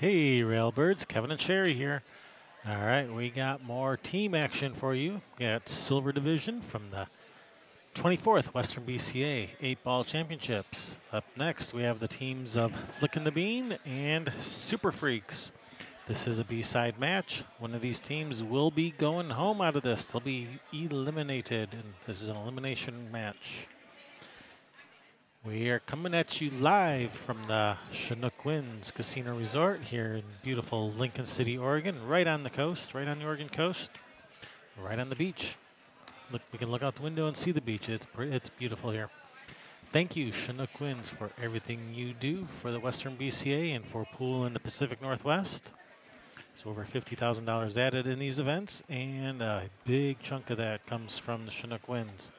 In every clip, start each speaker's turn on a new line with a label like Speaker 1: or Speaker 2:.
Speaker 1: Hey, Railbirds, Kevin and Sherry here. All right, we got more team action for you. We got Silver Division from the 24th Western BCA 8-Ball Championships. Up next, we have the teams of Flickin' the Bean and Super Freaks. This is a B-side match. One of these teams will be going home out of this. They'll be eliminated, and this is an elimination match. We are coming at you live from the Chinook Winds Casino Resort here in beautiful Lincoln City, Oregon, right on the coast, right on the Oregon coast, right on the beach. Look, we can look out the window and see the beach. It's beautiful here. Thank you, Chinook Winds, for everything you do for the Western BCA and for pool in the Pacific Northwest. So over $50,000 added in these events, and a big chunk of that comes from the Chinook Winds,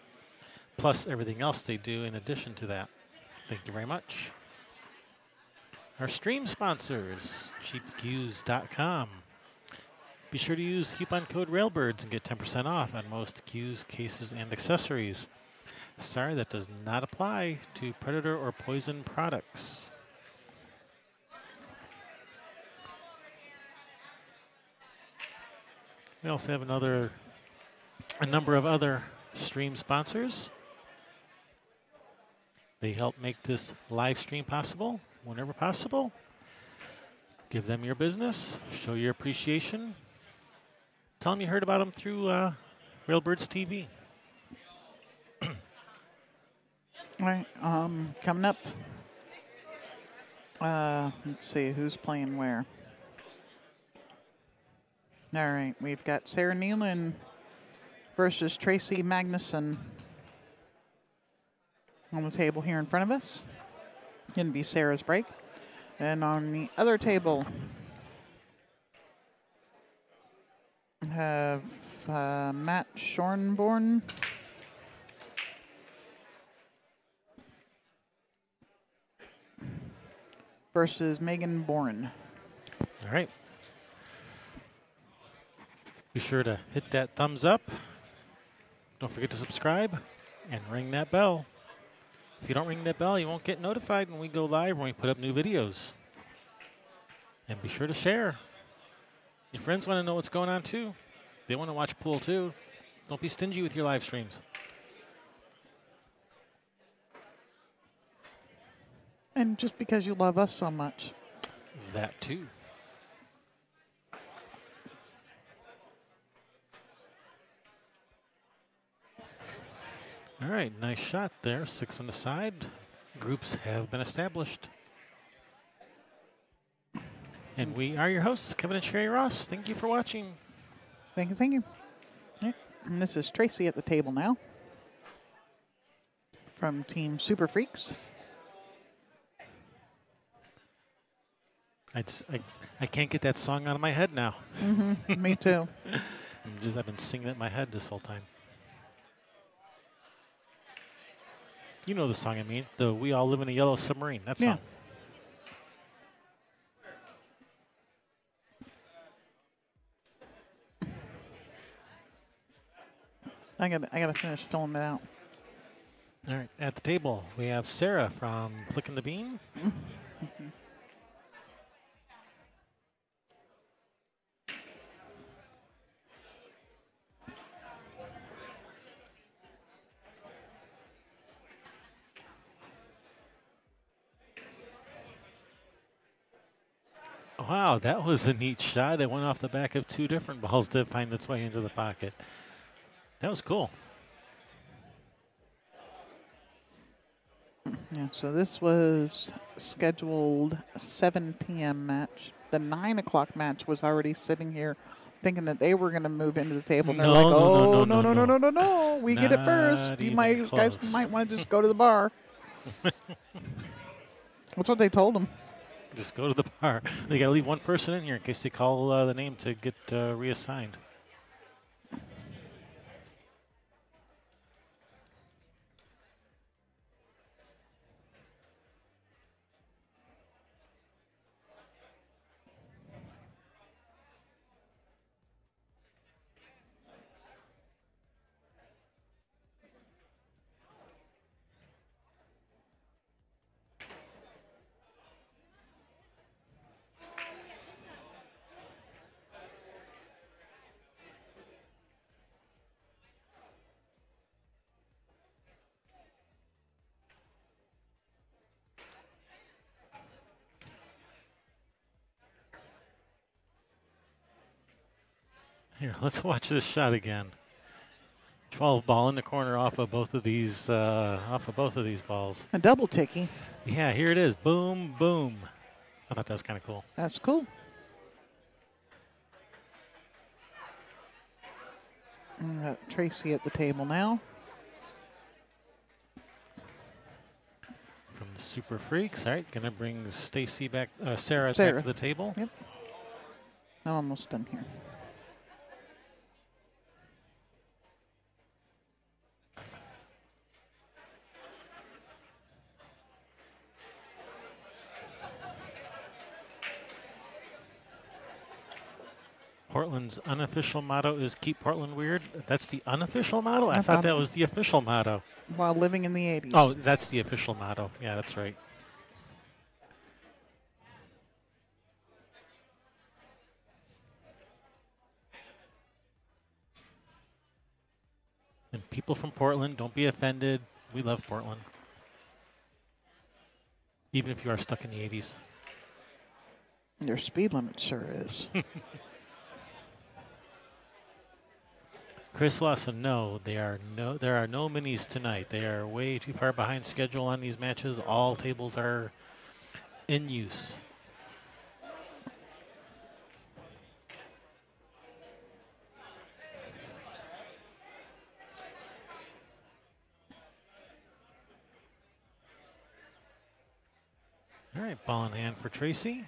Speaker 1: plus everything else they do in addition to that. Thank you very much. Our stream sponsors, cheapcues.com. Be sure to use coupon code Railbirds and get 10% off on most cues, cases, and accessories. Sorry, that does not apply to predator or poison products. We also have a number of other stream sponsors. They help make this live stream possible whenever possible. Give them your business, show your appreciation. Tell them you heard about them through Railbirds TV.
Speaker 2: All right, coming up. Let's see, who's playing where? All right, we've got Sarah Nealon versus Tracy Magnuson on the table here in front of us. Going to be Sarah's break. And on the other table, have Matt Schornborn versus Megan Bourne.
Speaker 1: All right. Be sure to hit that thumbs up. Don't forget to subscribe and ring that bell. If you don't ring that bell, you won't get notified when we go live, when we put up new videos. And be sure to share. Your friends want to know what's going on too. They want to watch pool too. Don't be stingy with your live streams.
Speaker 2: And just because you love us so much.
Speaker 1: That too. All right, nice shot there. 6 on the side. Groups have been established. And we are your hosts, Kevin and Sherry Ross. Thank you for watching.
Speaker 2: Thank you, thank you. Right. And this is Tracy at the table now from Team Super Freaks.
Speaker 1: I can't get that song out of my head now.
Speaker 2: Mm-hmm. Me too.
Speaker 1: I've been singing it in my head this whole time. You know the song I mean. The We All Live in a Yellow Submarine. That song.
Speaker 2: I gotta finish filling it out.
Speaker 1: All right, at the table we have Sarah from Flickin' the Bean. Wow, that was a neat shot. It went off the back of 2 different balls to find its way into the pocket. That was cool.
Speaker 2: Yeah, so this was scheduled 7 p.m. match. The 9 o'clock match was already sitting here thinking that they were going to move into the table. And they're like, oh, no. We get it first. You guys might want to just go to the bar. That's what they told them.
Speaker 1: Just go to the bar. They got to leave one person in here in case they call the name to get reassigned. Here, let's watch this shot again. 12 ball in the corner off of both of these balls.
Speaker 2: A double ticky.
Speaker 1: Yeah, here it is. Boom, boom. I thought that was kind of cool.
Speaker 2: That's cool. And got Tracy at the table now.
Speaker 1: From the Super Freaks. All right, gonna bring Stacy back, Sarah back to the table.
Speaker 2: Yep. I'm almost done here.
Speaker 1: Portland's unofficial motto is "Keep Portland Weird." That's the unofficial motto? I thought that was the official motto.
Speaker 2: While living in the 80s.
Speaker 1: Oh, that's the official motto. Yeah, that's right. And people from Portland, don't be offended. We love Portland. Even if you are stuck in the 80s.
Speaker 2: Your speed limit sure is.
Speaker 1: Chris Lawson, no, there are no minis tonight. They are way too far behind schedule on these matches. All tables are in use. All right, ball in hand for Tracy.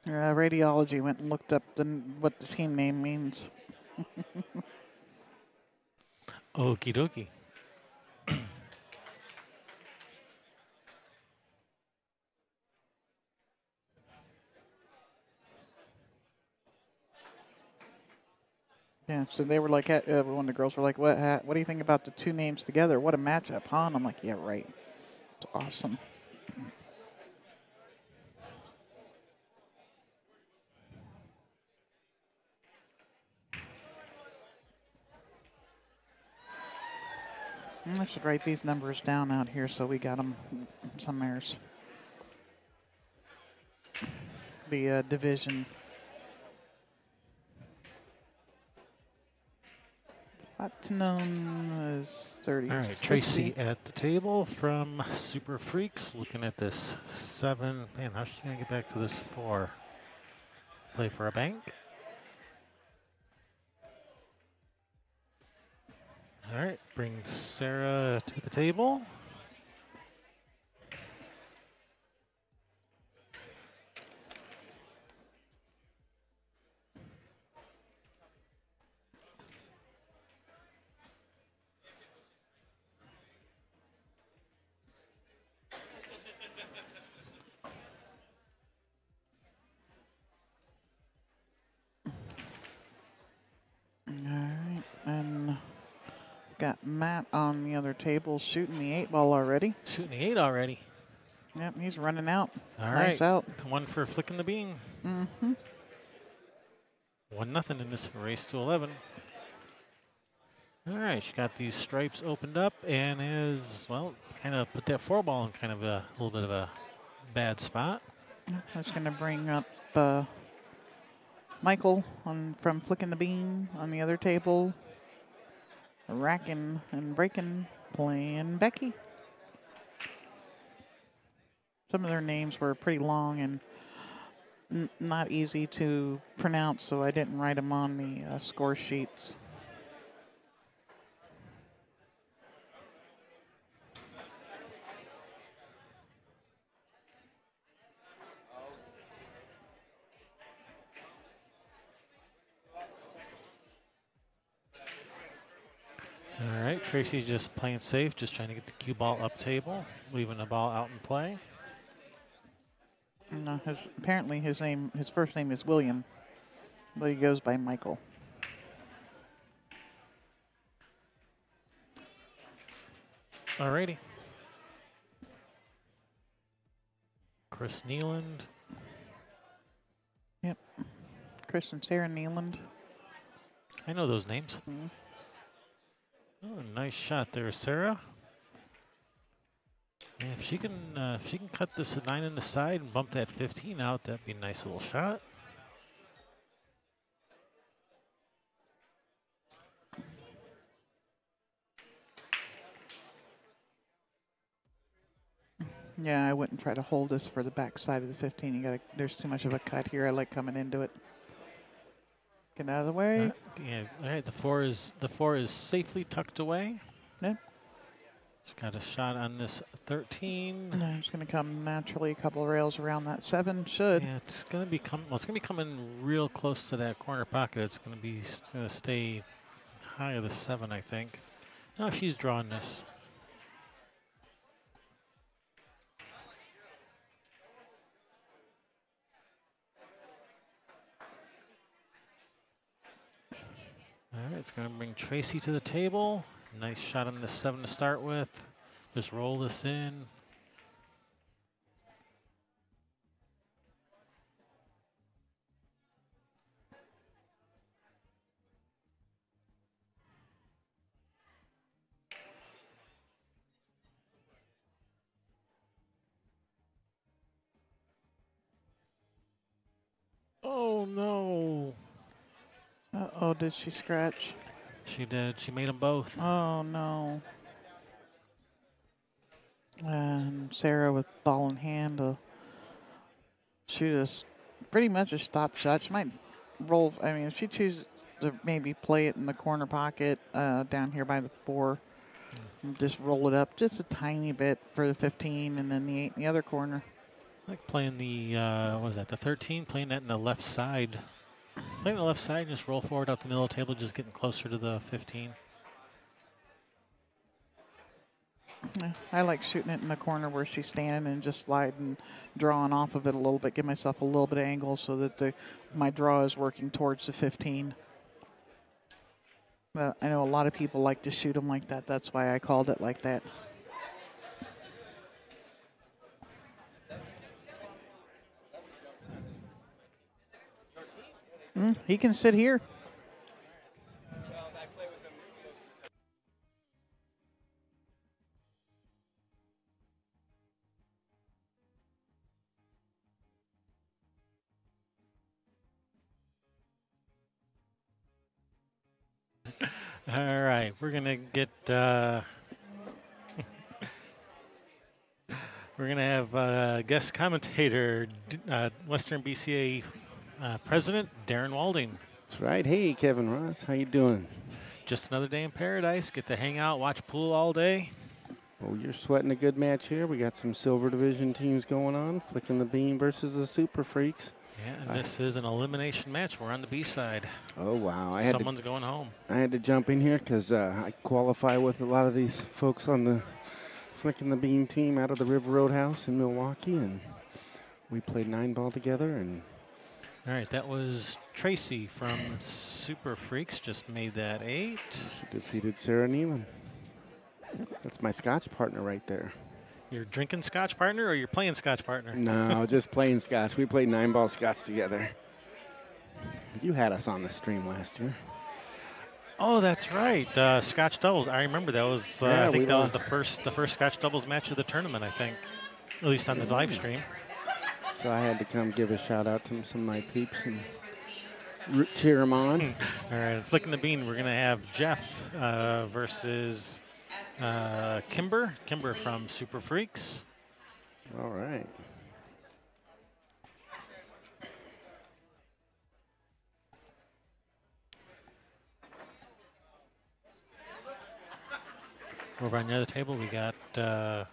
Speaker 2: Radiology went and looked up what the team name means.
Speaker 1: Okie dokie.
Speaker 2: Yeah, so they were like, one of the girls were like, what do you think about the two names together? What a matchup, huh? And I'm like, yeah, right. It's awesome. I should write these numbers down out here so we got them somewhere. The division. Platinum is 30.
Speaker 1: All right,
Speaker 2: 50.
Speaker 1: Tracy at the table from Super Freaks, looking at this 7. Man, how's she going to get back to this 4? Play for a bank. All right, bring Sarah to the table.
Speaker 2: Got Matt on the other table shooting the 8-ball already.
Speaker 1: Shooting the 8 already.
Speaker 2: Yep, he's running out.
Speaker 1: All
Speaker 2: nice
Speaker 1: right.
Speaker 2: out.
Speaker 1: One for flicking the bean.
Speaker 2: Mm-hmm.
Speaker 1: 1-0 in this race to 11. All right, she got these stripes opened up and is, well, kind of put that 4-ball in kind of a little bit of a bad spot.
Speaker 2: That's going to bring up Michael from flicking the bean on the other table. Racking and breaking, playing Becky. Some of their names were pretty long and not easy to pronounce, so I didn't write them on the score sheets.
Speaker 1: All right, Tracy just playing safe, just trying to get the cue ball up table, leaving the ball out in play.
Speaker 2: Apparently his first name is William, but he goes by Michael.
Speaker 1: All righty. Chris Nealand.
Speaker 2: Chris and Sarah Nealand.
Speaker 1: I know those names. Oh, nice shot there, Sarah. And if she can cut this 9 in the side and bump that 15 out, that'd be a nice little shot.
Speaker 2: Yeah, I wouldn't try to hold this for the back side of the 15. You got there's too much of a cut here. I like coming into it. Get out of the way.
Speaker 1: Yeah, all right. The four is safely tucked away.
Speaker 2: Yeah.
Speaker 1: She's got a shot on this 13.
Speaker 2: And it's going to come naturally a couple of rails around that 7. Should.
Speaker 1: Yeah, it's going to be coming real close to that corner pocket. It's going to stay high of the 7, I think. No, she's drawing this. All right, it's going to bring Tracy to the table. Nice shot on the 7 to start with. Just roll this in. Oh, no.
Speaker 2: Uh-oh, did she scratch?
Speaker 1: She did. She made them both.
Speaker 2: Oh, no. And Sarah with ball in hand to shoot us pretty much a stop shot. She might roll. I mean, if she chooses to maybe play it in the corner pocket down here by the 4, and just roll it up just a tiny bit for the 15 and then the 8 in the other corner.
Speaker 1: I like playing the, what was that, the 13, playing that in the left side. Playing the left side, just roll forward out the middle of the table, just getting closer to the 15.
Speaker 2: Yeah, I like shooting it in the corner where she's standing and just sliding, drawing off of it a little bit, give myself a little bit of angle so that my draw is working towards the 15. But I know a lot of people like to shoot them like that. That's why I called it like that. He can sit here.
Speaker 1: All right, we're gonna get. We're gonna have guest commentator, Western BCA President Darren Walding.
Speaker 3: That's right. Hey, Kevin Ross, how you doing?
Speaker 1: Just another day in paradise. Get to hang out, watch pool all day.
Speaker 3: Well, you're sweating a good match here. We got some Silver Division teams going on. Flicking the Beam versus the Super Freaks.
Speaker 1: Yeah, and this is an elimination match. We're on the B side.
Speaker 3: Oh, wow.
Speaker 1: Someone's going home.
Speaker 3: I had to jump in here because I qualify with a lot of these folks on the Flicking the Beam team out of the River Roadhouse in Milwaukee, and we played 9-ball together. And
Speaker 1: all right, that was Tracy from Super Freaks. Just made that 8.
Speaker 3: she defeated Sarah Nealon. That's my Scotch partner right there.
Speaker 1: You're drinking Scotch partner or you're playing Scotch partner?
Speaker 3: No, just playing Scotch. We played 9-ball Scotch together. You had us on the stream last year.
Speaker 1: Oh, that's right. Scotch doubles. I remember that was. I think that was the first Scotch doubles match of the tournament. I think, at least on the live stream.
Speaker 3: So I had to come give a shout out to some of my peeps and cheer them on.
Speaker 1: All right, Flicking the Bean. We're gonna have Jeff versus Kimber from Super Freaks.
Speaker 3: All right.
Speaker 1: Over on the other table, we got,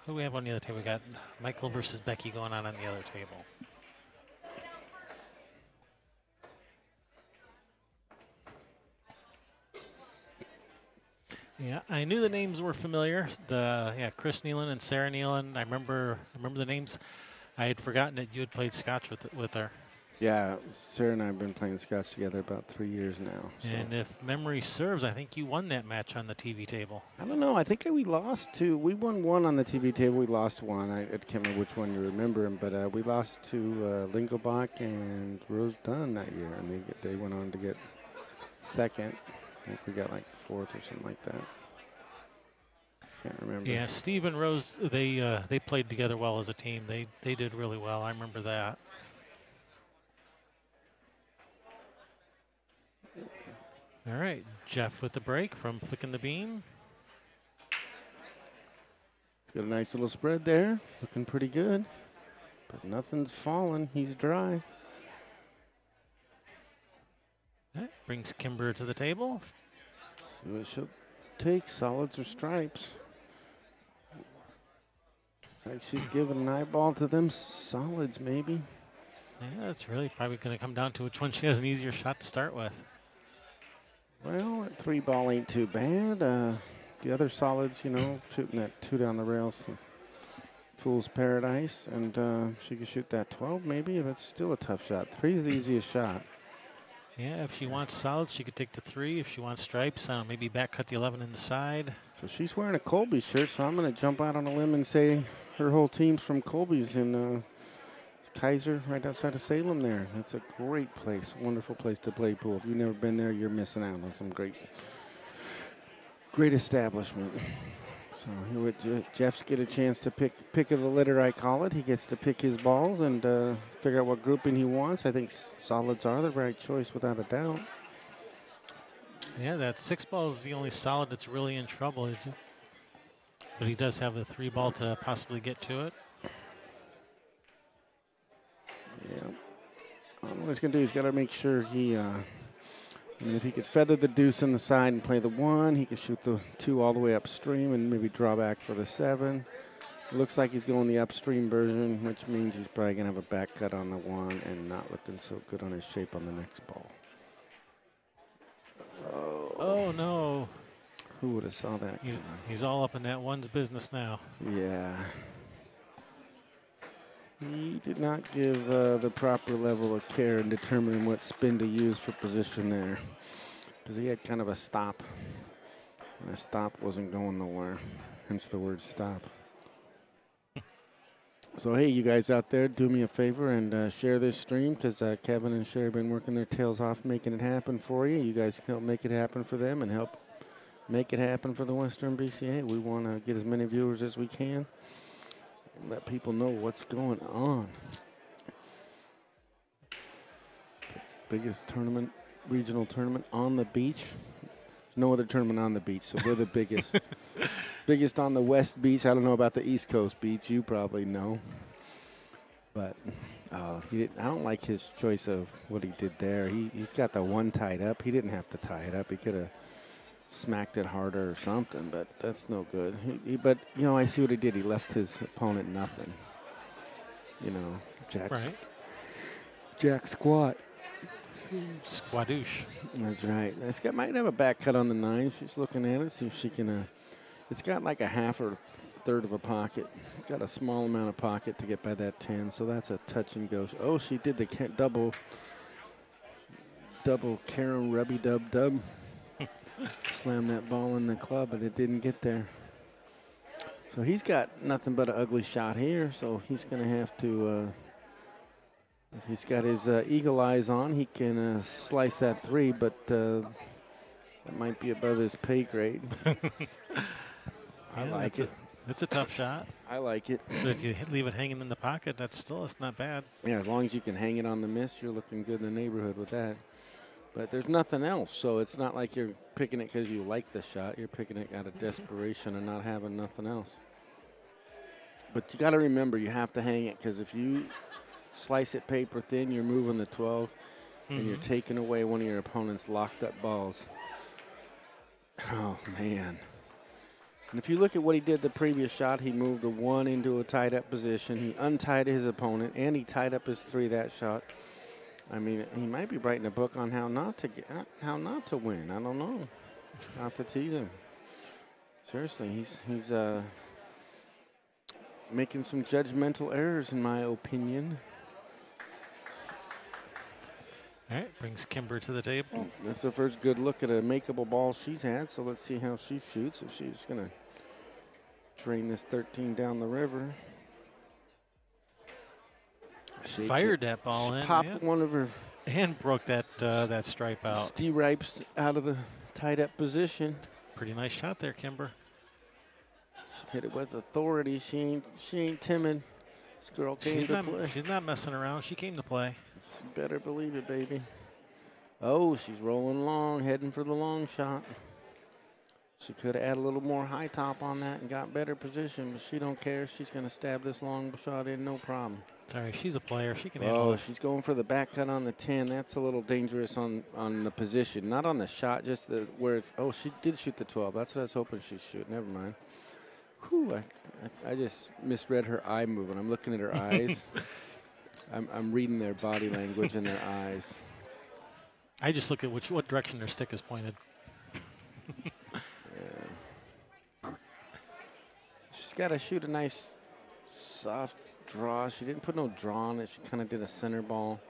Speaker 1: who we have on the other table? We got Michael versus Becky going on the other table. Yeah, I knew the names were familiar. Chris Nealon and Sarah Nealon. I remember the names. I had forgotten that you had played Scotch with her.
Speaker 3: Yeah, Sarah and I have been playing Scotch together about 3 years now. So.
Speaker 1: And if memory serves, I think you won that match on the TV table.
Speaker 3: I don't know. I think we lost two. We won one on the TV table. We lost one. I can't remember which one you remember, but we lost to Lingelbach and Rose Dunn that year, and they went on to get second. I think we got like fourth or something like that. Can't remember.
Speaker 1: Yeah, Steve and Rose, they played together well as a team. They did really well. I remember that. All right, Jeff with the break from Flicking the Bean.
Speaker 3: Got a nice little spread there, looking pretty good, but nothing's falling. He's dry.
Speaker 1: That brings Kimber to the table.
Speaker 3: See what she'll take, solids or stripes. Looks like she's giving an eyeball to them solids, maybe.
Speaker 1: Yeah, it's really probably going to come down to which one she has an easier shot to start with.
Speaker 3: Well, that 3-ball ain't too bad. The other solids, you know, shooting that 2 down the rails, fool's paradise, and she could shoot that 12 maybe. That's still a tough shot. 3's the easiest shot.
Speaker 1: Yeah, if she wants solids, she could take the 3. If she wants stripes, maybe back cut the 11 in the side.
Speaker 3: So she's wearing a Colby shirt, so I'm going to jump out on a limb and say her whole team's from Colby's in Kaiser, right outside of Salem there. That's a great place, wonderful place to play pool. If you've never been there, you're missing out on some great establishment. So here with Jeff's get a chance to pick of the litter, I call it. He gets to pick his balls and figure out what grouping he wants. I think solids are the right choice without a doubt.
Speaker 1: Yeah, that 6-ball is the only solid that's really in trouble. But he does have the 3-ball to possibly get to it.
Speaker 3: Yeah. What he's going to do, he's got to make sure he, if he could feather the deuce on the side and play the 1, he could shoot the 2 all the way upstream and maybe draw back for the 7. It looks like he's going the upstream version, which means he's probably going to have a back cut on the 1 and not looking so good on his shape on the next ball.
Speaker 1: Oh no.
Speaker 3: Who would have saw that?
Speaker 1: He's all up in that 1's business now.
Speaker 3: Yeah. He did not give the proper level of care in determining what spin to use for position there, because he had kind of a stop, and the stop wasn't going nowhere, hence the word stop. So, hey, you guys out there, do me a favor and share this stream, because Kevin and Sherry have been working their tails off making it happen for you. You guys can help make it happen for them and help make it happen for the Western BCA. We want to get as many viewers as we can. Let people know what's going on. The biggest tournament, regional tournament on the beach. There's no other tournament on the beach, so we're the biggest. Biggest on the West Beach. I don't know about the East Coast Beach. You probably know. But I don't like his choice of what he did there. He's got the 1 tied up. He didn't have to tie it up. He could have smacked it harder or something, but that's no good. But, you know, I see what he did. He left his opponent nothing. You know, Jack squat.
Speaker 1: Squadouche.
Speaker 3: That's right. This guy might have a back cut on the 9. She's looking at it, see if she can. It's got like a half or third of a pocket. It's got a small amount of pocket to get by that 10, so that's a touch and go. Oh, she did the double Karen Rubby Dub. Slammed that ball in the club, but it didn't get there. So he's got nothing but an ugly shot here, so he's going to have to, if he's got his eagle eyes on, he can slice that 3, but that might be above his pay grade. I like it.
Speaker 1: It's a tough shot.
Speaker 3: I like it.
Speaker 1: So if you leave it hanging in the pocket, it's not bad.
Speaker 3: Yeah, as long as you can hang it on the miss, you're looking good in the neighborhood with that. But there's nothing else, so it's not like you're picking it because you like the shot. You're picking it out of desperation and not having nothing else. But you got to remember, you have to hang it, because if you slice it paper thin, you're moving the 12, and you're taking away one of your opponent's locked up balls. Oh, man. And if you look at what he did the previous shot, he moved the 1 into a tied up position. He untied his opponent, and he tied up his 3 that shot. I mean, he might be writing a book on how not to win. I don't know. I'll have to tease him. Seriously, he's making some judgmental errors, in my opinion.
Speaker 1: All right, brings Kimber to the table.
Speaker 3: That's the first good look at a makeable ball she's had, so let's see how she shoots. If she's going to drain this 13 down the river. She
Speaker 1: Fired that ball in.
Speaker 3: Popped one of her.
Speaker 1: And broke that that stripe out.
Speaker 3: Stripes out of the tied up position.
Speaker 1: Pretty nice shot there, Kimber.
Speaker 3: She hit it with authority. She ain't timid. This girl came to play.
Speaker 1: She's not messing around. She came to play.
Speaker 3: You better believe it, baby. Oh, she's rolling long, heading for the long shot. She could have added a little more high top on that and got better position, but she don't care. She's going to stab this long shot in, no problem.
Speaker 1: Sorry, she's a player. She can handle it.
Speaker 3: She's going for the back cut on the 10. That's a little dangerous on the position. Not on the shot, just where it's, oh, she did shoot the 12. That's what I was hoping she'd shoot. Never mind. Whew, I just misread her eye movement. I'm looking at her eyes. I'm reading their body language and their eyes.
Speaker 1: I just look at what direction their stick is pointed.
Speaker 3: Yeah. She's got to shoot a nice soft draw. She didn't put no draw on it. She kind of did a center ball.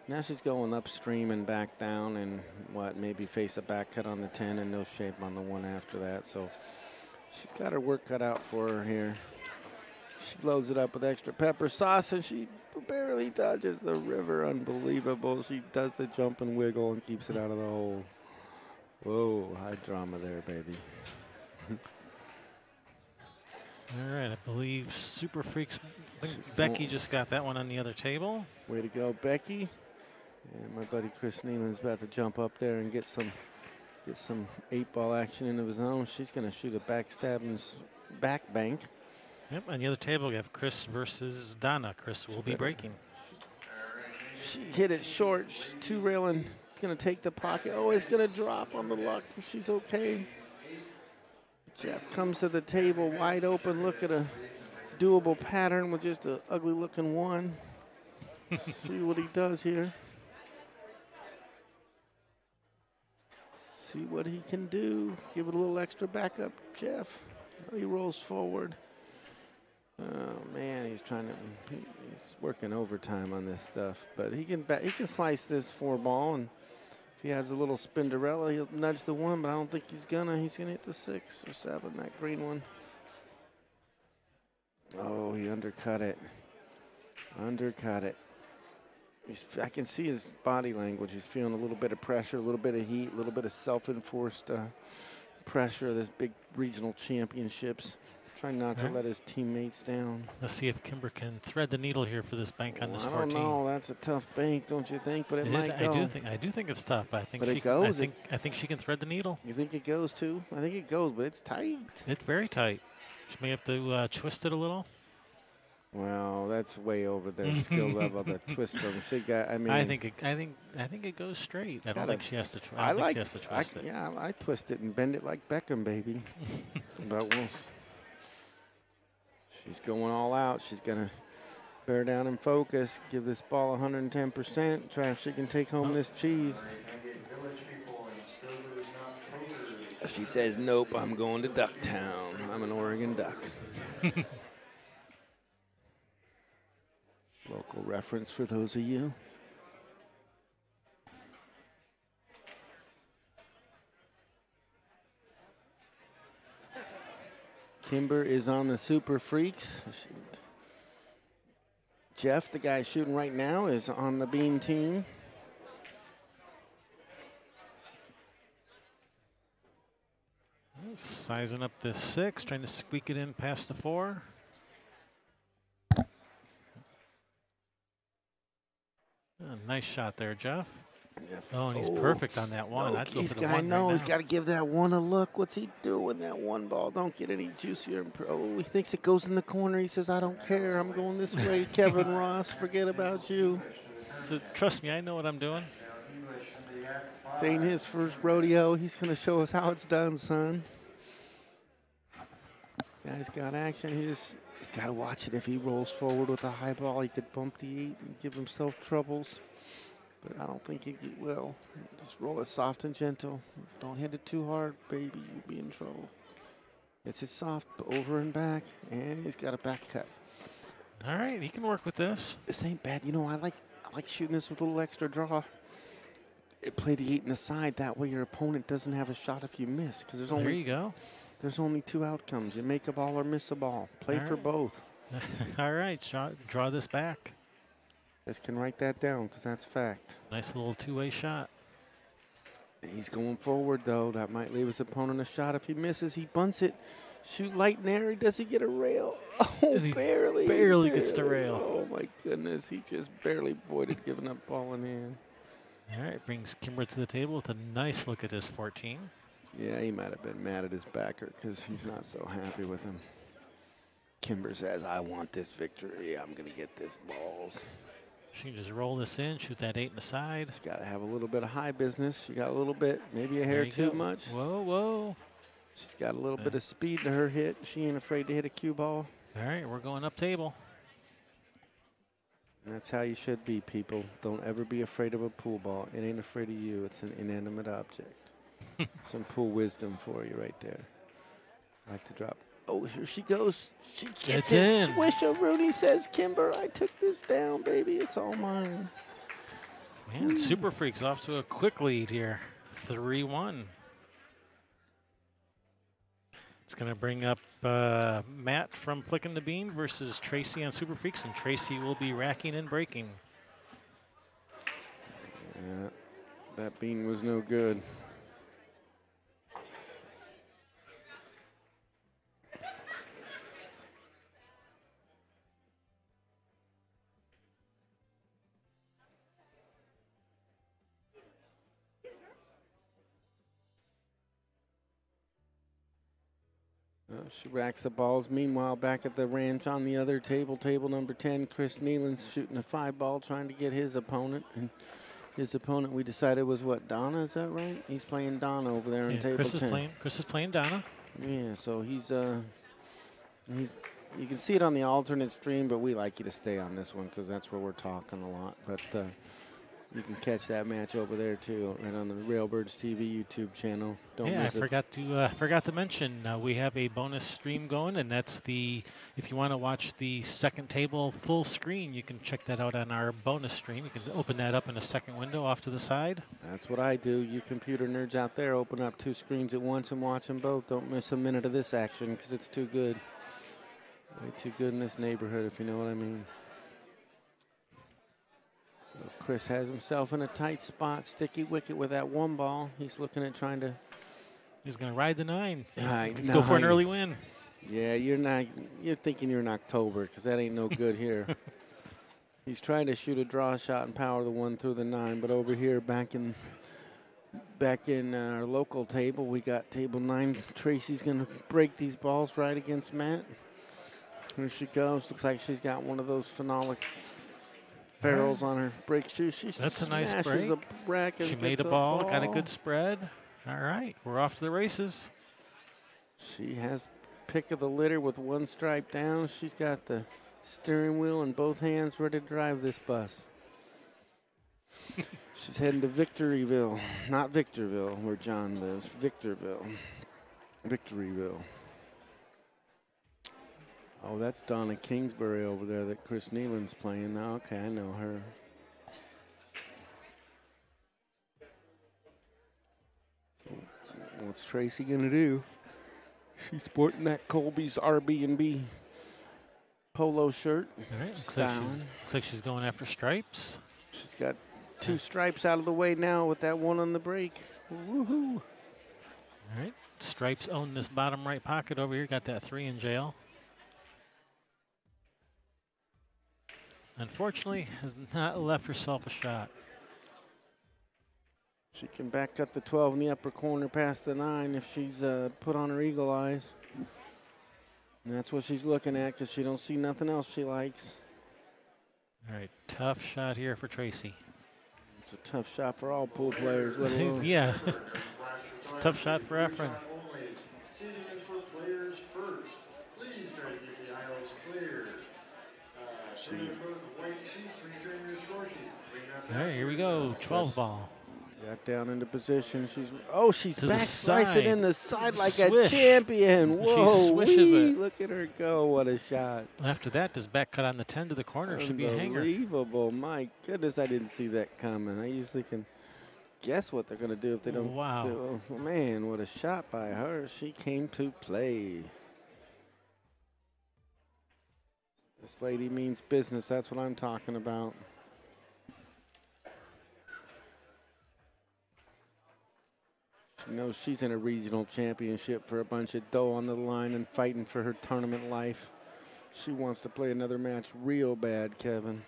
Speaker 3: Now she's going upstream and back down and maybe face a back cut on the 10 and no shape on the one after that. So she's got her work cut out for her here. She loads it up with extra pepper sauce and she barely dodges the river. Unbelievable. She does the jump and wiggle and keeps it out of the hole. Whoa, high drama there, baby.
Speaker 1: All right, I believe Super Freaks. Becky just got that one on the other table.
Speaker 3: Way to go, Becky. And my buddy Chris Nealon's about to jump up there and get some 8-ball action into his own. She's going to shoot a backstab and back bank.
Speaker 1: Yep, on the other table we have Chris versus Donna. Chris will be breaking.
Speaker 3: She hit it short. Two railing. Going to take the pocket. Oh, it's going to drop on the luck. She's okay. Jeff comes to the table wide open. Look at a doable pattern with just an ugly looking one. See what he does here. See what he can do. Give it a little extra backup, Jeff. He rolls forward. Oh man, he's working overtime on this stuff, but he can slice this 4-ball, and if he adds a little Spinderella, he'll nudge the 1, but I don't think he's gonna. He's gonna hit the 6 or 7, that green one. Oh, he undercut it. Undercut it. I can see his body language. He's feeling a little bit of pressure, a little bit of heat, a little bit of self-enforced pressure of this big regional championships. Trying not to let his teammates down.
Speaker 1: Let's see if Kimber can thread the needle here for this bank on this 14.
Speaker 3: I don't know. That's a tough bank, don't you think? But it might go.
Speaker 1: I do think it's tough, but I think
Speaker 3: it goes.
Speaker 1: I think she can thread the needle.
Speaker 3: You think it goes too? I think it goes, but it's tight.
Speaker 1: It's very tight. She may have to twist it a little.
Speaker 3: Well, that's way over their skill level to twist them.
Speaker 1: I think it goes straight. I don't think she has to. I think she has to twist it.
Speaker 3: Yeah, I twist it and bend it like Beckham, baby. But she's going all out. She's gonna bear down and focus. Give this ball 110%. Try if she can take home this cheese. She says, "Nope, I'm going to Ducktown. I'm an Oregon Duck." Local reference for those of you. Kimber is on the Super Freaks. Jeff, the guy shooting right now, is on the Bean team.
Speaker 1: Sizing up this 6, trying to squeak it in past the 4. Nice shot there, Jeff. Oh, and he's perfect on that one.
Speaker 3: No, he's got to give that one a look. What's he doing? That 1 ball don't get any juicier. Oh, he thinks it goes in the corner. He says, "I don't care. I'm going this way." Kevin Ross, forget about you.
Speaker 1: So, trust me, I know what I'm doing.
Speaker 3: This ain't his first rodeo. He's going to show us how it's done, son. This guy's got action. He's got to watch it. If he rolls forward with a high ball, he could bump the 8 and give himself troubles. But I don't think he will. Just roll it soft and gentle. Don't hit it too hard, baby. You'll be in trouble. It's it soft, over and back, and he's got a back cut.
Speaker 1: All right, he can work with this.
Speaker 3: This ain't bad. You know, I like shooting this with a little extra draw. play the 8 in the side. That way your opponent doesn't have a shot if you miss. Because
Speaker 1: There you go.
Speaker 3: There's only 2 outcomes. You make a ball or miss a ball. Play
Speaker 1: All
Speaker 3: for
Speaker 1: right.
Speaker 3: both.
Speaker 1: All right, draw this back.
Speaker 3: Guys can write that down because that's fact.
Speaker 1: Nice little two-way shot.
Speaker 3: He's going forward, though. That might leave his opponent a shot. If he misses, he bunts it. Shoot light and airy. Does he get a rail? Oh, barely.
Speaker 1: Barely gets the rail.
Speaker 3: Oh, my goodness. He just barely avoided giving up ball in hand.
Speaker 1: All right, brings Kimber to the table with a nice look at this 14.
Speaker 3: Yeah, he might have been mad at his backer because he's not so happy with him. Kimber says, I want this victory. I'm going to get this balls.
Speaker 1: She can just roll this in, shoot that 8 in the side.
Speaker 3: She's got to have a little bit of high business. She got a little bit, maybe a hair too much.
Speaker 1: Whoa, whoa.
Speaker 3: She's got a little bit of speed to her hit. She ain't afraid to hit a cue ball.
Speaker 1: All right, we're going up table.
Speaker 3: And that's how you should be, people. Don't ever be afraid of a pool ball. It ain't afraid of you. It's an inanimate object. Some pool wisdom for you right there. I like to drop. Oh, here she goes. She gets it.
Speaker 1: in.
Speaker 3: Swish-a-Rooney says, Kimber, I took this down, baby. It's all mine.
Speaker 1: Man, Super Freaks off to a quick lead here. 3-1. It's going to bring up Matt from Flickin' the Bean versus Tracy on Super Freaks, and Tracy will be racking and breaking.
Speaker 3: Yeah, that bean was no good. She racks the balls. Meanwhile, back at the ranch on the other table, table number 10, Chris Nealon's shooting a 5-ball, trying to get his opponent. And his opponent, we decided, was what, Donna? Is that right? He's playing Donna over there on table 10.
Speaker 1: Chris is playing Donna.
Speaker 3: Yeah, so he's you can see it on the alternate stream, but we like you to stay on this one because that's where we're talking a lot. But you can catch that match over there too, right on the Railbirds TV YouTube channel. Don't miss it.
Speaker 1: Forgot to mention we have a bonus stream going, and that's if you want to watch the second table full screen, you can check that out on our bonus stream. You can open that up in a second window off to the side.
Speaker 3: That's what I do. You computer nerds out there, open up 2 screens at once and watch them both. Don't miss a minute of this action because it's too good. Way too good in this neighborhood, if you know what I mean. So Chris has himself in a tight spot, sticky wicket with that 1 ball. He's looking at trying to.
Speaker 1: He's going to ride the 9.
Speaker 3: No,
Speaker 1: go for an early win.
Speaker 3: Yeah, you're thinking you're in October because that ain't no good here. He's trying to shoot a draw shot and power the 1 through the 9, but over here back in our local table, we got table 9. Tracy's going to break these balls right against Matt. Here she goes. Looks like she's got one of those phenolic barrels on her break shoe.
Speaker 1: That's a nice break.
Speaker 3: A rack and
Speaker 1: she made a ball, got a good spread. All right, we're off to the races.
Speaker 3: She has pick of the litter with 1 stripe down. She's got the steering wheel in both hands ready to drive this bus. She's heading to Victoryville, not Victorville, where John lives. Victoryville. Oh, that's Donna Kingsbury over there that Chris Nealon's playing now. Okay, I know her. So what's Tracy going to do? She's sporting that Colby's RB&B polo shirt.
Speaker 1: All right, looks like she's going after stripes.
Speaker 3: She's got 2 stripes out of the way now with that 1 on the break. Woohoo!
Speaker 1: All right, stripes own this bottom right pocket over here. Got that 3 in jail. Unfortunately, has not left herself a shot.
Speaker 3: She can back up the 12 in the upper corner past the 9 if she's put on her eagle eyes. And that's what she's looking at because she don't see nothing else she likes.
Speaker 1: All right, tough shot here for Tracy.
Speaker 3: It's a tough shot for all pool players, let alone.
Speaker 1: Yeah, it's a tough shot for Efren.
Speaker 4: Seating is for players first. Please try to keep the aisles clear.
Speaker 1: All right, here we go. 12 ball.
Speaker 3: Got down into position. She's back slicing in the side like
Speaker 1: Swish.
Speaker 3: a champion. Whoa,
Speaker 1: She swishes it.
Speaker 3: Look at her go. What a shot.
Speaker 1: After that, this back cut on the 10 to the corner should be a hanger.
Speaker 3: Unbelievable. My goodness, I didn't see that coming. I usually can guess what they're going to do if they don't.
Speaker 1: Wow.
Speaker 3: Oh, man, what a shot by her. She came to play. This lady means business. That's what I'm talking about. She knows she's in a regional championship for a bunch of dough on the line and fighting for her tournament life. She wants to play another match real bad, Kevin.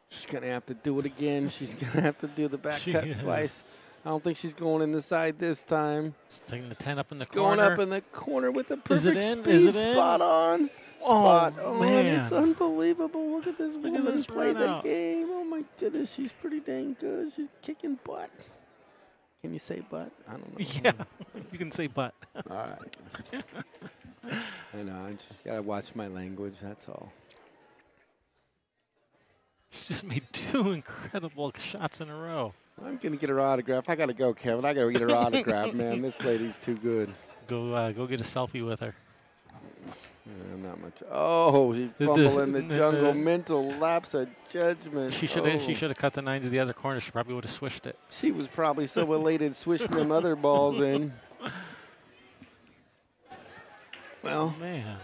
Speaker 3: She's going to have to do it again. She's going to have to do the back cut slice. I don't think she's going in the side this time.
Speaker 1: She's taking the 10 up in the
Speaker 3: she's
Speaker 1: corner.
Speaker 3: Going up in the corner with the perfect
Speaker 1: Is it
Speaker 3: spot on. Spot on.
Speaker 1: Man.
Speaker 3: It's unbelievable. Look at this woman play the
Speaker 1: out.
Speaker 3: game. Oh, my goodness. She's pretty dang good. She's kicking butt. Can you say butt? I don't know.
Speaker 1: Yeah, you can say butt.
Speaker 3: All right. I know. I just got to watch my language. That's all.
Speaker 1: She just made 2 incredible shots in a row.
Speaker 3: I'm going to get her autograph. I got to go, Kevin. I got to get her autograph, man. This lady's too good.
Speaker 1: Go get a selfie with her.
Speaker 3: Yeah, not much. Oh, she fumbled in the jungle. Mental lapse of judgment.
Speaker 1: She should have cut the 9 to the other corner. She probably would have swished it.
Speaker 3: She was probably so elated swishing them other balls in. Well,
Speaker 1: man.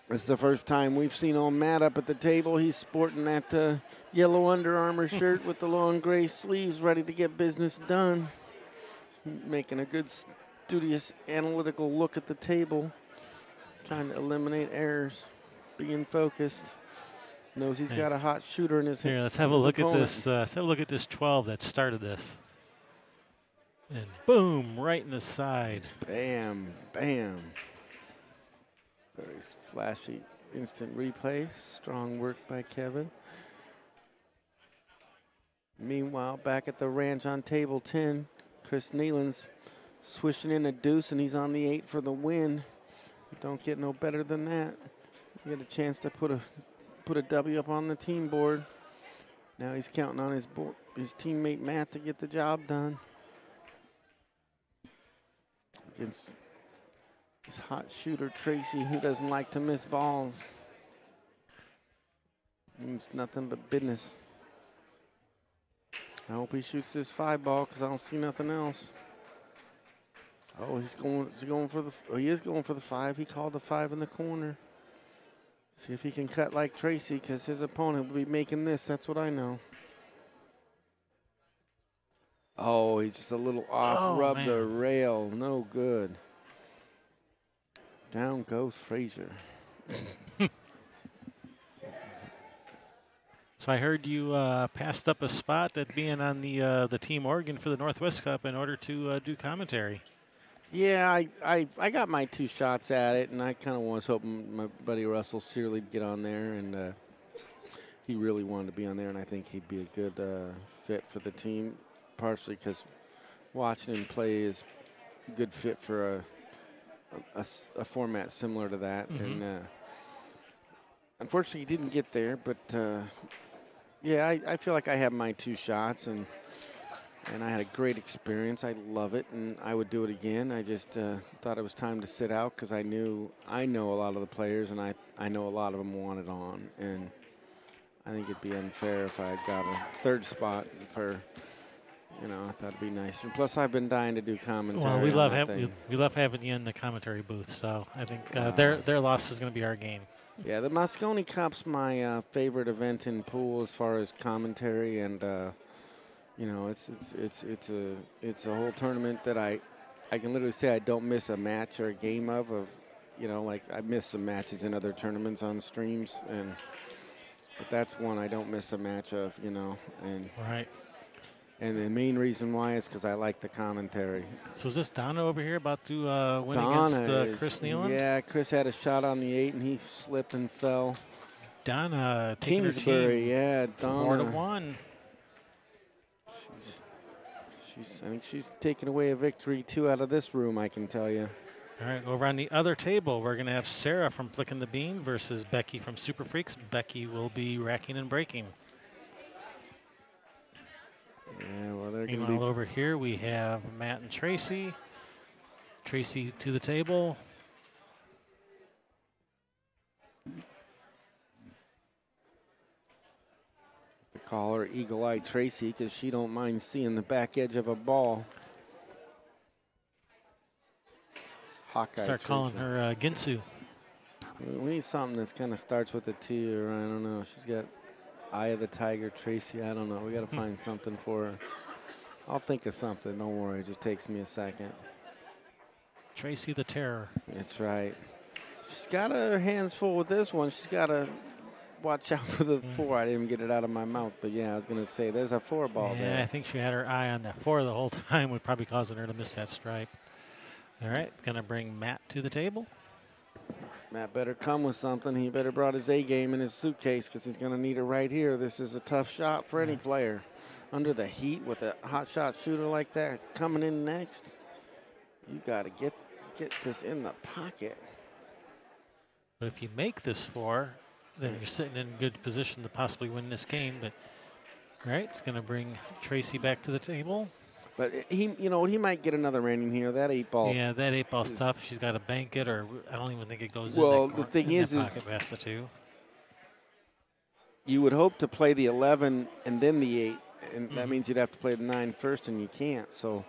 Speaker 3: It's the first time we've seen old Matt up at the table. He's sporting that yellow Under Armour shirt with the long gray sleeves, ready to get business done. Making a good, studious, analytical look at the table. Trying to eliminate errors. Being focused. Knows he's got a hot shooter in his hand.
Speaker 1: Here, let's have a look at this. Let's have a look at this 12 that started this. And boom, right in the side.
Speaker 3: Bam, bam. Very flashy instant replay. Strong work by Kevin. Meanwhile, back at the ranch on table 10, Chris Nealon's swishing in a deuce, and he's on the 8 for the win. You don't get no better than that. You get a chance to put a W up on the team board. Now he's counting on his teammate Matt to get the job done. Against this hot shooter, Tracy, who doesn't like to miss balls. Means nothing but business. I hope he shoots this 5 ball because I don't see nothing else. Oh, he is going for the 5. He called the 5 in the corner. See if he can cut like Tracy because his opponent will be making this. That's what I know. Oh, he's just a little off. Rub the rail. No good. Down goes Frazier.
Speaker 1: So I heard you passed up a spot at being on the Team Oregon for the Northwest Cup in order to do commentary.
Speaker 3: Yeah, I got my 2 shots at it, and I kind of was hoping my buddy Russell Searley would get on there, and he really wanted to be on there, and I think he'd be a good fit for the team, partially because watching him play is a good fit for a format similar to that. Mm-hmm. And unfortunately, he didn't get there, but yeah, I feel like I have my 2 shots, and I had a great experience. I love it, and I would do it again. I just thought it was time to sit out because I know a lot of the players, and I know a lot of them want it on, and I think it'd be unfair if I got a 3rd spot for. I thought it'd be nicer. Plus, I've been dying to do commentary.
Speaker 1: Well, we love having you in the commentary booth. So I think their loss is going to be our gain.
Speaker 3: Yeah, the Moscone Cup's my favorite event in pool as far as commentary, and it's a whole tournament that I can literally say I don't miss a match or a game of. Like I miss some matches in other tournaments on streams, but that's one I don't miss a match of. And
Speaker 1: right.
Speaker 3: And the main reason why is because I like the commentary.
Speaker 1: So is this Donna over here about to win against Chris Nealon?
Speaker 3: Yeah, Chris had a shot on the 8, and he slipped and fell.
Speaker 1: Donna
Speaker 3: taking Kingsbury,
Speaker 1: team
Speaker 3: yeah, Donna.
Speaker 1: 4-1.
Speaker 3: I think she's taking away a victory 2 out of this room, I can tell you.
Speaker 1: All right, over on the other table, we're going to have Sarah from Flickin' the Bean versus Becky from Super Freaks. Becky will be racking and breaking.
Speaker 3: Yeah, well, they're going
Speaker 1: to be. Over here, we have Matt and Tracy. Tracy to the table.
Speaker 3: Call her Eagle Eye Tracy because she don't mind seeing the back edge of a ball. Hawkeye
Speaker 1: Start
Speaker 3: Tracy.
Speaker 1: calling her Ginsu.
Speaker 3: We need something that's kind of starts with a T, or I don't know. She's got Eye of the Tiger Tracy. I don't know. We got to find something for her. I'll think of something. Don't worry. It just takes me a second.
Speaker 1: Tracy the Terror.
Speaker 3: That's right. She's got her hands full with this one. She's got to watch out for the 4. I didn't even get it out of my mouth, but yeah, I was going to say there's a 4 ball
Speaker 1: Yeah,
Speaker 3: there.
Speaker 1: I think she had her eye on that 4 the whole time, would probably causing her to miss that stripe. All right, going to bring Matt to the table.
Speaker 3: Matt better come with something. He better brought his A game in his suitcase because he's going to need it right here. This is a tough shot for any player. Under the heat with a hot shot shooter like that coming in next, you got to get this in the pocket.
Speaker 1: But if you make this 4, then you're sitting in good position to possibly win this game. But all right, it's going to bring Tracy back to the table.
Speaker 3: But he, you know, he might get another rating here. That 8 ball.
Speaker 1: Yeah, that 8 ball's tough. She's got to bank it, or I don't even think it goes
Speaker 3: well,
Speaker 1: in. Well,
Speaker 3: the thing is
Speaker 1: pocket past the 2.
Speaker 3: You would hope to play the 11 and then the 8, and that means you'd have to play the 9 first, and you can't. So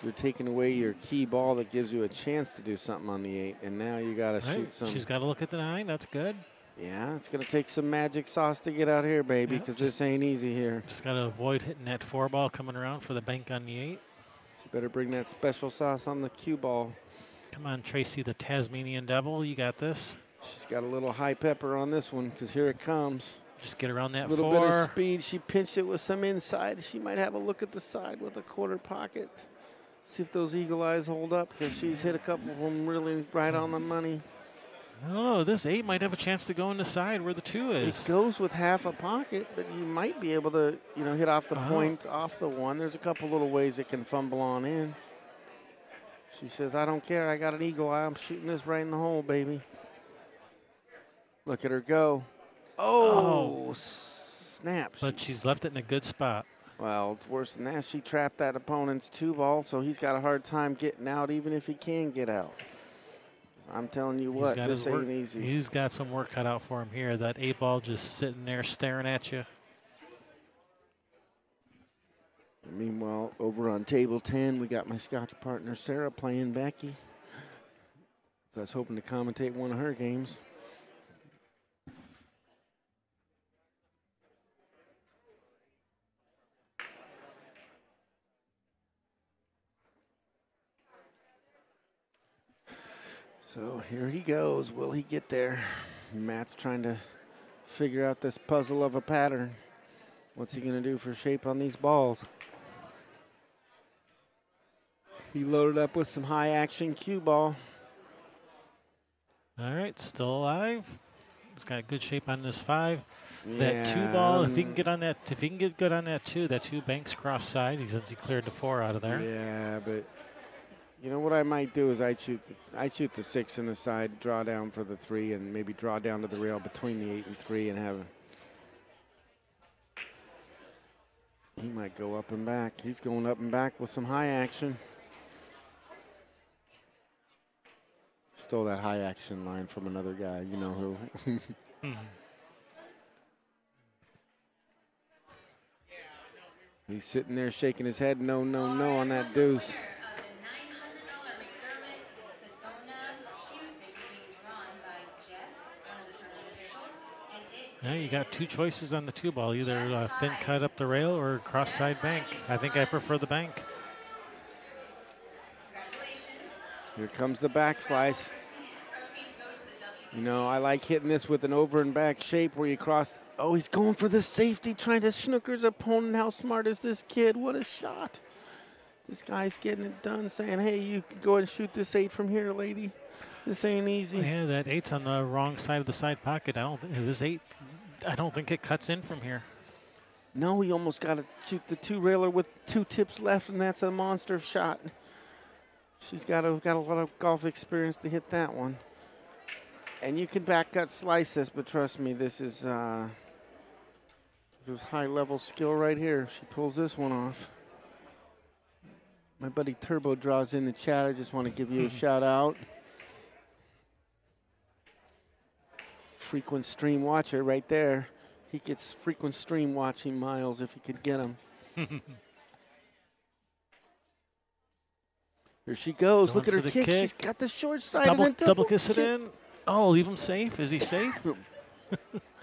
Speaker 3: you're taking away your key ball that gives you a chance to do something on the 8, and now you got to shoot some.
Speaker 1: She's got to look at the 9. That's good.
Speaker 3: Yeah, it's going to take some magic sauce to get out here, baby, because this ain't easy here.
Speaker 1: Just got to avoid hitting that 4 ball coming around for the bank on the 8.
Speaker 3: She better bring that special sauce on the cue ball.
Speaker 1: Come on, Tracy, the Tasmanian Devil. You got this.
Speaker 3: She's got a little high pepper on this one because here it comes.
Speaker 1: Just get around that 4.
Speaker 3: A little bit of speed. She pinched it with some inside. She might have a look at the side with a quarter pocket. See if those eagle eyes hold up because she's hit a couple of them really right on the money.
Speaker 1: Oh, this 8 might have a chance to go in the side where the 2 is.
Speaker 3: It goes with half a pocket, but you might be able to, you know, hit off the point, off the 1. There's a couple little ways it can fumble on in. She says, I don't care. I got an eagle eye. I'm shooting this right in the hole, baby. Look at her go. Oh, snaps.
Speaker 1: But she's left it in a good spot.
Speaker 3: Well, it's worse than that. She trapped that opponent's 2 ball, so he's got a hard time getting out, even if he can get out. I'm telling you what, this ain't easy.
Speaker 1: He's got some work cut out for him here. That 8 ball just sitting there staring at you.
Speaker 3: Meanwhile, over on table 10, we got my Scotch partner, Sarah, playing Becky. So I was hoping to commentate one of her games. So here he goes. Will he get there? Matt's trying to figure out this puzzle of a pattern. What's he going to do for shape on these balls? He loaded up with some high action cue ball.
Speaker 1: All right, still alive. He's got good shape on this 5. That 2 ball, if he can get on that, if he can get good on that 2, that 2 banks cross side. Since he cleared the 4 out of there.
Speaker 3: Yeah, but you know what I might do is I'd shoot the 6 in the side, draw down for the 3, and maybe draw down to the rail between the 8 and 3 and have. He might go up and back. He's going up and back with some high action. Stole that high action line from another guy, you know who. He's sitting there shaking his head, no, no, no on that deuce.
Speaker 1: Yeah, you got 2 choices on the 2 ball, either thin cut up the rail or cross side bank. I think I prefer the bank.
Speaker 3: Here comes the back slice. You know, I like hitting this with an over and back shape where you cross. Oh, he's going for the safety, trying to snooker his opponent. How smart is this kid? What a shot. This guy's getting it done, saying, hey, you can go ahead and shoot this 8 from here, lady. This ain't easy.
Speaker 1: Yeah, that 8's on the wrong side of the side pocket. I don't think this 8, I don't think it cuts in from here.
Speaker 3: No, he almost got to shoot the 2 railer with 2 tips left, and that's a monster shot. She's got a lot of golf experience to hit that one. And you can back cut slice this, but trust me, this is high level skill right here. If she pulls this one off. My buddy Turbo draws in the chat. I just want to give you a shout out. Frequent stream watcher right there. He gets frequent stream watching miles if he could get him. Here she goes. Look at her kick. She's got the short side and a
Speaker 1: double kiss it in. Oh, leave him safe. Is he safe?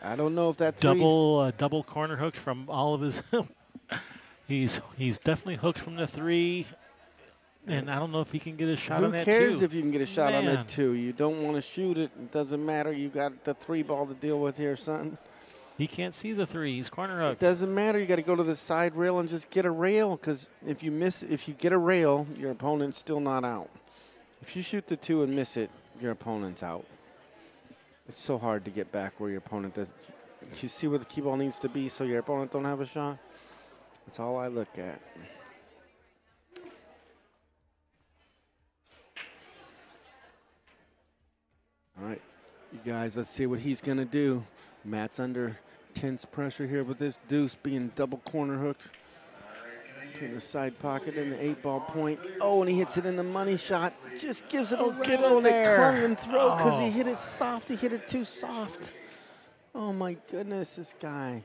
Speaker 3: I don't know if that
Speaker 1: double corner hook from all of his. he's definitely hooked from the 3, and I don't know if he can get a shot on that 2.
Speaker 3: Who cares if you can get a shot on that 2? You don't want to shoot it. It doesn't matter. You got the 3 ball to deal with here, son.
Speaker 1: He can't see the 3. He's corner hooked.
Speaker 3: It doesn't matter. You got to go to the side rail and just get a rail, because if you get a rail, your opponent's still not out. If you shoot the 2 and miss it, your opponent's out. It's so hard to get back where your opponent does. You see where the cue ball needs to be so your opponent don't have a shot? That's all I look at. All right, you guys, let's see what he's going to do. Matt's under tense pressure here with this deuce being double corner hooked to the side pocket in the 8-ball point. Oh, and he hits it in the money shot. Just gives it a rattle and it clung and throw because he hit it soft. He hit it too soft. Oh, my goodness, this guy.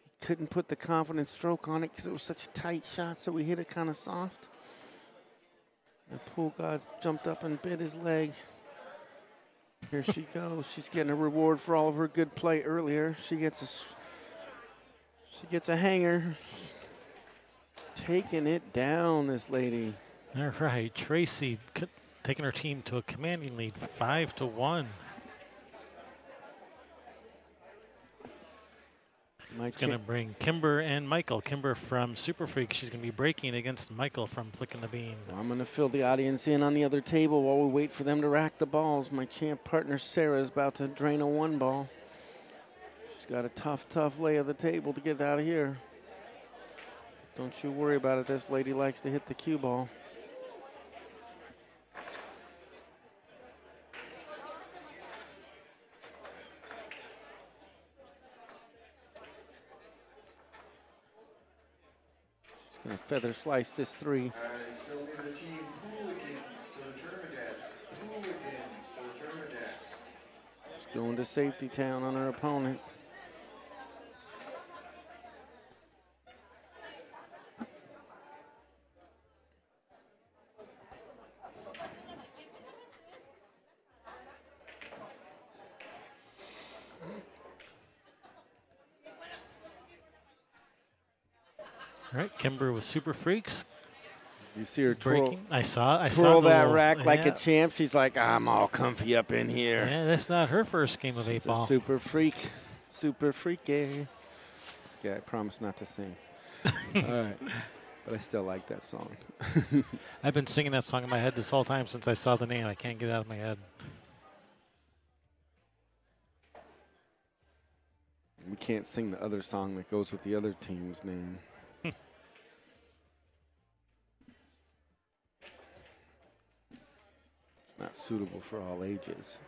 Speaker 3: He couldn't put the confident stroke on it because it was such a tight shot, so he hit it kind of soft. The pool god jumped up and bit his leg. Here she goes. She's getting a reward for all of her good play earlier. She gets a hanger. Taking it down, this lady.
Speaker 1: All right, Tracy taking her team to a commanding lead, 5-1. It's going to bring Kimber and Michael. Kimber from Super Freak. She's going to be breaking against Michael from Flicking the Bean.
Speaker 3: Well, I'm going to fill the audience in on the other table while we wait for them to rack the balls. My champ partner Sarah is about to drain a 1 ball. She's got a tough lay of the table to get out of here. Don't you worry about it. This lady likes to hit the cue ball. Gonna feather slice this 3.
Speaker 4: Still in the team hooligans to the tournament desk. Hooligans to the tournament desk.
Speaker 3: She's going to safety town on her opponent.
Speaker 1: All right, Kimber with Super Freaks.
Speaker 3: You see her
Speaker 1: breaking. I saw
Speaker 3: that
Speaker 1: little,
Speaker 3: rack like a champ. She's like, I'm all comfy up in here.
Speaker 1: Yeah, that's not her first game of 8-ball.
Speaker 3: Super freak. Super freaky. Yeah, I promise not to sing. All right. But I still like that song.
Speaker 1: I've been singing that song in my head this whole time since I saw the name. I can't get it out of my head.
Speaker 3: We can't sing the other song that goes with the other team's name. Not suitable for all ages.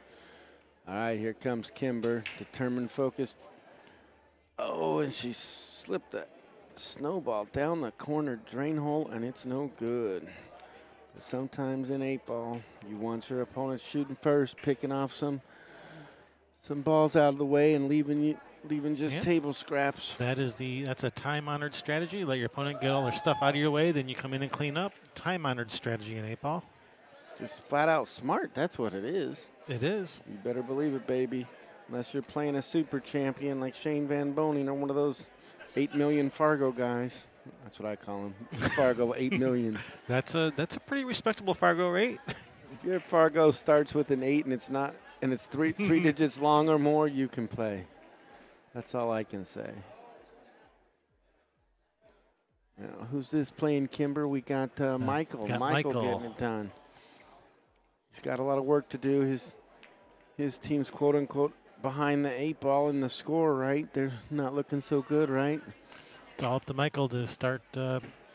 Speaker 3: All right, here comes Kimber, determined, focused. Oh, and she slipped that snowball down the corner drain hole, and it's no good. But sometimes in 8-ball, you want your opponent shooting first, picking off some balls out of the way and leaving just table scraps.
Speaker 1: That's a time-honored strategy. Let your opponent get all their stuff out of your way, then you come in and clean up. Time-honored strategy in 8-ball.
Speaker 3: Just flat out smart. That's what it is.
Speaker 1: It is.
Speaker 3: You better believe it, baby. Unless you're playing a super champion like Shane Van Boning or one of those 8 million Fargo guys. That's what I call him. Fargo 8 million.
Speaker 1: That's a pretty respectable Fargo rate.
Speaker 3: If your Fargo starts with an 8 and it's three digits long or more, you can play. That's all I can say. Now, who's this playing Kimber? We got Michael. Michael getting it done. He's got a lot of work to do. His team's quote-unquote behind the 8-ball in the score, right? They're not looking so good, right?
Speaker 1: It's all up to Michael to start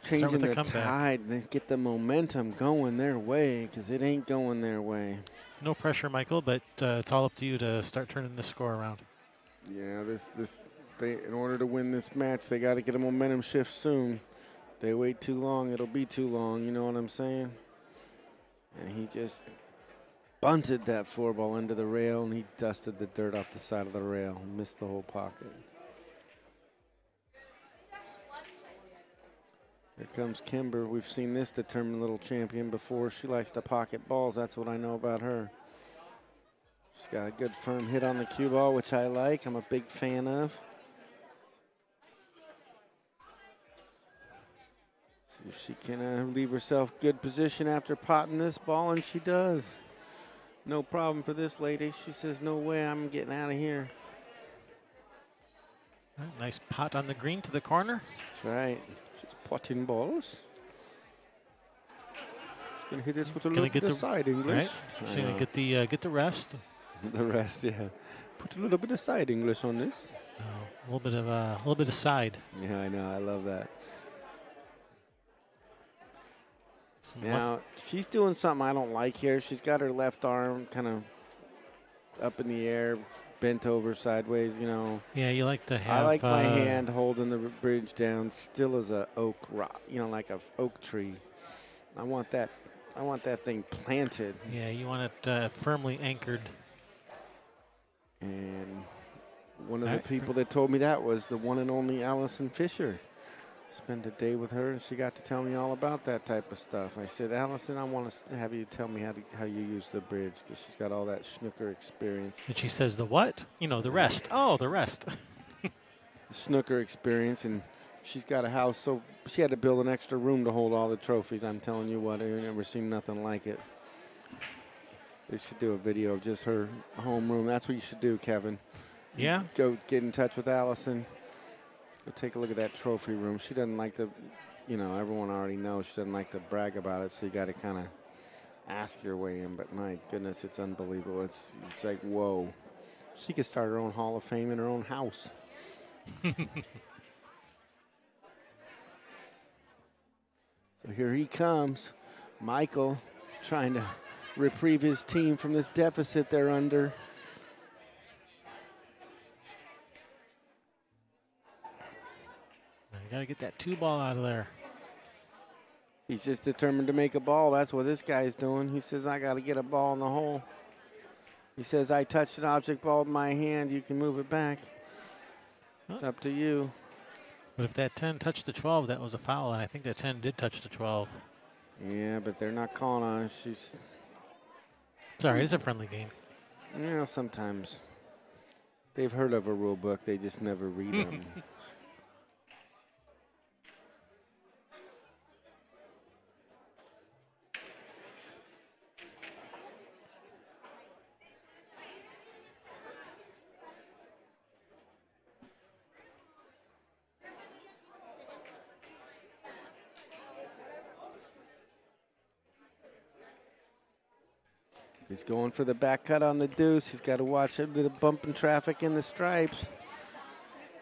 Speaker 3: changing
Speaker 1: the
Speaker 3: tide and get the momentum going their way, because it ain't going their way.
Speaker 1: No pressure, Michael, but it's all up to you to start turning the score around.
Speaker 3: Yeah, in order to win this match, they got to get a momentum shift soon. If they wait too long, it'll be too long. You know what I'm saying? And he just bunted that 4-ball into the rail, and he dusted the dirt off the side of the rail and missed the whole pocket. Here comes Kimber. We've seen this determined little champion before. She likes to pocket balls. That's what I know about her. She's got a good firm hit on the cue ball, which I like. I'm a big fan of. See if she can leave herself good position after potting this ball, and she does. No problem for this lady. She says, no way, I'm getting out of here.
Speaker 1: Nice pot on the green to the corner.
Speaker 3: That's right. She's potting balls. She's going to hit this with a little bit of side English.
Speaker 1: Right? She's going to get the rest.
Speaker 3: The rest, yeah. Put a little bit of side English on this.
Speaker 1: A little bit of side.
Speaker 3: Yeah, I know. I love that. Now, she's doing something I don't like here. She's got her left arm kind of up in the air, bent over sideways, you know.
Speaker 1: Yeah, you like to have...
Speaker 3: I like my hand holding the bridge down still as a oak rock, you know, like a oak tree. I want that thing planted.
Speaker 1: Yeah, you want it firmly anchored.
Speaker 3: And one of the people that told me that was the one and only Allison Fisher. Spent a day with her, and she got to tell me all about that type of stuff. I said, Allison, I want to have you tell me how you use the bridge, because she's got all that snooker experience.
Speaker 1: And she says, the what? You know, the rest. Oh, the rest.
Speaker 3: The snooker experience, and she's got a house, so she had to build an extra room to hold all the trophies. I'm telling you what, I've never seen nothing like it. They should do a video of just her home room. That's what you should do, Kevin.
Speaker 1: Yeah?
Speaker 3: Go get in touch with Allison. Go take a look at that trophy room. She doesn't like to, you know, everyone already knows she doesn't like to brag about it, so you got to kind of ask your way in. But my goodness, it's unbelievable. It's like, whoa. She could start her own Hall of Fame in her own house. So here he comes. Michael trying to reprieve his team from this deficit they're under.
Speaker 1: You got to get that 2-ball out of there.
Speaker 3: He's just determined to make a ball. That's what this guy's doing. He says, I got to get a ball in the hole. He says, I touched an object ball with my hand. You can move it back. It's up to you.
Speaker 1: But if that 10 touched the 12, that was a foul, and I think that 10 did touch the 12.
Speaker 3: Yeah, but they're not calling on us.
Speaker 1: It's all right. It's a friendly game.
Speaker 3: You know, sometimes they've heard of a rule book. They just never read them. He's going for the back cut on the deuce. He's got to watch a bit of bumping traffic in the stripes.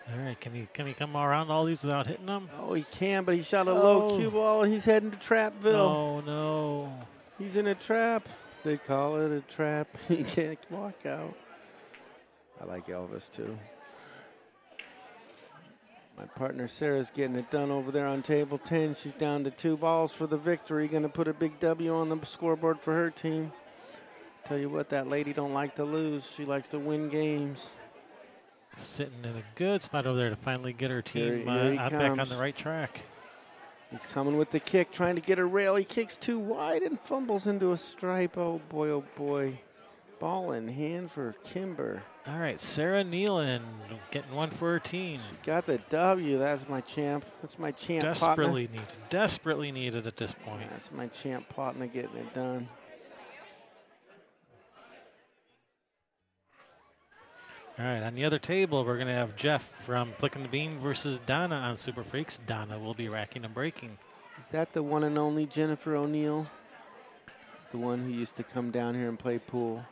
Speaker 1: All right, can he come around all these without hitting them?
Speaker 3: Oh, he can, but he shot a low cue ball, and he's heading to Trapville.
Speaker 1: Oh, no.
Speaker 3: He's in a trap. They call it a trap. He can't walk out. I like Elvis, too. My partner Sarah's getting it done over there on table 10. She's down to 2 balls for the victory. Going to put a big W on the scoreboard for her team. Tell you what, that lady don't like to lose. She likes to win games.
Speaker 1: Sitting in a good spot over there to finally get her team back on the right track.
Speaker 3: He's coming with the kick, trying to get a rail. He kicks too wide and fumbles into a stripe. Oh, boy, oh, boy. Ball in hand for Kimber.
Speaker 1: All right, Sarah Nealon getting one for her team.
Speaker 3: She got the W. That's my champ. That's my champ
Speaker 1: Desperately needed. Desperately needed at this point.
Speaker 3: That's my champ partner getting it done.
Speaker 1: All right, on the other table, we're going to have Jeff from Flicking the Beam versus Donna on Super Freaks. Donna will be racking and breaking.
Speaker 3: Is that the one and only Jennifer O'Neill? The one who used to come down here and play pool?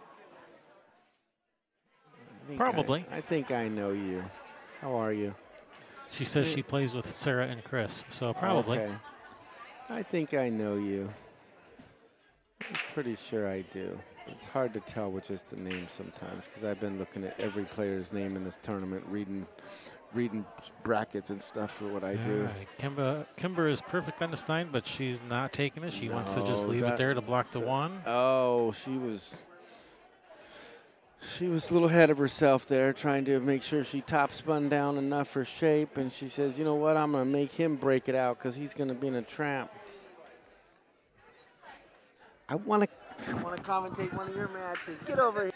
Speaker 1: Probably.
Speaker 3: I think I know you. How are you?
Speaker 1: She says she plays with Sarah and Chris, so probably.
Speaker 3: Okay. I think I know you. I'm pretty sure I do. It's hard to tell with just the name sometimes because I've been looking at every player's name in this tournament, reading brackets and stuff for what I do.
Speaker 1: Right. Kimber is perfect on the Stein, but she's not taking it. She wants to just leave it there to block the one.
Speaker 3: Oh, She was a little ahead of herself there, trying to make sure she top spun down enough for shape. And she says, you know what, I'm going to make him break it out because he's going to be in a trap. I want to commentate one of your matches. Get over here.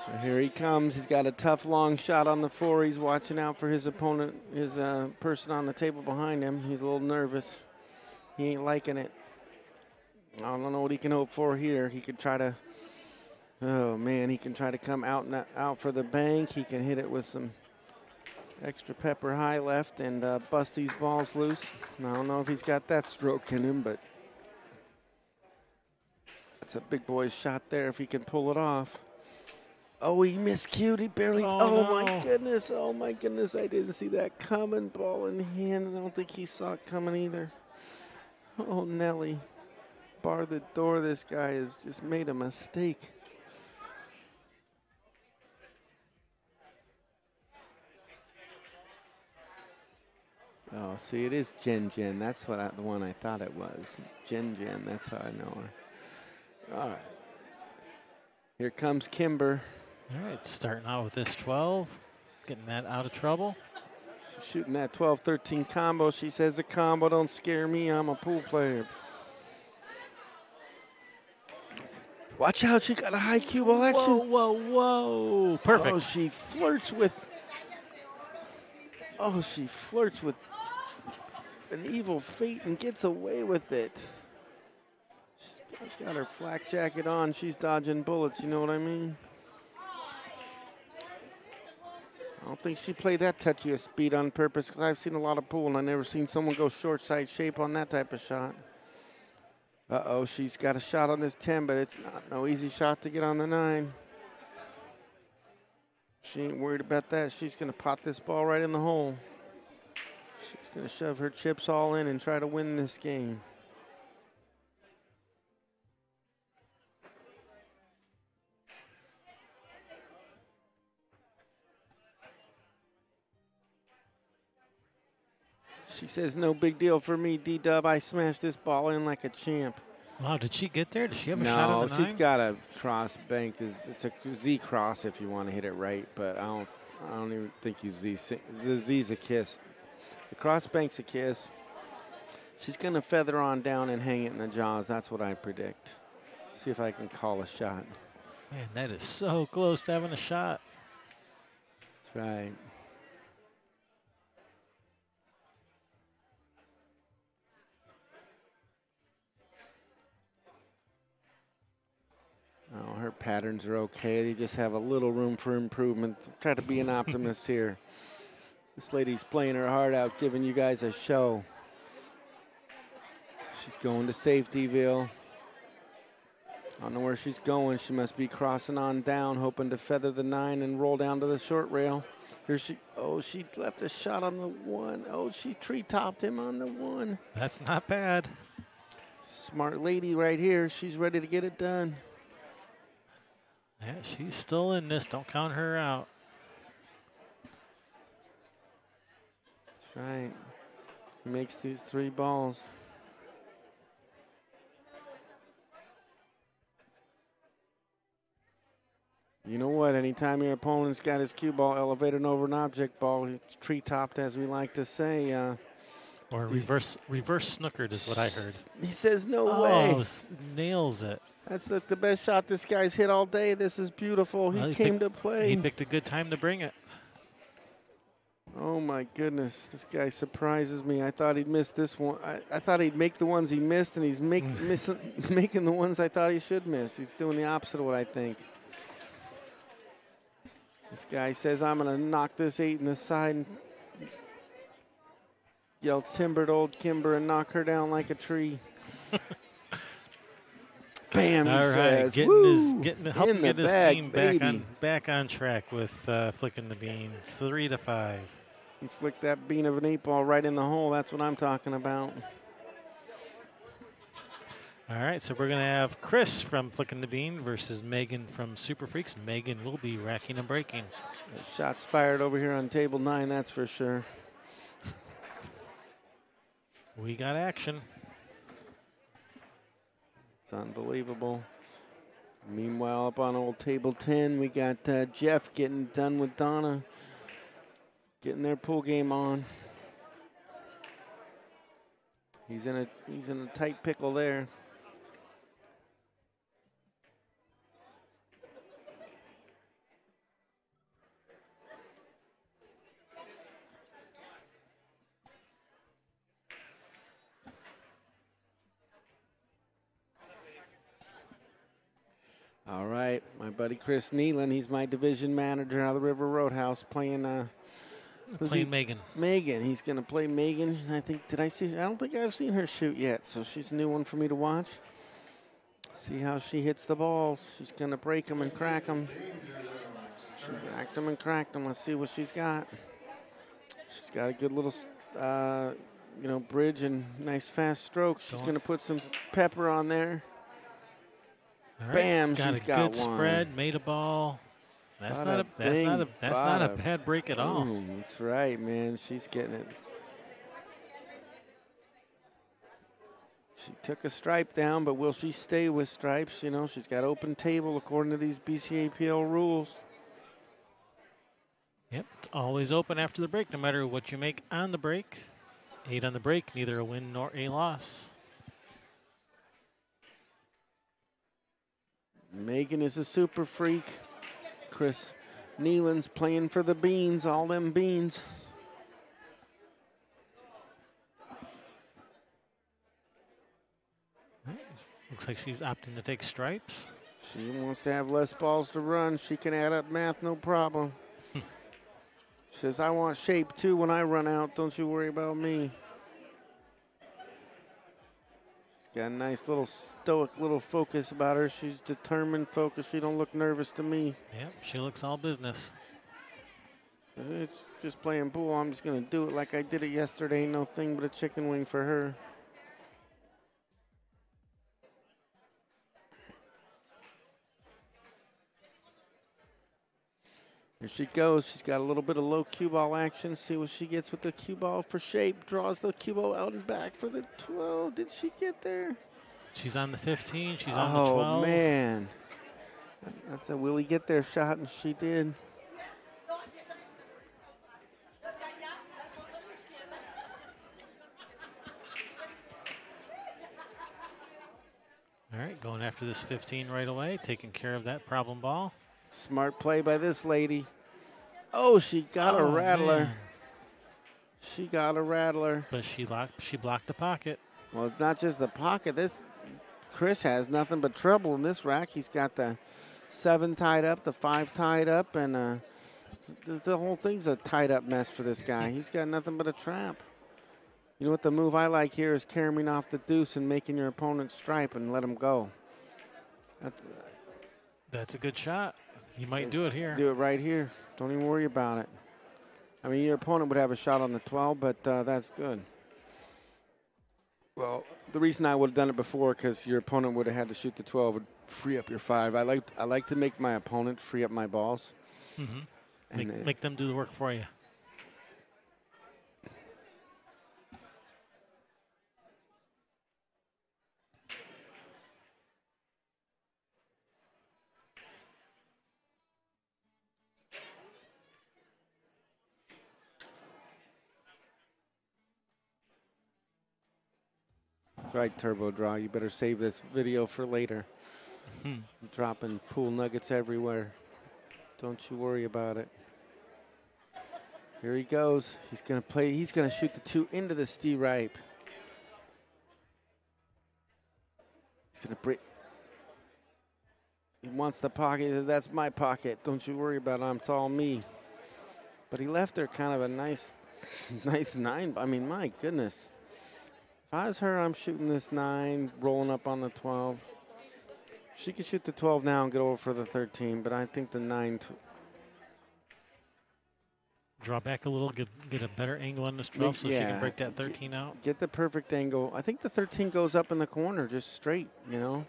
Speaker 3: So here he comes. He's got a tough long shot on the floor. He's watching out for his opponent, his person on the table behind him. He's a little nervous. He ain't liking it. I don't know what he can hope for here. He could try to, oh man, he can try to come out for the bank. He can hit it with some extra pepper high left and bust these balls loose. I don't know if he's got that stroke in him, but that's a big boy's shot there if he can pull it off. Oh, he miscued. He barely,
Speaker 1: Oh, no.
Speaker 3: my goodness. Oh my goodness, I didn't see that coming. Ball in hand. I don't think he saw it coming either. Oh, Nelly. Bar the door. This guy has just made a mistake. Oh, see, it is Jen. That's what the one I thought it was. Jen. That's how I know her. All right. Here comes Kimber.
Speaker 1: All right, starting out with this 12, getting that out of trouble.
Speaker 3: She's shooting that 12-13 combo. She says the combo don't scare me. I'm a pool player. Watch out, she got a high cue ball action.
Speaker 1: Whoa, whoa, whoa. Perfect.
Speaker 3: Oh, she flirts with an evil fate and gets away with it. She's got her flak jacket on. She's dodging bullets, you know what I mean? I don't think she played that touchy of speed on purpose because I've seen a lot of pool and I've never seen someone go short side shape on that type of shot. Uh-oh, she's got a shot on this 10, but it's no easy shot to get on the 9. She ain't worried about that. She's going to pot this ball right in the hole. She's going to shove her chips all in and try to win this game. She says, no big deal for me, D-Dub. I smashed this ball in like a champ.
Speaker 1: Wow, did she get there? Did she have a shot on the 9?
Speaker 3: No, she's got a cross bank. It's a Z cross if you want to hit it right, but I don't even think you Z. The Z's a kiss. The cross bank's a kiss. She's going to feather on down and hang it in the jaws. That's what I predict. See if I can call a shot.
Speaker 1: Man, that is so close to having a shot.
Speaker 3: That's right. Oh, her patterns are okay. They just have a little room for improvement. Try to be an optimist here. This lady's playing her heart out, giving you guys a show. She's going to safetyville. I don't know where she's going. She must be crossing on down, hoping to feather the 9 and roll down to the short rail. Here she, oh, she left a shot on the 1. Oh, she tree-topped him on the 1.
Speaker 1: That's not bad.
Speaker 3: Smart lady right here. She's ready to get it done.
Speaker 1: Yeah, she's still in this. Don't count her out.
Speaker 3: That's right. He makes these 3 balls. You know what? Anytime your opponent's got his cue ball elevated over an object ball, it's tree-topped, as we like to say.
Speaker 1: Or reverse snookered is what I heard.
Speaker 3: He says, no way.
Speaker 1: Oh, nails it.
Speaker 3: That's the best shot this guy's hit all day. This is beautiful. He came to play.
Speaker 1: He picked a good time to bring it.
Speaker 3: Oh, my goodness. This guy surprises me. I thought he'd miss this one. I thought he'd make the ones he missed, and he's making the ones I thought he should miss. He's doing the opposite of what I think. This guy says, I'm going to knock this 8 in the side and yell timbered old Kimber and knock her down like a tree. Bam, he says.
Speaker 1: Helping get his team back on track with flicking the bean. 3-5.
Speaker 3: He flicked that bean of an 8 ball right in the hole. That's what I'm talking about.
Speaker 1: All right, so we're going to have Chris from Flicking the Bean versus Megan from Super Freaks. Megan will be racking and breaking.
Speaker 3: Shots fired over here on table 9, that's for sure.
Speaker 1: We got action.
Speaker 3: It's unbelievable. Meanwhile, up on old table 10, we got Jeff getting done with Donna, getting their pool game on. He's in a tight pickle there. All right, my buddy Chris Nealon, he's my division manager out of the River Roadhouse, playing
Speaker 1: Megan.
Speaker 3: Megan. He's going to play Megan. I don't think I've seen her shoot yet, so she's a new one for me to watch. See how she hits the balls. She's going to break them and crack them. She cracked them and cracked them. Let's see what she's got. She's got a good little, bridge and nice fast stroke. She's going to put some pepper on there.
Speaker 1: All right.
Speaker 3: Bam,
Speaker 1: got
Speaker 3: she's
Speaker 1: a
Speaker 3: got
Speaker 1: good
Speaker 3: one.
Speaker 1: spread, made a ball. That's not a bad break at all.
Speaker 3: That's right, man. She's getting it. She took a stripe down, but will she stay with stripes? You know, she's got open table according to these BCAPL rules.
Speaker 1: Yep, it's always open after the break, no matter what you make on the break. 8 on the break, neither a win nor a loss.
Speaker 3: Megan is a super freak. Chris Nealon's playing for the beans, all them beans.
Speaker 1: Looks like she's opting to take stripes.
Speaker 3: She wants to have less balls to run. She can add up math, no problem. She says, I want shape too when I run out. Don't you worry about me. Got a nice little stoic little focus about her. She's determined, focused. She don't look nervous to me.
Speaker 1: Yep, she looks all business.
Speaker 3: It's just playing pool. I'm just going to do it like I did it yesterday. No thing but a chicken wing for her. Here she goes. She's got a little bit of low cue ball action. See what she gets with the cue ball for shape. Draws the cue ball out and back for the 12. Did she get there?
Speaker 1: She's on the 15. She's on the 12.
Speaker 3: Oh, man. That's a will he get there shot, and she did.
Speaker 1: All right, going after this 15 right away, taking care of that problem ball.
Speaker 3: Smart play by this lady. Oh, she got a rattler.
Speaker 1: Man.
Speaker 3: She got a rattler.
Speaker 1: But she blocked the pocket.
Speaker 3: Well, it's not just the pocket. Chris has nothing but trouble in this rack. He's got the 7 tied up, the 5 tied up, and the whole thing's a tied up mess for this guy. He's got nothing but a trap. You know what the move I like here is carrying off the deuce and making your opponent stripe and let him go.
Speaker 1: That's a good shot. You might do it here.
Speaker 3: Do it right here. Don't even worry about it. I mean, your opponent would have a shot on the 12, but that's good. Well, the reason I would have done it before, because your opponent would have had to shoot the 12, would free up your 5. I like to make my opponent free up my balls.
Speaker 1: Mm-hmm. Make them do the work for you.
Speaker 3: That's right, Turbo Draw. You better save this video for later. I'm dropping pool nuggets everywhere. Don't you worry about it. Here he goes. He's going to play. He's going to shoot the 2 into the Ripe. He's going to break. He wants the pocket. He says, that's my pocket. Don't you worry about it. It's all me. But he left her kind of a nice 9. I mean, my goodness. If I was her, I'm shooting this 9, rolling up on the 12. She could shoot the 12 now and get over for the 13, but I think the 9.
Speaker 1: Draw back a little, get a better angle on this 12 so she can break that 13 out.
Speaker 3: Get the perfect angle. I think the 13 goes up in the corner, just straight, you know.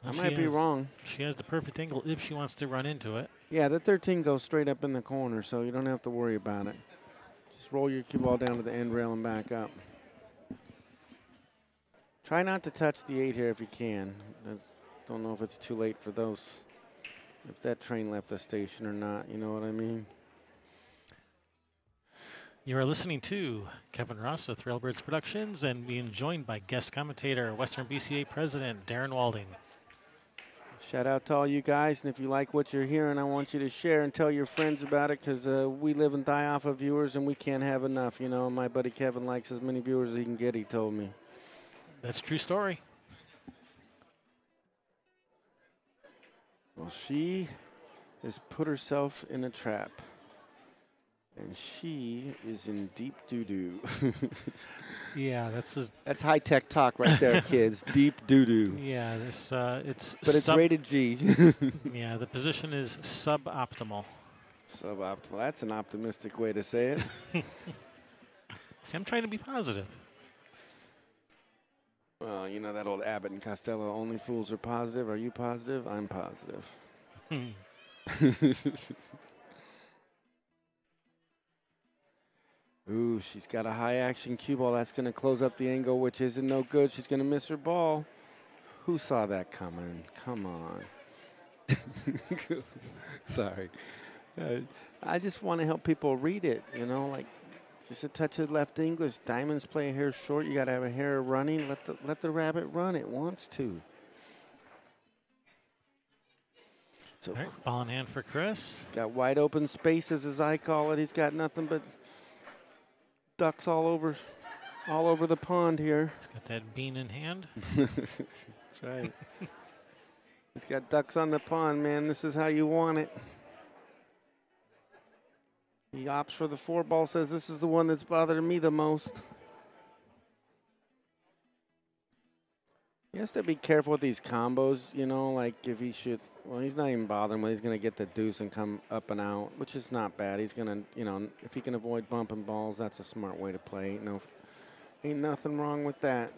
Speaker 1: Well,
Speaker 3: I might be wrong.
Speaker 1: She has the perfect angle if she wants to run into it.
Speaker 3: Yeah, the 13 goes straight up in the corner, so you don't have to worry about it. Just roll your cue ball down to the end rail and back up. Try not to touch the 8 here if you can. Don't know if it's too late for those. If that train left the station or not, you know what I mean?
Speaker 1: You are listening to Kevin Ross with Railbirds Productions and being joined by guest commentator, Western BCA President Darren Walding.
Speaker 3: Shout out to all you guys, and if you like what you're hearing, I want you to share and tell your friends about it, because we live and die off of viewers, and we can't have enough. You know, my buddy Kevin likes as many viewers as he can get, he told me.
Speaker 1: That's a true story.
Speaker 3: Well, she has put herself in a trap. And she is in deep doo-doo.
Speaker 1: Yeah,
Speaker 3: that's high-tech talk right there, kids. Deep doo-doo.
Speaker 1: Yeah, it's
Speaker 3: rated G.
Speaker 1: Yeah, the position is suboptimal.
Speaker 3: Suboptimal. That's an optimistic way to say it.
Speaker 1: See, I'm trying to be positive.
Speaker 3: Well, you know that old Abbott and Costello, only fools are positive. Are you positive? I'm positive. Ooh, she's got a high action cue ball. That's going to close up the angle, which isn't no good. She's going to miss her ball. Who saw that coming? Come on. Sorry. I just want to help people read it, you know, like just a touch of left English. Diamonds play a hair short. You got to have a hair running. Let the rabbit run. It wants to. So,
Speaker 1: all right, ball in hand for Chris.
Speaker 3: He's got wide open spaces, as I call it. He's got nothing but ducks all over the pond here.
Speaker 1: He's got that bean in hand.
Speaker 3: That's right. He's got ducks on the pond, man. This is how you want it. He opts for the 4 ball, says this is the one that's bothering me the most. He has to be careful with these combos, you know, like if he should, well, he's not even bothering when he's going to get the deuce and come up and out, which is not bad. He's going to, you know, if he can avoid bumping balls, that's a smart way to play. Ain't nothing wrong with that.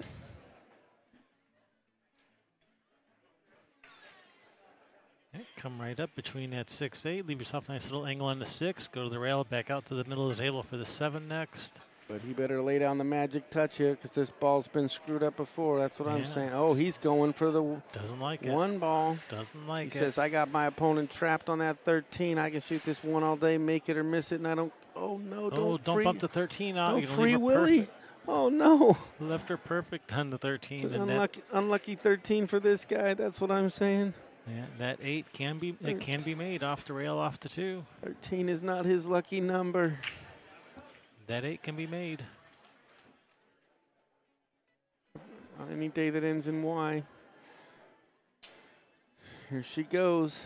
Speaker 1: Okay, come right up between that 6-8. Leave yourself a nice little angle on the 6. Go to the rail, back out to the middle of the table for the 7 next.
Speaker 3: But he better lay down the magic touch here, because this ball's been screwed up before. That's what I'm saying. Oh, he's going for the
Speaker 1: doesn't like
Speaker 3: one ball.
Speaker 1: Doesn't like it.
Speaker 3: He says, I got my opponent trapped on that 13. I can shoot this one all day, make it or miss it, and I don't. Oh, no,
Speaker 1: don't bump the 13 out.
Speaker 3: Don't free Willie. Oh, no.
Speaker 1: Left her perfect on the 13.
Speaker 3: It's an unlucky 13 for this guy. That's what I'm saying.
Speaker 1: Yeah, that 8 can be made off the rail, off the 2.
Speaker 3: 13 is not his lucky number.
Speaker 1: That 8 can be made.
Speaker 3: On any day that ends in Y. Here she goes.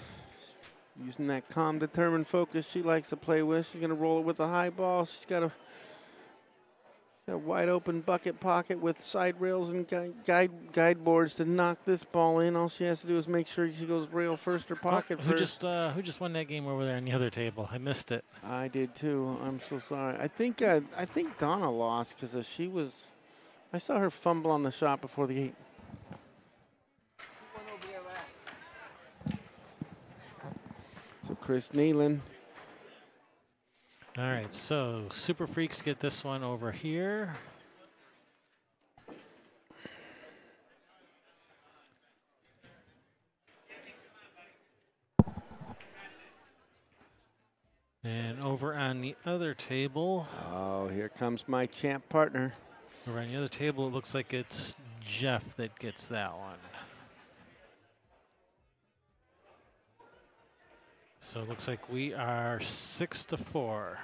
Speaker 3: Using that calm, determined focus she likes to play with. She's going to roll it with a high ball. She's got a wide open bucket pocket with side rails and guide boards to knock this ball in. All she has to do is make sure she goes rail first or pocket first.
Speaker 1: Who just won that game over there on the other table? I missed it.
Speaker 3: I did too. I'm so sorry. I think Donna lost because she was. I saw her fumble on the shot before the 8. So Chris Nealon.
Speaker 1: All right, so Super Freaks get this one over here. And over on the other table.
Speaker 3: Oh, here comes my champ partner.
Speaker 1: Over on the other table, it looks like it's Jeff that gets that one. So it looks like we are 6-4.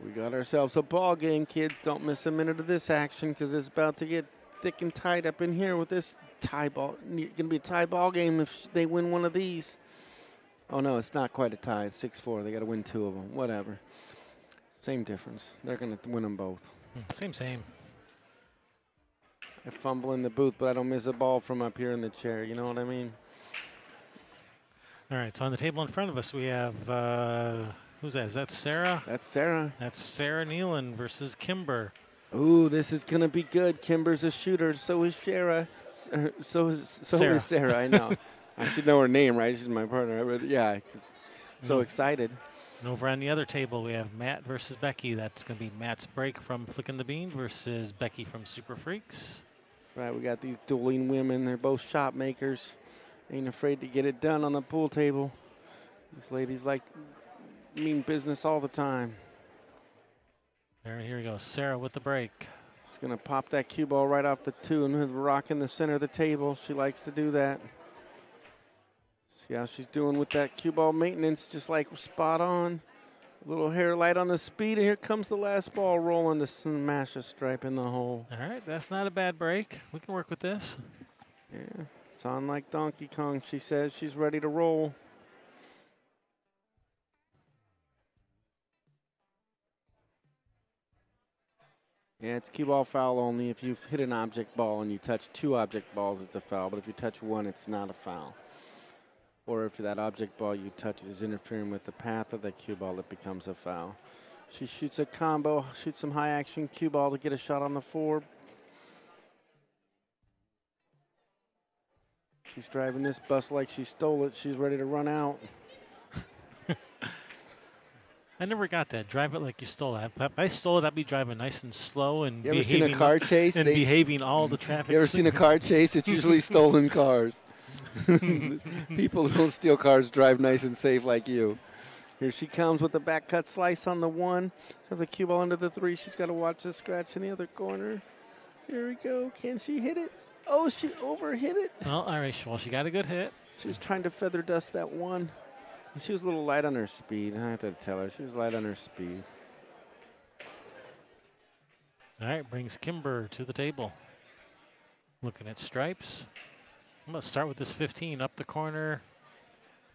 Speaker 3: We got ourselves a ball game, kids. Don't miss a minute of this action, because it's about to get thick and tight up in here with this tie ball. It's going to be a tie ball game if they win one of these. Oh, no, it's not quite a tie. It's 6-4. They got to win 2 of them. Whatever. Same difference. They're going to win them both.
Speaker 1: Same.
Speaker 3: I fumble in the booth, but I don't miss a ball from up here in the chair. You know what I mean?
Speaker 1: All right, so on the table in front of us, we have, who's that? Is that Sarah?
Speaker 3: That's Sarah.
Speaker 1: That's Sarah Nealon versus Kimber.
Speaker 3: Ooh, this is going to be good. Kimber's a shooter. So is Sarah. So is Sarah, I know. I should know her name, right? She's my partner. Yeah, so excited.
Speaker 1: And over on the other table, we have Matt versus Becky. That's going to be Matt's break from Flicking the Bean versus Becky from Super Freaks.
Speaker 3: Right, we got these dueling women. They're both shop makers. Ain't afraid to get it done on the pool table. These ladies like mean business all the time.
Speaker 1: There, here we go. Sarah with the break.
Speaker 3: She's going to pop that cue ball right off the 2 and with the rock in the center of the table. She likes to do that. See how she's doing with that cue ball maintenance, just like spot on. A little hair light on the speed, and here comes the last ball rolling to smash a stripe in the hole.
Speaker 1: All right, that's not a bad break. We can work with this.
Speaker 3: Yeah, it's on like Donkey Kong, she says. She's ready to roll. Yeah, it's cue ball foul only. If you've hit an object ball and you touch 2 object balls, it's a foul. But if you touch 1, it's not a foul. Or if that object ball you touch is interfering with the path of the cue ball, it becomes a foul. She shoots a combo, shoots some high action cue ball to get a shot on the 4. She's driving this bus like she stole it. She's ready to run out.
Speaker 1: I never got that. Drive it like you stole it. If I stole it, I'd be driving nice and slow and
Speaker 3: You ever seen a car chase?
Speaker 1: and behaving all the traffic.
Speaker 3: You ever seen a car chase? It's usually stolen cars. People who don't steal cars drive nice and safe like you. Here she comes with the back cut slice on the 1. So the cue ball under the 3. She's got to watch the scratch in the other corner. Here we go. Can she hit it? Oh, she overhit it.
Speaker 1: Well, all right. Well, she got a good hit.
Speaker 3: She was trying to feather dust that 1. And she was a little light on her speed. I have to tell her. She was light on her speed.
Speaker 1: All right, brings Kimber to the table. Looking at stripes. I'm going to start with this 15 up the corner.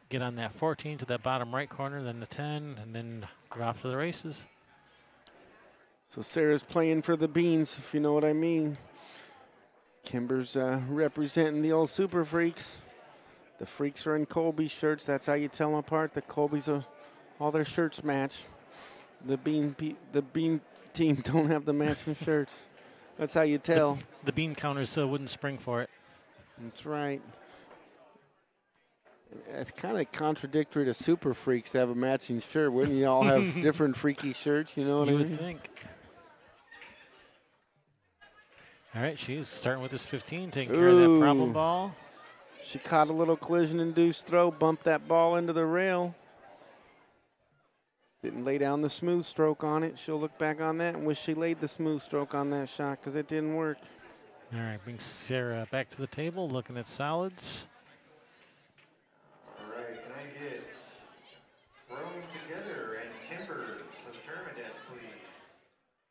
Speaker 1: Get on that 14 to that bottom right corner, then the 10, and then we're off to the races.
Speaker 3: So Sarah's playing for the beans, if you know what I mean. Kimber's representing the old Super Freaks. The Freaks are in Colby shirts. That's how you tell them apart. The Colby's all their shirts match. The Bean team don't have the matching shirts. That's how you tell.
Speaker 1: The bean counters wouldn't spring for it.
Speaker 3: That's right. It's kind of contradictory to Super Freaks to have a matching shirt. Wouldn't you all have different freaky shirts? You know what I mean?
Speaker 1: You would think. All right, she's starting with this 15, taking care of that problem ball.
Speaker 3: She caught a little collision-induced throw, bumped that ball into the rail. Didn't lay down the smooth stroke on it. She'll look back on that and wish she laid the smooth stroke on that shot because it didn't work.
Speaker 1: All right, brings Sarah back to the table, looking at solids.
Speaker 4: All right, can I get thrown together and timbers to the tournament desk, please?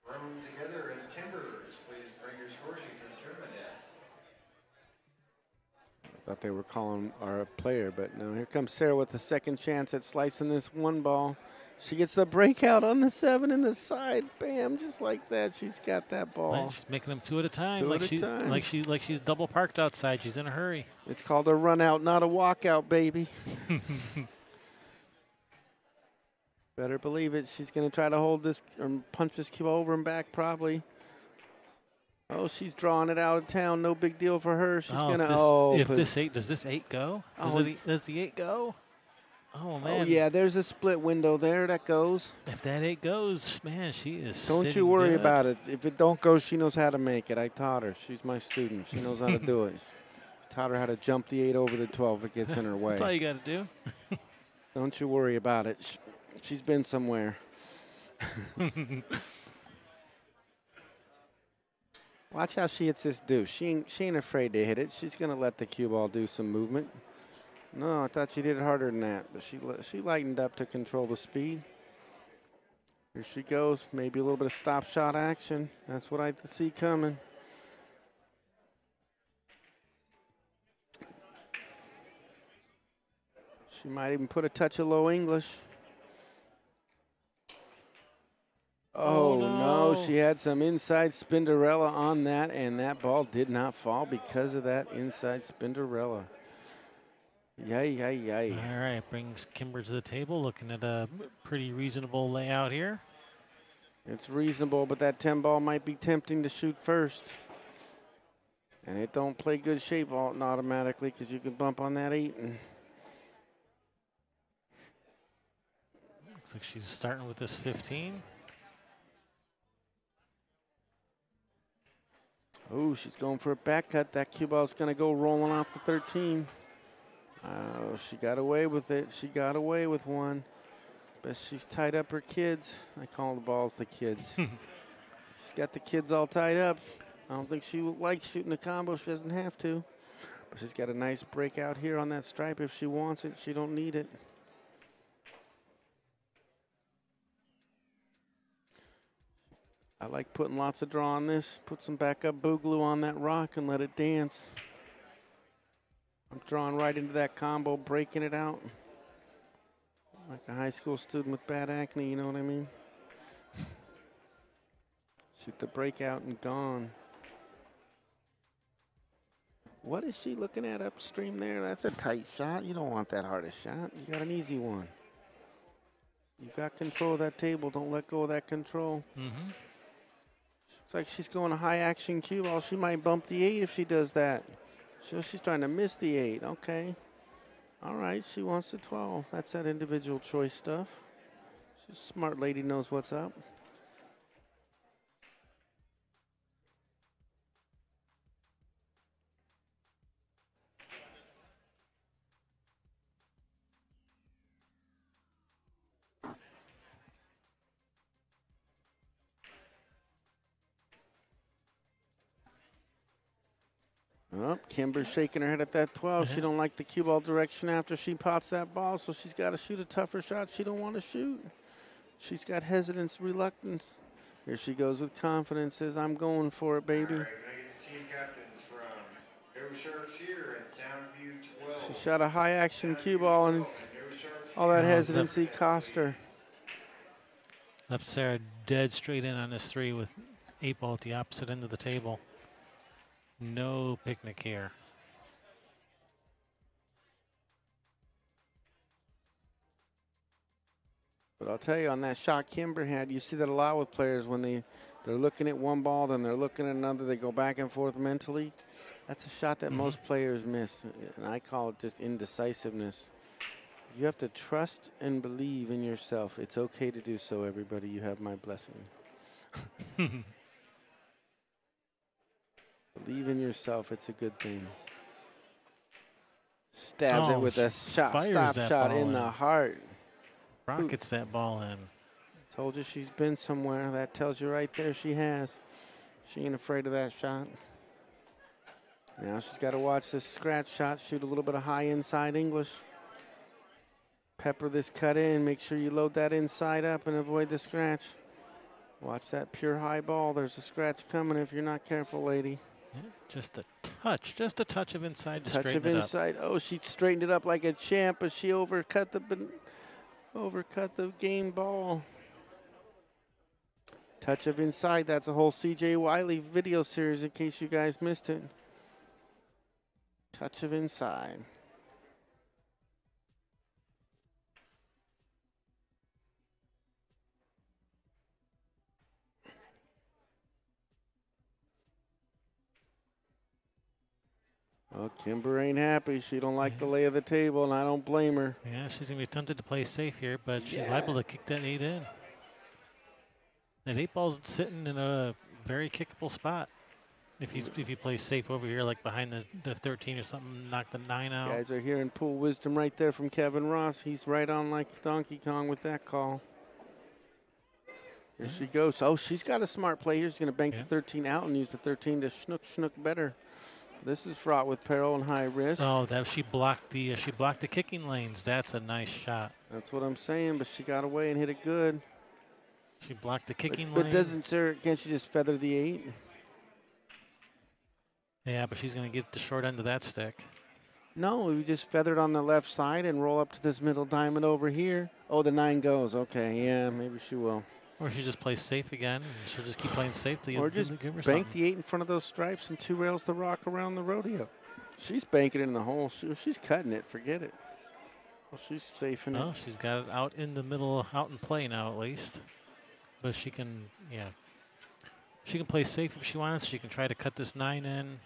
Speaker 4: Thrown together and timbers, please bring your score sheet to the tournament desk.
Speaker 3: Thought they were calling our player, but no. Here comes Sarah with a second chance at slicing this 1 ball. She gets the breakout on the 7 in the side. Bam, just like that. She's got that ball.
Speaker 1: Right, she's making them 2 at a time.
Speaker 3: 2
Speaker 1: like
Speaker 3: at a time.
Speaker 1: Like she's double parked outside. She's in a hurry.
Speaker 3: It's called a run out, not a walkout, baby. Better believe it. She's going to try to hold this or punch this cue over and back probably. Oh, she's drawing it out of town. No big deal for her. She's going to.
Speaker 1: Does this 8 go? Does the 8 go? Oh, man.
Speaker 3: Oh, yeah, there's a split window there that goes.
Speaker 1: If that 8 goes, man, she is
Speaker 3: Don't you worry about it. If it don't go, she knows how to make it. I taught her. She's my student. She knows how to do it. Taught her how to jump the 8 over the 12 if it gets in her way.
Speaker 1: That's all you got to do.
Speaker 3: Don't you worry about it. She's been somewhere. Watch how she hits this deuce. She ain't afraid to hit it. She's going to let the cue ball do some movement. No, I thought she did it harder than that, but she lightened up to control the speed. Here she goes. Maybe a little bit of stop shot action. That's what I see coming. She might even put a touch of low English. Oh, no. She had some inside Spinderella on that, and that ball did not fall because of that inside Spinderella. Yay, yay, yay.
Speaker 1: All right, brings Kimber to the table, looking at a pretty reasonable layout here.
Speaker 3: It's reasonable, but that 10 ball might be tempting to shoot first. And it don't play good shape automatically because you can bump on that 8. And
Speaker 1: Looks like she's starting with this 15.
Speaker 3: Oh, she's going for a back cut. That cue ball's going to go rolling off the 13. Oh, she got away with it. She got away with one. But she's tied up her kids. I call the balls the kids. She's got the kids all tied up. I don't think she likes shooting a combo. She doesn't have to. But she's got a nice breakout here on that stripe. If she wants it, she don't need it. I like putting lots of draw on this. Put some backup boogaloo on that rock and let it dance. I'm drawing right into that combo, breaking it out. Like a high school student with bad acne, you know what I mean? Shoot the breakout and gone. What is she looking at upstream there? That's a tight shot. You don't want that hardest shot. You got an easy one. You got control of that table. Don't let go of that control.
Speaker 1: Mm-hmm.
Speaker 3: Looks like she's going a high action cue ball. She might bump the 8 if she does that. So she's trying to miss the 8. Okay. All right, she wants the 12. That's that individual choice stuff. She's a smart lady, knows what's up. Oh, Kimber's shaking her head at that 12. She don't like the cue ball direction after she pots that ball, so she's got to shoot a tougher shot she don't want to shoot. She's got hesitance, reluctance. Here she goes with confidence, says, I'm going for it, baby.
Speaker 4: All right, can I get the team captains from Aero Sharks here and Soundview 12?
Speaker 3: She shot a high action cue ball, and all that hesitancy cost her.
Speaker 1: Left Sarah dead straight in on this 3 with 8 ball at the opposite end of the table. No picnic here.
Speaker 3: But I'll tell you, on that shot Kimber had, you see that a lot with players when they're looking at one ball, then they're looking at another, they go back and forth mentally. That's a shot that most players miss, and I call it just indecisiveness. You have to trust and believe in yourself. It's okay to do so, everybody. You have my blessing. Believe in yourself. It's a good thing. Stabs it with a stop shot in the heart.
Speaker 1: Rockets that ball in.
Speaker 3: Told you she's been somewhere. That tells you right there she has. She ain't afraid of that shot. Now she's got to watch this scratch shot, shoot a little bit of high inside English. Pepper this cut in. Make sure you load that inside up and avoid the scratch. Watch that pure high ball. There's a scratch coming if you're not careful, lady.
Speaker 1: Yeah, just a touch of inside to
Speaker 3: touch
Speaker 1: straighten
Speaker 3: of
Speaker 1: it
Speaker 3: inside. Oh, she straightened it up like a champ, but she overcut the game ball. Touch of inside. That's a whole C.J. Wiley video series in case you guys missed it. Touch of inside. Oh, Kimber ain't happy. She don't like the lay of the table, and I don't blame her.
Speaker 1: Yeah, she's going to be tempted to play safe here, but she's liable to kick that 8 in. That 8 ball's sitting in a very kickable spot. If you play safe over here, like behind the 13 or something, knock the 9 out.
Speaker 3: Guys are hearing pool wisdom right there from Kevin Ross. He's right on like Donkey Kong with that call. Here she goes. Oh, she's got a smart play here. She's going to bank the 13 out and use the 13 to schnook better. This is fraught with peril and high risk.
Speaker 1: Oh, that she blocked the kicking lanes. That's a nice shot.
Speaker 3: That's what I'm saying, but she got away and hit it good.
Speaker 1: She blocked the kicking
Speaker 3: lane.
Speaker 1: But
Speaker 3: doesn't Sarah? Can't she just feather the 8?
Speaker 1: Yeah, but she's going to get the short end of that stick.
Speaker 3: No, we just feathered on the left side and roll up to this middle diamond over here. Oh, the 9 goes. Okay, yeah, maybe she will.
Speaker 1: Or she just plays safe again. And she'll just keep playing safe till you
Speaker 3: or just
Speaker 1: give her
Speaker 3: bank
Speaker 1: something.
Speaker 3: the 8 in front of those stripes and 2 rails to rock around the rodeo. She's banking it in the hole. She's cutting it. Forget it. Well, she's safe in it.
Speaker 1: Oh, she's got it out in the middle, out in play now at least. But she can, she can play safe if she wants. She can try to cut this 9 in.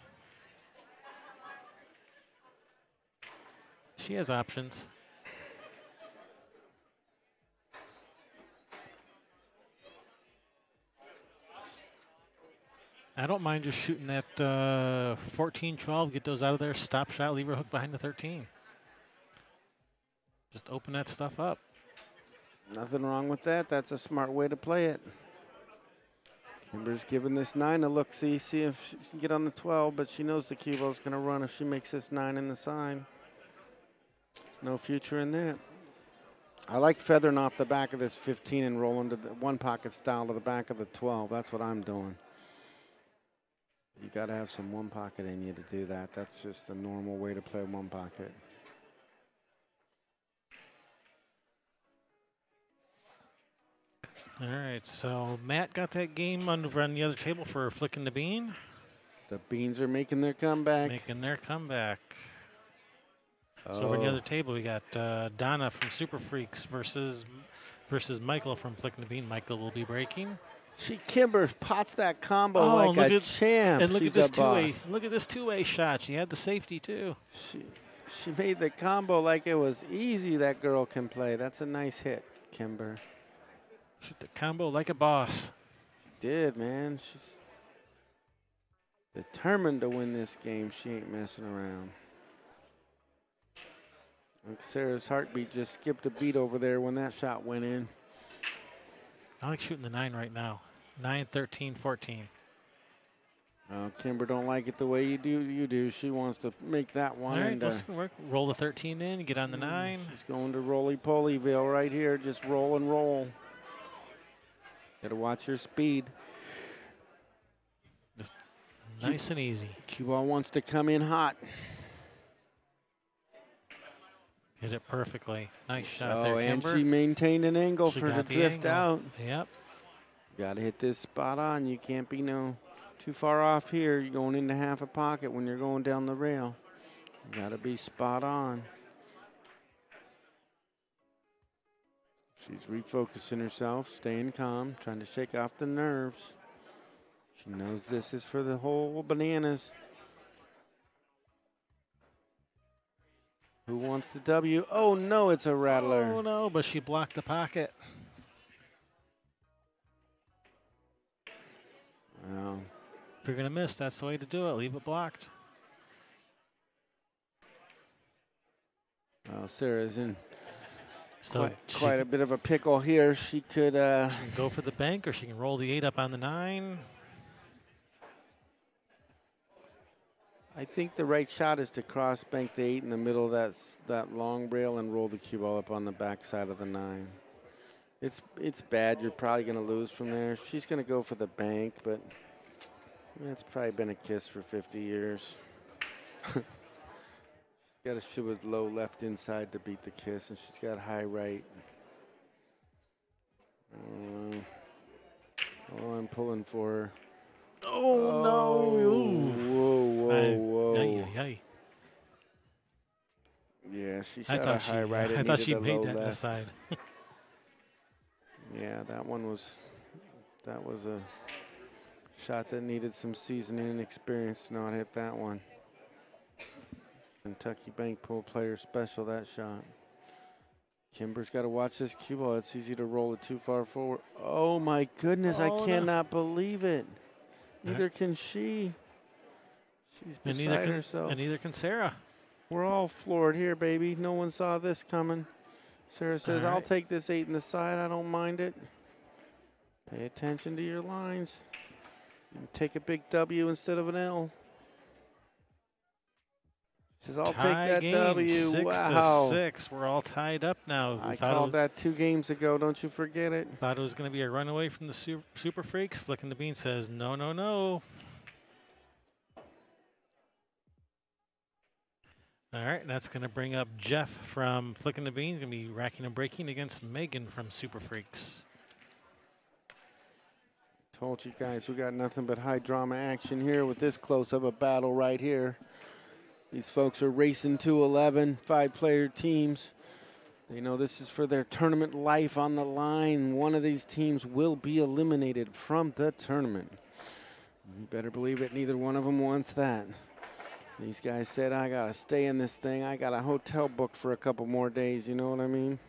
Speaker 1: She has options. I don't mind just shooting that 14-12, get those out of there, stop shot, leave her hook behind the 13. Just open that stuff up.
Speaker 3: Nothing wrong with that. That's a smart way to play it. Kimber's giving this 9 a look-see, see if she can get on the 12, but she knows the cue ball's going to run if she makes this 9 in the sign. There's no future in that. I like feathering off the back of this 15 and rolling to the one pocket style to the back of the 12. That's what I'm doing. You got to have some one pocket in you to do that. That's just the normal way to play one pocket.
Speaker 1: All right, so Matt got that game on the other table for flicking the bean.
Speaker 3: The Beans are making their comeback.
Speaker 1: Making their comeback. So over on the other table, we got Donna from Super Freaks versus Michael from Flicking the Bean. Michael will be breaking.
Speaker 3: Kimber pots that combo like a champ.
Speaker 1: And look
Speaker 3: She's
Speaker 1: at this
Speaker 3: a boss.
Speaker 1: two-way. Look at this two-way shot. She had the safety too.
Speaker 3: She made the combo like it was easy. That girl can play. That's a nice hit, Kimber.
Speaker 1: Shoot the combo like a boss.
Speaker 3: She did, man. She's determined to win this game. She ain't messing around. Like Sarah's heartbeat just skipped a beat over there when that shot went in.
Speaker 1: I like shooting the 9 right now. 9, 13, 14.
Speaker 3: Kimber don't like it the way you do. She wants to make that one.
Speaker 1: All right, let's work. Roll the 13 in, get on the 9.
Speaker 3: She's going to roly-polyville right here. Just roll and roll. Got to watch her speed.
Speaker 1: Just nice and easy.
Speaker 3: Cue ball wants to come in hot.
Speaker 1: Hit it perfectly. Nice shot there,
Speaker 3: and
Speaker 1: Kimber.
Speaker 3: she maintained an angle
Speaker 1: She
Speaker 3: for the
Speaker 1: got the
Speaker 3: drift
Speaker 1: angle.
Speaker 3: out.
Speaker 1: Yep.
Speaker 3: Got to hit this spot on. You can't be too far off here. You're going into half a pocket when you're going down the rail. You got to be spot on. She's refocusing herself, staying calm, trying to shake off the nerves. She knows this is for the whole bananas. Who wants the W? Oh, no, it's a rattler.
Speaker 1: Oh, no, but she blocked the pocket.
Speaker 3: Well,
Speaker 1: If you're going to miss, that's the way to do it. Leave it blocked.
Speaker 3: well Sarah's in
Speaker 1: So
Speaker 3: quite a bit of a pickle here. She could
Speaker 1: she can go for the bank, or she can roll the 8 up on the 9.
Speaker 3: I think the right shot is to cross bank the 8 in the middle of that long rail and roll the cue ball up on the back side of the 9. It's bad. You're probably going to lose from there. She's going to go for the bank, but it's probably been a kiss for 50 years. She's got to shoot with low left inside to beat the kiss, and she's got high right. I'm pulling for her.
Speaker 1: Oh, no.
Speaker 3: Whoa.
Speaker 1: Ay.
Speaker 3: Yeah, she
Speaker 1: I
Speaker 3: shot a high right.
Speaker 1: I
Speaker 3: It
Speaker 1: thought
Speaker 3: needed
Speaker 1: she
Speaker 3: a
Speaker 1: made
Speaker 3: low
Speaker 1: that
Speaker 3: left.
Speaker 1: aside.
Speaker 3: Yeah, that was a shot that needed some seasoning and experience to not hit that one. Kentucky Bank Pool player special, that shot. Kimber's got to watch this cue ball. It's easy to roll it too far forward. Oh, my goodness. I cannot believe it. Neither can she. She's beside herself.
Speaker 1: And neither can Sarah.
Speaker 3: We're all floored here, baby. No one saw this coming. Sarah says,
Speaker 1: All right.
Speaker 3: I'll take this 8 in the side. I don't mind it. Pay attention to your lines. You take a big W instead of an L. Says, I'll take that
Speaker 1: game,
Speaker 3: W.
Speaker 1: 6-6. We're all tied up now.
Speaker 3: I called that 2 games ago. Don't you forget it.
Speaker 1: Thought it was going to be a runaway from the Super Freaks. Flicking the Bean says, no, no, no. All right, that's going to bring up Jeff from Flicking the Bean. Going to be racking and breaking against Megan from Super Freaks.
Speaker 3: Told you guys we got nothing but high drama action here with this close of a battle right here. These folks are racing to 11, 5-player teams. They know this is for their tournament life on the line. One of these teams will be eliminated from the tournament. You better believe it, neither one of them wants that. These guys said, I got to stay in this thing. I got a hotel booked for a couple more days, you know what I mean?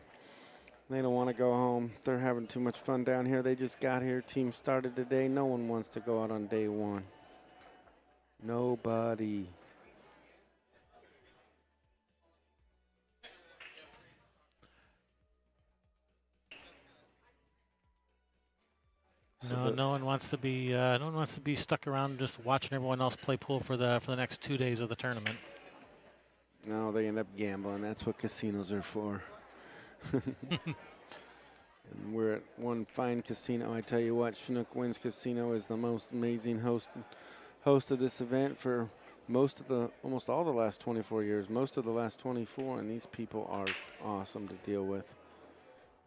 Speaker 3: They don't want to go home. They're having too much fun down here. They just got here. Team started today. No one wants to go out on day 1. Nobody.
Speaker 1: No, no one wants to be stuck around just watching everyone else play pool for the next 2 days of the tournament.
Speaker 3: No, they end up gambling. That's what casinos are for. And we're at one fine casino. I tell you what, Chinook Winds Casino is the most amazing host of this event for almost all the last 24 years, most of the last 24, and these people are awesome to deal with.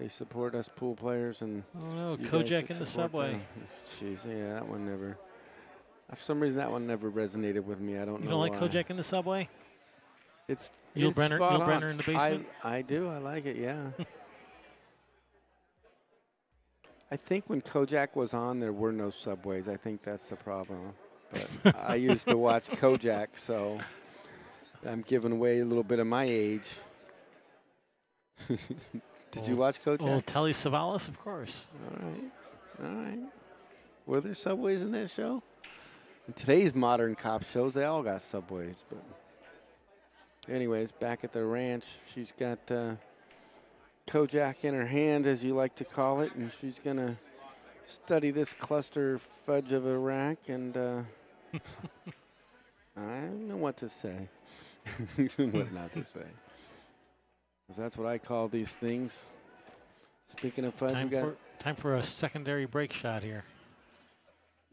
Speaker 3: They support us pool players, and
Speaker 1: oh no, Kojak in the subway.
Speaker 3: Jeez, yeah, that one never. For some reason, that one never resonated with me. I don't know.
Speaker 1: You don't like
Speaker 3: why.
Speaker 1: Kojak in the subway?
Speaker 3: It's
Speaker 1: Yul Brenner in the basement.
Speaker 3: I do. I like it. Yeah. I think when Kojak was on, there were no subways. I think that's the problem. But I used to watch Kojak, so I'm giving away a little bit of my age. Did you watch Kojak?
Speaker 1: Oh, Telly Savalas, of course.
Speaker 3: All right. Were there subways in that show? In today's modern cop shows, they all got subways. But anyways, back at the ranch, she's got Kojak in her hand, as you like to call it, and she's going to study this cluster fudge of a rack, and I don't know what to say. What not to say. 'Cause that's what I call these things. Speaking of fudge,
Speaker 1: time for a secondary break shot here.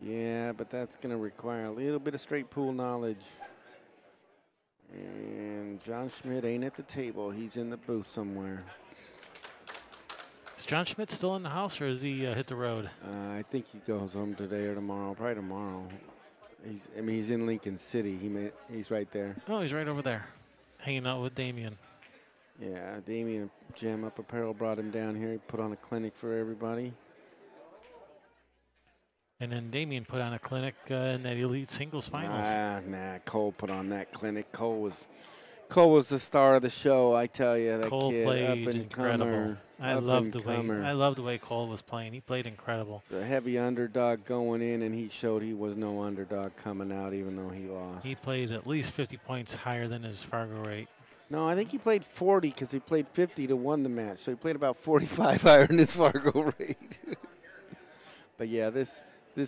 Speaker 3: Yeah, but that's going to require a little bit of straight pool knowledge. And John Schmidt ain't at the table. He's in the booth somewhere.
Speaker 1: Is John Schmidt still in the house, or has he hit the road?
Speaker 3: I think he goes home today or tomorrow. Probably tomorrow. He's in Lincoln City. He's right there.
Speaker 1: Oh, he's right over there, hanging out with Damien.
Speaker 3: Yeah, Damien Jam Up Apparel brought him down here. He put on a clinic for everybody.
Speaker 1: And then Damien put on a clinic in that elite singles finals.
Speaker 3: Nah, Cole put on that clinic. Cole was the star of the show. I tell you, that
Speaker 1: Cole
Speaker 3: kid,
Speaker 1: played
Speaker 3: up and
Speaker 1: incredible.
Speaker 3: comer.
Speaker 1: I love the way Cole was playing. He played incredible.
Speaker 3: The heavy underdog going in, and he showed he was no underdog coming out, even though he lost.
Speaker 1: He played at least 50 points higher than his Fargo rate.
Speaker 3: No, I think he played 40 because he played 50 to win the match. So he played about 45 higher than his Fargo rate. But yeah, this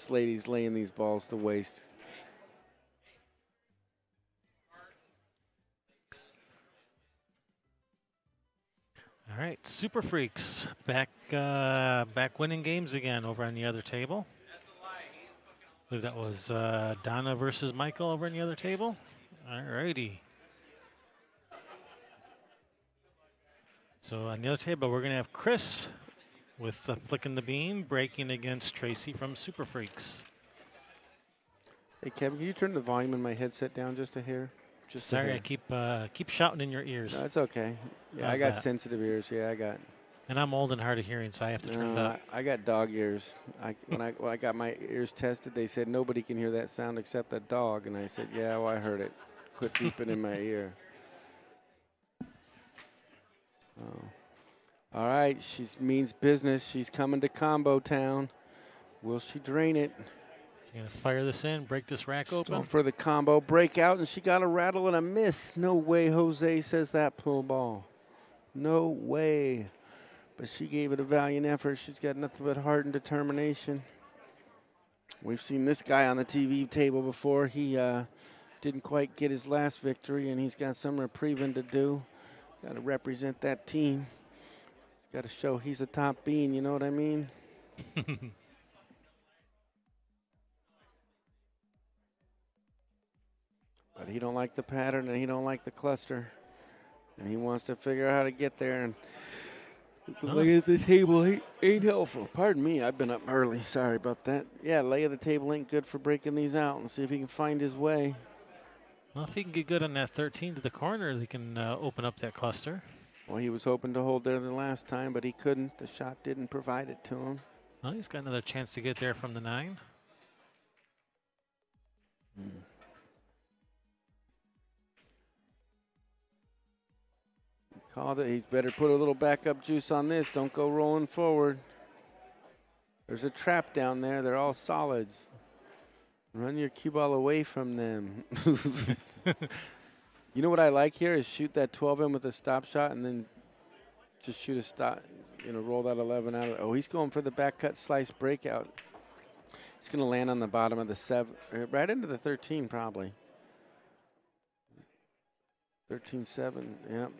Speaker 3: lady's laying these balls to waste.
Speaker 1: All right, Super Freaks back winning games again over on the other table. I believe that was Donna versus Michael over on the other table. All righty. So on the other table, we're going to have Chris with Flicking the Bean breaking against Tracy from Super Freaks.
Speaker 3: Hey, Kevin, can you turn the volume in my headset down just a hair? Just
Speaker 1: Sorry, I keep shouting in your ears.
Speaker 3: No, it's okay. Yeah, I got sensitive ears. Yeah, I got.
Speaker 1: And I'm old and hard of hearing, so I have to turn it up.
Speaker 3: I got dog ears. When I got my ears tested, they said nobody can hear that sound except a dog, and I said, yeah, well, I heard it. Quit beeping in my ear. Oh. All right, she means business. She's coming to Combo Town. Will she drain it?
Speaker 1: She's going to fire this in, break this rack open.
Speaker 3: Going for the combo breakout, and she got a rattle and a miss. No way, Jose says that pool ball. No way. But she gave it a valiant effort. She's got nothing but heart and determination. We've seen this guy on the TV table before. He didn't quite get his last victory, and he's got some reprieving to do. Got to represent that team. He's got to show he's a top bean, you know what I mean? But he don't like the pattern, and he don't like the cluster. And he wants to figure out how to get there. And the lay of the table ain't helpful. Pardon me, I've been up early. Sorry about that. Yeah, lay of the table ain't good for breaking these out. And see if he can find his way.
Speaker 1: Well, if he can get good on that 13 to the corner, he can open up that cluster.
Speaker 3: Well, he was hoping to hold there the last time, but he couldn't. The shot didn't provide it to him.
Speaker 1: Well, he's got another chance to get there from the 9.
Speaker 3: Called it. He's better put a little backup juice on this. Don't go rolling forward. There's a trap down there. They're all solids. Run your cue ball away from them. You know what I like here is shoot that 12 in with a stop shot and then just shoot a stop, roll that 11 out. Oh, he's going for the back cut slice breakout. He's going to land on the bottom of the 7, right into the 13 probably. 13-7, yep.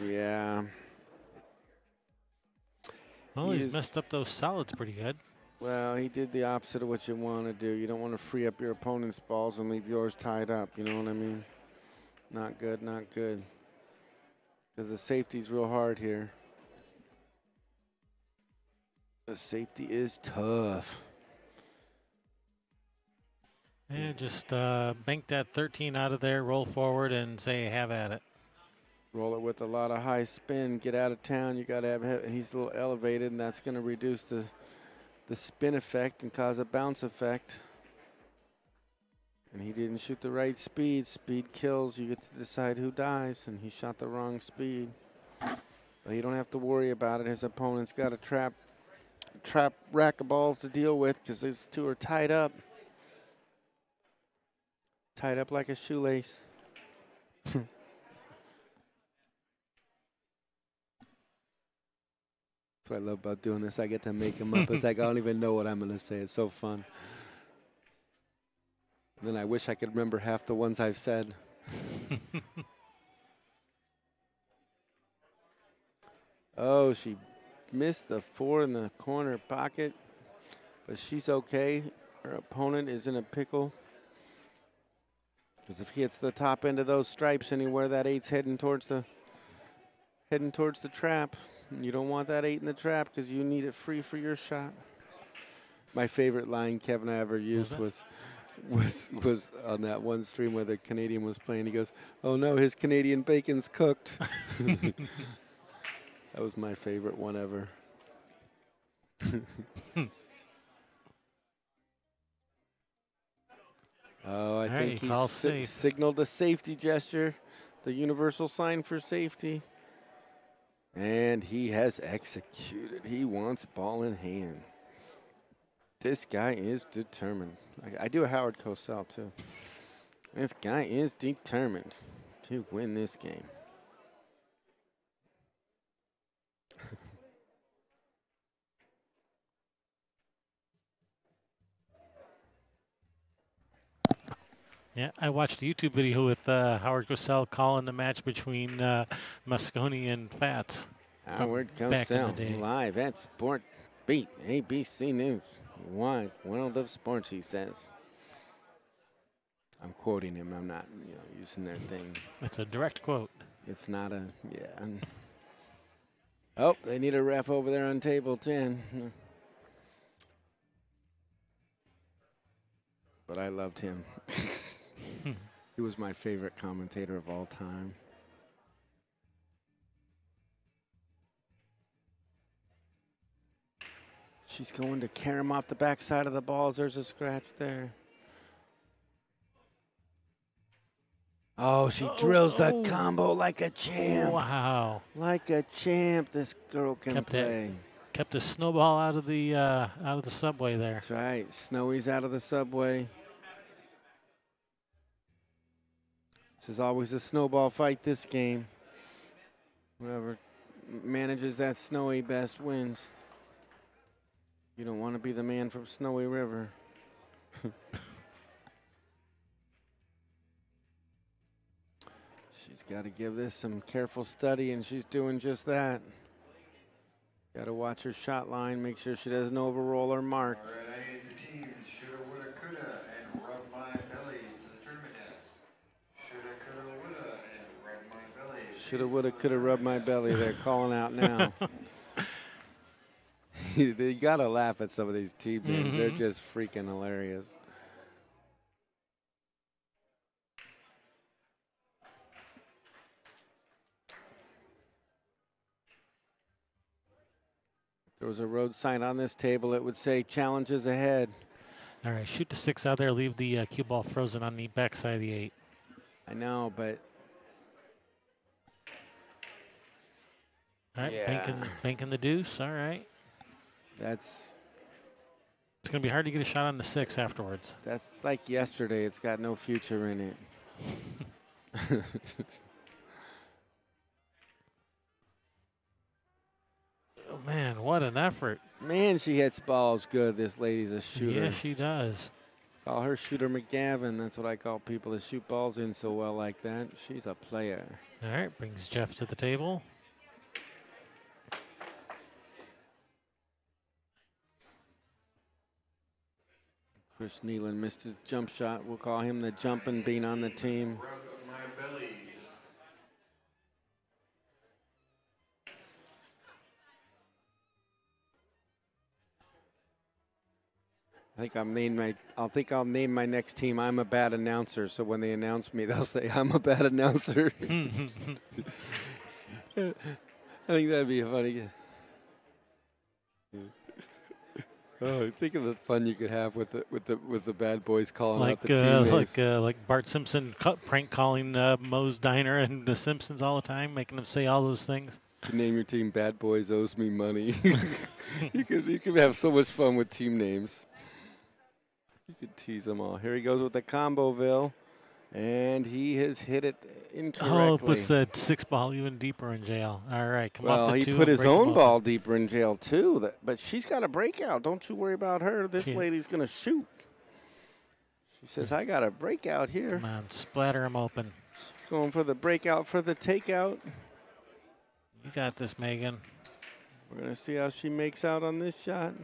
Speaker 3: Yeah.
Speaker 1: Well, he's messed up those solids pretty good.
Speaker 3: Well, he did the opposite of what you want to do. You don't want to free up your opponent's balls and leave yours tied up. You know what I mean? Not good, not good. Because the safety's real hard here. The safety is tough.
Speaker 1: And just bank that 13 out of there, roll forward, and say, have at it.
Speaker 3: Roll it with a lot of high spin. Get out of town. You got to have. He's a little elevated, and that's going to reduce the spin effect and cause a bounce effect. And he didn't shoot the right speed. Speed kills. You get to decide who dies, and he shot the wrong speed. But you don't have to worry about it. His opponent's got a trap rack of balls to deal with because these two are tied up. Tied up like a shoelace. That's what I love about doing this. I get to make them up. It's like I don't even know what I'm going to say. It's so fun. And then I wish I could remember half the ones I've said. Oh, she missed the 4 in the corner pocket, but she's okay. Her opponent is in a pickle. Because if he hits the top end of those stripes anywhere, that 8's heading towards the trap. And you don't want that 8 in the trap because you need it free for your shot. My favorite line Kevin I ever used was on that one stream where the Canadian was playing. He goes, "Oh no, his Canadian bacon's cooked." That was my favorite one ever. Oh, I think he signaled a safety gesture, the universal sign for safety. And he has executed. He wants ball in hand. This guy is determined. I do a Howard Cosell, too. This guy is determined to win this game.
Speaker 1: Yeah, I watched a YouTube video with Howard Cosell calling the match between Mosconi and Fats.
Speaker 3: Howard Cosell live at Sport Beat, ABC News. Wide world of sports, he says. I'm quoting him. I'm not using their thing.
Speaker 1: That's a direct quote.
Speaker 3: It's not a, yeah. Oh, they need a ref over there on table 10. But I loved him. He was my favorite commentator of all time. She's going to carry him off the backside of the balls. There's a scratch there. Oh, she drills the combo like a champ.
Speaker 1: Wow.
Speaker 3: Like a champ, this girl can play.
Speaker 1: Kept a snowball out of the subway there.
Speaker 3: That's right. Snowy's out of the subway. This is always a snowball fight, this game. Whoever manages that Snowy best wins. You don't want to be the man from Snowy River. She's got to give this some careful study, and she's doing just that. Got to watch her shot line, make sure she doesn't overroll her mark.
Speaker 4: All right, I need the teams shoulda, woulda, coulda, and rub my belly to the tournament desk. Shoulda, coulda, woulda, and rub my belly.
Speaker 3: Shoulda, woulda, coulda, rub my belly. They're calling out now. You got to laugh at some of these team names. They're just freaking hilarious. There was a road sign on this table. It would say challenges ahead.
Speaker 1: All right, shoot the 6 out there. Leave the cue ball frozen on the backside of the 8.
Speaker 3: I know, but.
Speaker 1: All right, banking the deuce. All right.
Speaker 3: That's
Speaker 1: going to be hard to get a shot on the 6 afterwards.
Speaker 3: That's like yesterday. It's got no future in it.
Speaker 1: Oh, man, what an effort.
Speaker 3: Man, she hits balls good. This lady's a shooter.
Speaker 1: Yeah, she does.
Speaker 3: Call her Shooter McGavin. That's what I call people that shoot balls in so well like that. She's a player.
Speaker 1: All right, brings Jeff to the table.
Speaker 3: Chris Nealon missed his jump shot. We'll call him the jumping bean on the team. I think I'll name my next team I'm a bad announcer, so when they announce me they'll say I'm a bad announcer. I think that'd be funny. Oh, think of the fun you could have with the bad boys calling out the team names.
Speaker 1: Like Bart Simpson prank calling Moe's Diner and The Simpsons all the time, making them say all those things.
Speaker 3: You name your team Bad Boys Owes Me Money. you could have so much fun with team names. You could tease them all. Here he goes with the Comboville, and he has hit it incorrectly.
Speaker 1: Oh, it puts that 6 ball even deeper in jail. All right, come off the 2.
Speaker 3: Well, he put his own ball deeper in jail, too. But she's got a breakout. Don't you worry about her. This lady's going to shoot. She says, I got a breakout here.
Speaker 1: Come on, splatter him open.
Speaker 3: She's going for the breakout for the takeout.
Speaker 1: You got this, Megan.
Speaker 3: We're going to see how she makes out on this shot.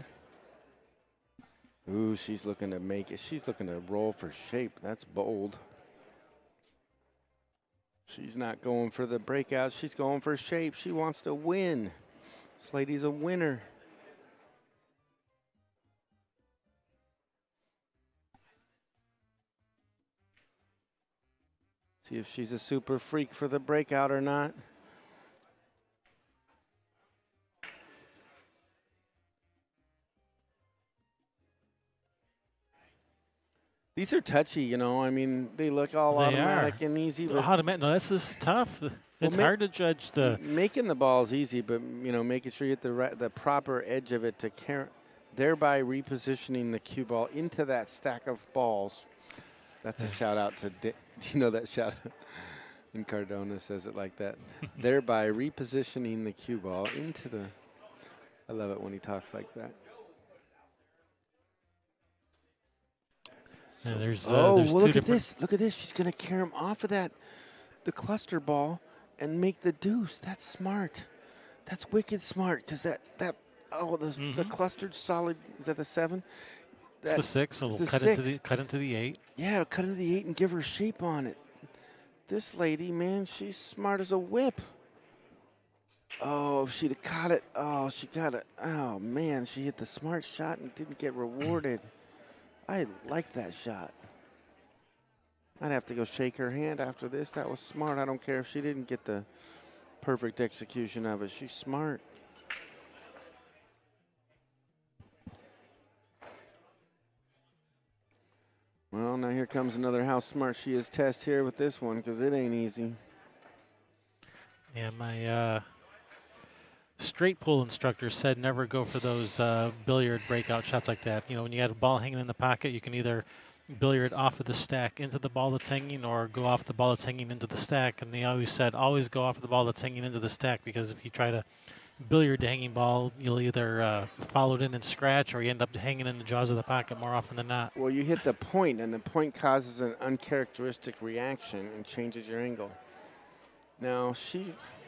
Speaker 3: Ooh, she's looking to make it. She's looking to roll for shape. That's bold. She's not going for the breakout. She's going for shape. She wants to win. This lady's a winner. See if she's a super freak for the breakout or not. These are touchy, you know. I mean, they look all automatic and easy. But
Speaker 1: automatic? No, this is tough. It's hard to judge the
Speaker 3: making the ball is easy, but you know, making sure you hit the proper edge of it to thereby repositioning the cue ball into that stack of balls. That's a shout out to. Do you know that shout? And Cardona says it like that. Thereby repositioning the cue ball into the. I love it when he talks like that.
Speaker 1: So, there's
Speaker 3: well, look at this. Look at this. She's going to carry him off of the cluster ball and make the deuce. That's smart. That's wicked smart because the clustered solid, is that the 7?
Speaker 1: It's the 6. So we'll cut into the 8.
Speaker 3: Yeah, it'll cut into the 8 and give her shape on it. This lady, man, she's smart as a whip. Oh, if she'd have caught it. Oh, she got it. Oh, man, she hit the smart shot and didn't get rewarded. I like that shot. I'd have to go shake her hand after this. That was smart. I don't care if she didn't get the perfect execution of it. She's smart. Well, now here comes another how smart she is test here with this one because it ain't easy.
Speaker 1: Yeah, my straight pull instructor said never go for those billiard breakout shots like that. You know, when you got a ball hanging in the pocket, you can either billiard off of the stack into the ball that's hanging or go off the ball that's hanging into the stack. And they always said always go off of the ball that's hanging into the stack because if you try to billiard the hanging ball, you'll either follow it in and scratch or you end up hanging in the jaws of the pocket more often than not.
Speaker 3: Well, you hit the point, and the point causes an uncharacteristic reaction and changes your angle. Now,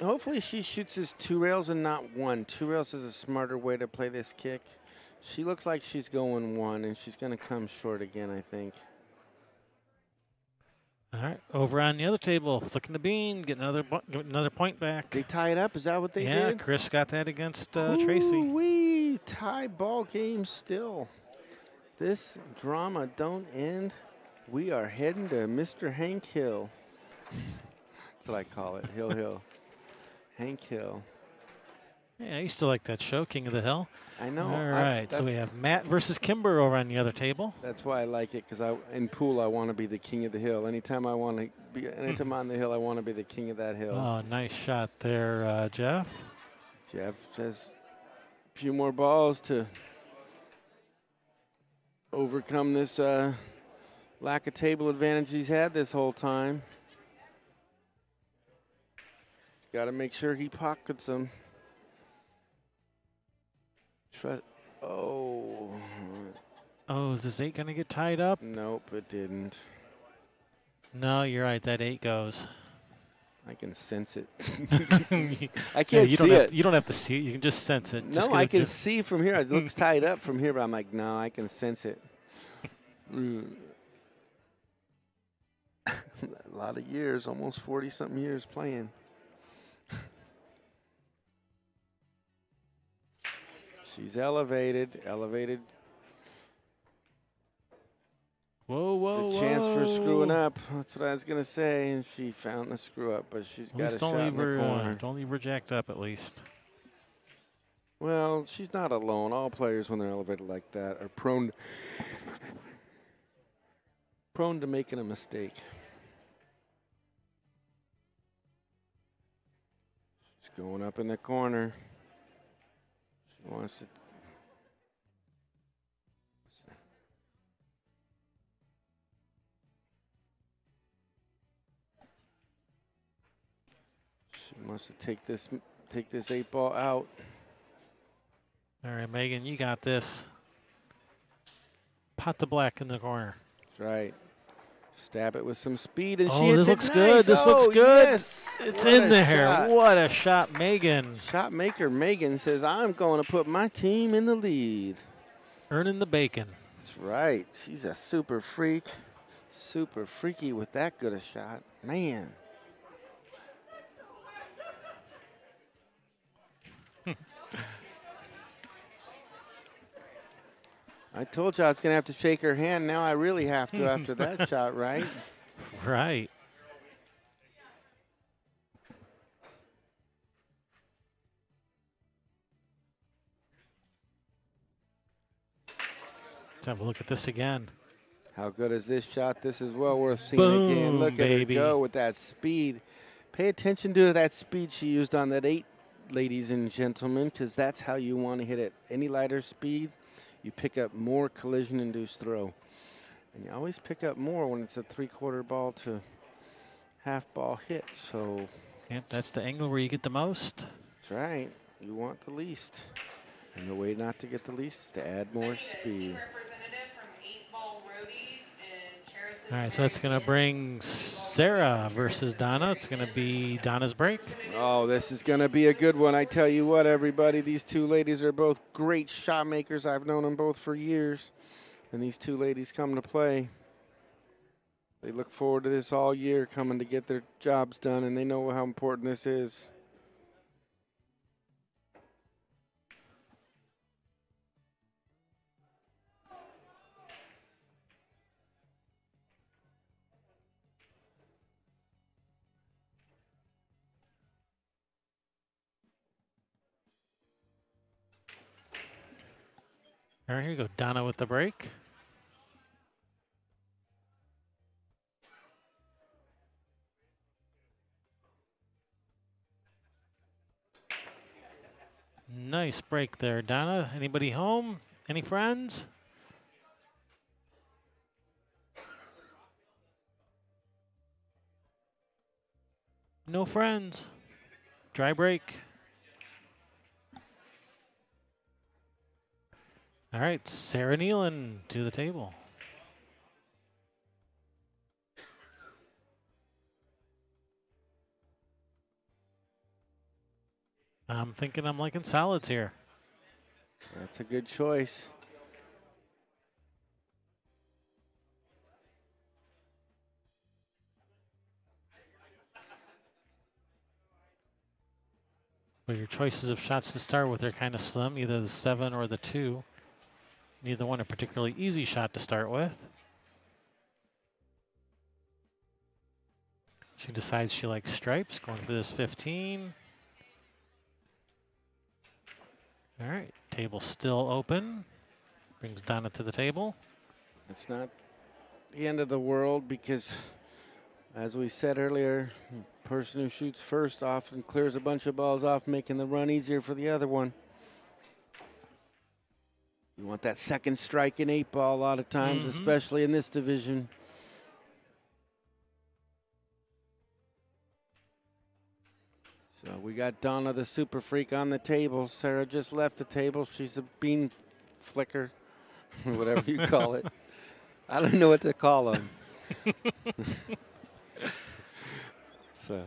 Speaker 3: hopefully she shoots his 2 rails and not 1. 2 rails is a smarter way to play this kick. She looks like she's going 1, and she's going to come short again, I think.
Speaker 1: All right, over on the other table, flicking the bean, get another point back.
Speaker 3: They tie it up? Is that what they did?
Speaker 1: Yeah, Chris got that against Tracy.
Speaker 3: Wee tie ball game still. This drama don't end. We are heading to Mr. Hank Hill. That's what I call it, Hill. Hank Hill.
Speaker 1: Yeah, I used to like that show, King of the Hill.
Speaker 3: I know.
Speaker 1: All right, so we have Matt versus Kimber over on the other table.
Speaker 3: That's why I like it, because in pool I want to be the king of the hill. Anytime I'm on the hill, I want to be the king of that hill.
Speaker 1: Oh, nice shot there, Jeff.
Speaker 3: Jeff says a few more balls to overcome this lack of table advantage he's had this whole time. Got to make sure he pockets them. Oh.
Speaker 1: Oh, is this 8 going to get tied up?
Speaker 3: Nope, it didn't.
Speaker 1: No, you're right. That 8 goes.
Speaker 3: I can sense it.
Speaker 1: I
Speaker 3: can't see it.
Speaker 1: You don't have to see it. You can just sense it.
Speaker 3: No, I can see from here. It looks tied up from here, but I'm like, no, I can sense it. A lot of years, almost 40-something years playing. She's elevated.
Speaker 1: Whoa, whoa,
Speaker 3: It's a chance for screwing up. That's what I was going to say. And she found the screw up, but she's got a shot in the corner.
Speaker 1: Don't leave her jacked up, at least.
Speaker 3: Well, she's not alone. All players, when they're elevated like that, are prone to making a mistake. She's going up in the corner. She wants to. She wants to take this 8-ball out.
Speaker 1: All right, Megan, you got this. Pot the black in the corner.
Speaker 3: That's right. Stab it with some speed, and
Speaker 1: oh,
Speaker 3: she hits
Speaker 1: this looks
Speaker 3: it
Speaker 1: good.
Speaker 3: nice.
Speaker 1: This looks good.
Speaker 3: Yes.
Speaker 1: It's
Speaker 3: What
Speaker 1: in
Speaker 3: a
Speaker 1: there.
Speaker 3: shot.
Speaker 1: What a shot, Megan.
Speaker 3: Shot maker Megan says, I'm going to put my team in the lead.
Speaker 1: Earning the bacon.
Speaker 3: That's right. She's a super freak. Super freaky with that good a shot. Man. I told you I was going to have to shake her hand. Now I really have to after that shot, right?
Speaker 1: Right. Let's have a look at this again.
Speaker 3: How good is this shot? This is well worth seeing again. Look at her go with that speed. Pay attention to that speed she used on that 8, ladies and gentlemen, because that's how you want to hit it. Any lighter speed, you pick up more collision-induced throw. And you always pick up more when it's a 3/4 ball to half ball hit. So
Speaker 1: Yep, that's the angle where you get the most.
Speaker 3: that's right. You want the least. And the way not to get the least is to add more speed.
Speaker 1: All right, so that's going to bring Sarah versus Donna. It's going to be Donna's break.
Speaker 3: Oh, this is going to be a good one. I tell you what, everybody, these two ladies are both great shot makers. I've known them both for years. And these two ladies come to play. They look forward to this all year, coming to get their jobs done, and they know how important this is.
Speaker 1: All right, here you go. Donna with the break. Nice break there, Donna. Anybody home? Any friends? No friends. Dry break. All right, Sarah Nealon to the table. I'm thinking I'm liking solids here.
Speaker 3: That's a good choice.
Speaker 1: But your choices of shots to start with are kind of slim, either the 7 or the 2. Neither one a particularly easy shot to start with. She decides she likes stripes, going for this 15. All right, table still open. Brings Donna to the table.
Speaker 3: It's not the end of the world because, as we said earlier, the person who shoots first often clears a bunch of balls off, making the run easier for the other one. You want that second strike in 8-ball a lot of times, especially in this division. So we got Donna the Super Freak on the table. Sarah just left the table. She's a bean flicker, whatever you call it. I don't know what to call them. So,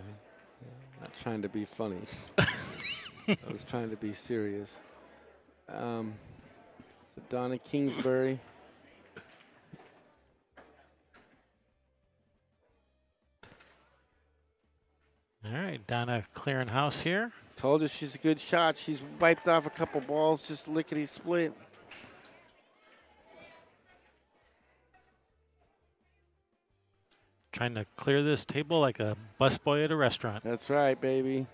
Speaker 3: not trying to be funny. I was trying to be serious. So Donna Kingsbury.
Speaker 1: All right, Donna clearing house here.
Speaker 3: Told her she's a good shot. She's wiped off a couple balls, just lickety split.
Speaker 1: Trying to clear this table like a busboy at a restaurant.
Speaker 3: That's right, baby.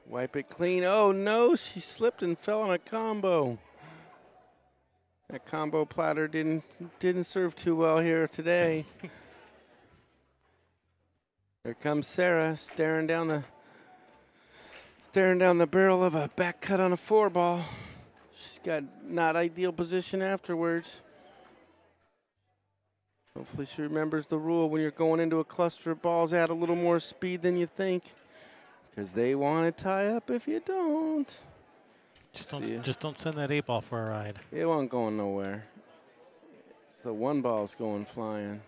Speaker 3: Wipe it clean. Oh no, she slipped and fell on a combo. That combo platter didn't serve too well here today. There comes Sarah staring down the barrel of a back cut on a 4-ball. She's got not ideal position afterwards. Hopefully she remembers the rule when you're going into a cluster of balls, add a little more speed than you think, because they want to tie up if you don't.
Speaker 1: Just don't send that 8-ball for a ride.
Speaker 3: It wasn't going nowhere. So 1-ball's going flying.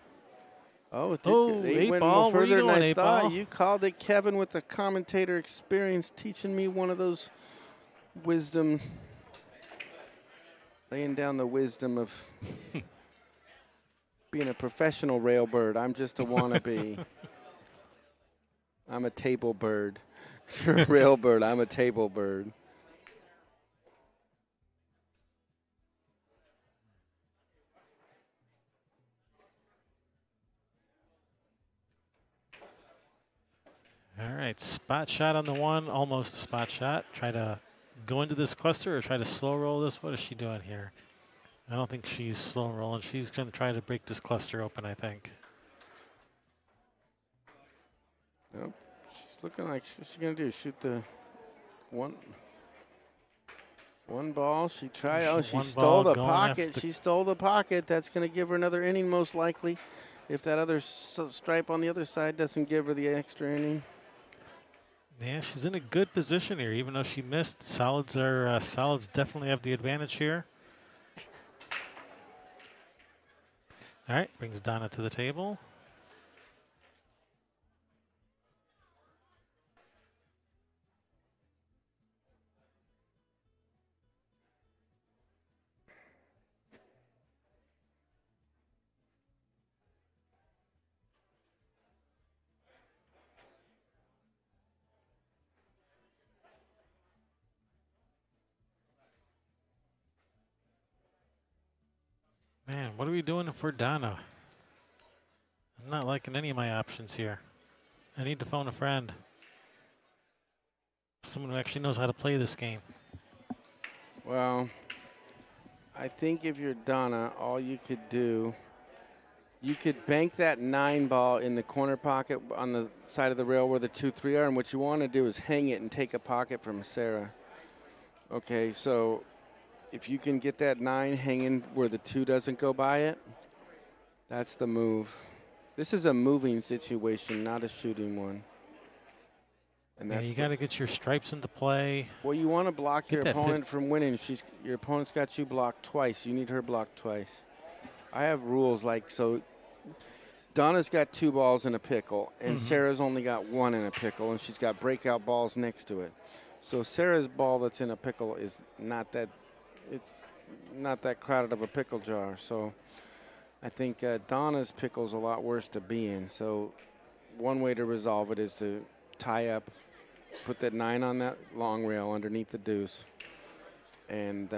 Speaker 3: Oh, it went more further than I thought. You called it, Kevin, with the commentator experience, teaching me one of those wisdom, laying down the wisdom of being a professional rail bird. I'm just a wannabe. I'm a table bird. If you're a rail bird, I'm a table bird.
Speaker 1: All right, spot shot on the 1, almost a spot shot. Try to go into this cluster or try to slow roll this. What is she doing here? I don't think she's slow rolling. She's going to try to break this cluster open, I think.
Speaker 3: Nope. She's looking like what's she going to do? Shoot the one ball. She tried. Oh, she stole the pocket. She stole the pocket. That's going to give her another inning most likely. If that other stripe on the other side doesn't give her the extra inning.
Speaker 1: Yeah, she's in a good position here, even though she missed. Solids definitely have the advantage here. All right, brings Donna to the table. Man, what are we doing for Donna? I'm not liking any of my options here. I need to phone a friend. Someone who actually knows how to play this game.
Speaker 3: Well, I think if you're Donna, all you could do, you could bank that 9-ball in the corner pocket on the side of the rail where the 2-3 are, and what you want to do is hang it and take a pocket from Sarah. Okay, so if you can get that 9 hanging where the 2 doesn't go by it, that's the move. This is a moving situation, not a shooting one. And
Speaker 1: Yeah, you got to get your stripes into play.
Speaker 3: Well, you want to block your opponent from winning. Your opponent's got you blocked twice. You need her blocked twice. I have rules like, so Donna's got 2 balls in a pickle, and Sarah's only got 1 in a pickle, and she's got breakout balls next to it. So Sarah's ball that's in a pickle is not that, it's not that crowded of a pickle jar. So I think Donna's pickle's a lot worse to be in. So one way to resolve it is to tie up, put that 9 on that long rail underneath the deuce, and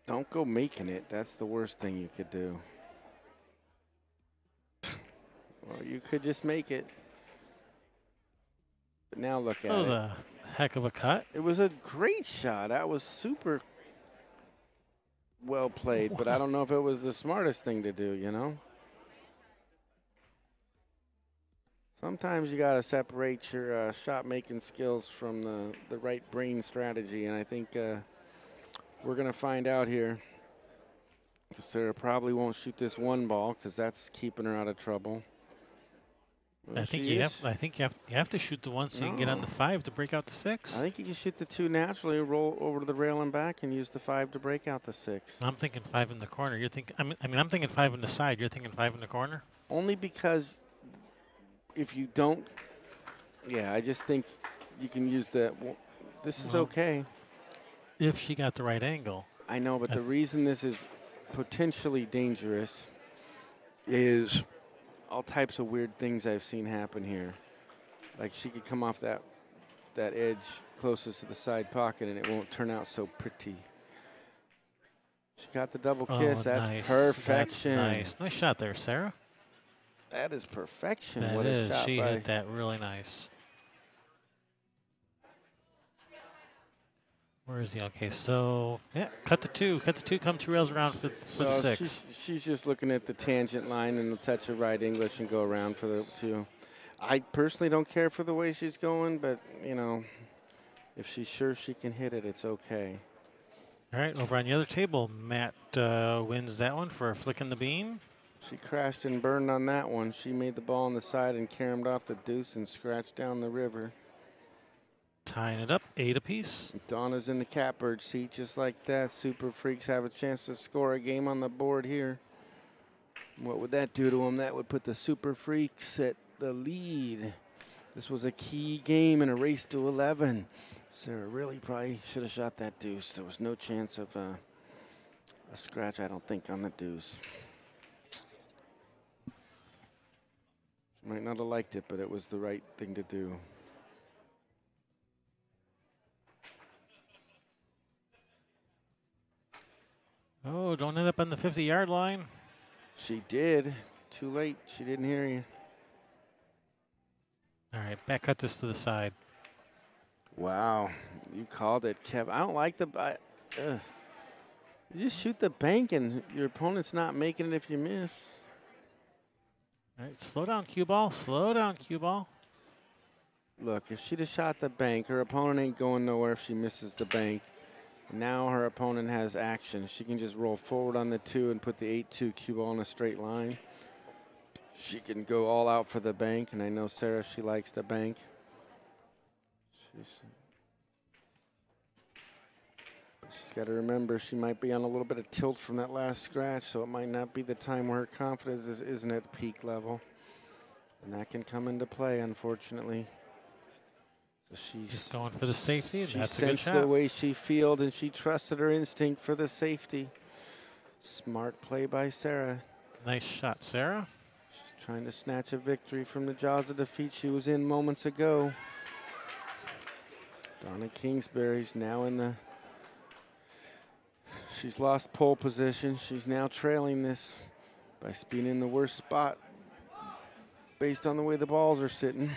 Speaker 3: don't go making it. That's the worst thing you could do. Well, you could just make it. But now look at it.
Speaker 1: That was a heck of a cut.
Speaker 3: It was a great shot. That was super well played, but I don't know if it was the smartest thing to do, you know? Sometimes you got to separate your shot-making skills from the right brain strategy, and I think We're going to find out here. Sarah probably won't shoot this one ball because that's keeping her out of trouble. Well,
Speaker 1: I think
Speaker 3: she
Speaker 1: you
Speaker 3: is.
Speaker 1: have to shoot the one so you can get on the
Speaker 3: No.
Speaker 1: 5 to break out the 6.
Speaker 3: I think you can shoot the 2 naturally, roll over to the rail and back, and use the 5 to break out the 6.
Speaker 1: I'm thinking 5 in the corner. You're thinking. I'm thinking 5 in the side. You're thinking 5 in the corner.
Speaker 3: Only because if you don't, yeah, I just think you can use the. Well, this is
Speaker 1: Well,
Speaker 3: okay.
Speaker 1: If she got the right angle.
Speaker 3: I know, but the reason this is potentially dangerous is all types of weird things I've seen happen here. Like she could come off that edge closest to the side pocket and it won't turn out so pretty. She got the double kiss. That's
Speaker 1: nice.
Speaker 3: perfection.
Speaker 1: That's nice. Nice shot there, Sarah.
Speaker 3: That is perfection.
Speaker 1: That
Speaker 3: what
Speaker 1: is.
Speaker 3: a shot
Speaker 1: She
Speaker 3: by.
Speaker 1: hit that really nice. Where is he? Okay, so yeah, cut the 2. Cut the 2. Come 2 rails around for the
Speaker 3: Well,
Speaker 1: 6.
Speaker 3: she's just looking at the tangent line and a touch of right English and go around for the 2. I personally don't care for the way she's going, but, you know, if she's sure she can hit it, it's okay.
Speaker 1: All right, over on the other table, Matt wins that one for flicking the bean.
Speaker 3: She crashed and burned on that one. She made the ball on the side and caromed off the deuce and scratched down the river.
Speaker 1: Tying it up, 8 apiece.
Speaker 3: Donna's in the catbird seat just like that. Super Freaks have a chance to score a game on the board here. What would that do to them? That would put the Super Freaks at the lead. This was a key game in a race to 11. Sarah really probably should have shot that deuce. There was no chance of a scratch, I don't think, on the deuce. She might not have liked it, but it was the right thing to do.
Speaker 1: Oh, don't end up on the 50-yard line.
Speaker 3: She did. Too late. She didn't hear you.
Speaker 1: All right, back cut this to the side.
Speaker 3: Wow. You called it, Kev. I don't like the... You just shoot the bank and your opponent's not making it if you miss.
Speaker 1: All right, slow down, cue ball. Slow down, cue ball.
Speaker 3: Look, if she'd have shot the bank, her opponent ain't going nowhere if she misses the bank. Now her opponent has action. She can just roll forward on the 2 and put the 8-2 cue ball in a straight line. She can go all out for the bank, and I know Sarah, she likes the bank. She's got to remember she might be on a little bit of tilt from that last scratch, so it might not be the time where her confidence isn't at peak level. And that can come into play, unfortunately. So she's
Speaker 1: just going for the safety.
Speaker 3: She
Speaker 1: that's a good
Speaker 3: sensed
Speaker 1: shot.
Speaker 3: the way she fielded, and she trusted her instinct for the safety. Smart play by Sarah.
Speaker 1: Nice shot, Sarah.
Speaker 3: She's trying to snatch a victory from the jaws of defeat she was in moments ago. Donna Kingsbury's now in the... She's lost pole position. She's now trailing this by being in the worst spot based on the way the balls are sitting.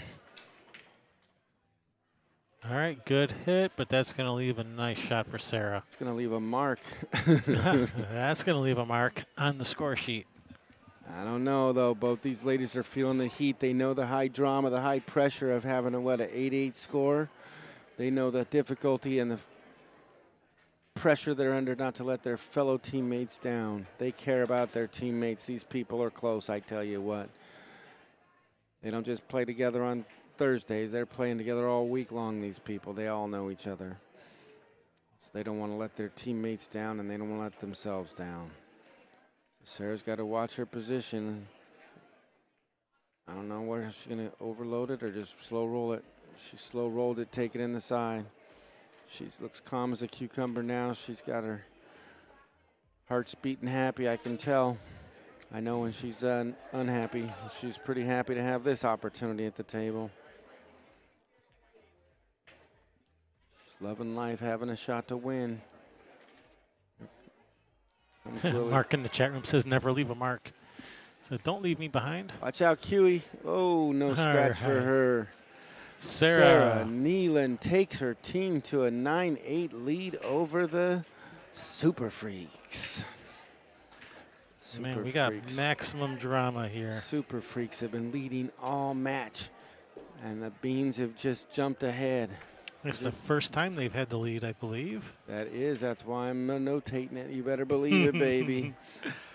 Speaker 1: All right, good hit, but that's going to leave a nice shot for Sarah.
Speaker 3: It's going to leave a mark.
Speaker 1: That's going to leave a mark on the score sheet.
Speaker 3: I don't know, though. Both these ladies are feeling the heat. They know the high drama, the high pressure of having an 8-8 score. They know the difficulty and the pressure they're under not to let their fellow teammates down. They care about their teammates. These people are close, I tell you what. They don't just play together on Thursdays. They're playing together all week long, these people. They all know each other. So they don't want to let their teammates down, and they don't want to let themselves down. Sarah's got to watch her position. I don't know where she's going to overload it or just slow roll it. She slow rolled it, take it in the side. She looks calm as a cucumber now. She's got her heart's beating happy, I can tell. I know when she's unhappy. She's pretty happy to have this opportunity at the table. She's loving life, having a shot to win.
Speaker 1: Mark in the chat room says never leave a mark. So don't leave me behind.
Speaker 3: Watch out, Kiwi. Oh, no scratch for her.
Speaker 1: Sarah
Speaker 3: Nealon takes her team to a 9-8 lead over the Super Freaks.
Speaker 1: Man, we got maximum drama here.
Speaker 3: Super Freaks have been leading all match, and the Beans have just jumped ahead.
Speaker 1: It's the first time they've had the lead, I believe.
Speaker 3: That's why I'm notating it. You better believe it, baby.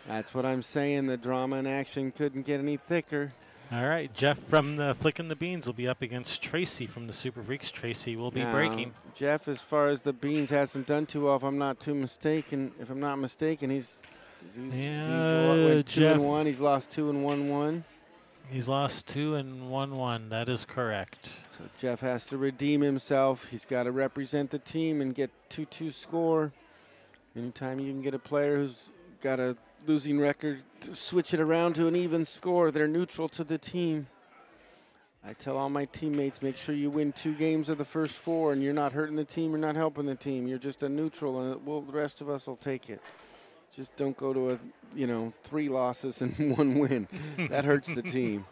Speaker 3: That's what I'm saying. The drama and action couldn't get any thicker.
Speaker 1: All right, Jeff from the Flickin' the Beans will be up against Tracy from the Super Freaks. Tracy will be breaking.
Speaker 3: Jeff, as far as the Beans, hasn't done too well. If I'm not mistaken, he's went 2-1. He's lost 2 and 1-1.
Speaker 1: He's lost 2 and 1-1. That is correct.
Speaker 3: So Jeff has to redeem himself. He's got to represent the team and get 2-2 score. Anytime you can get a player who's got a losing record to switch it around to an even score, they're neutral to the team. I tell all my teammates, make sure you win 2 games of the first 4, and you're not hurting the team, you're not helping the team. You're just a neutral, and the rest of us will take it. Just don't go to 3 losses and 1 win. That hurts the team.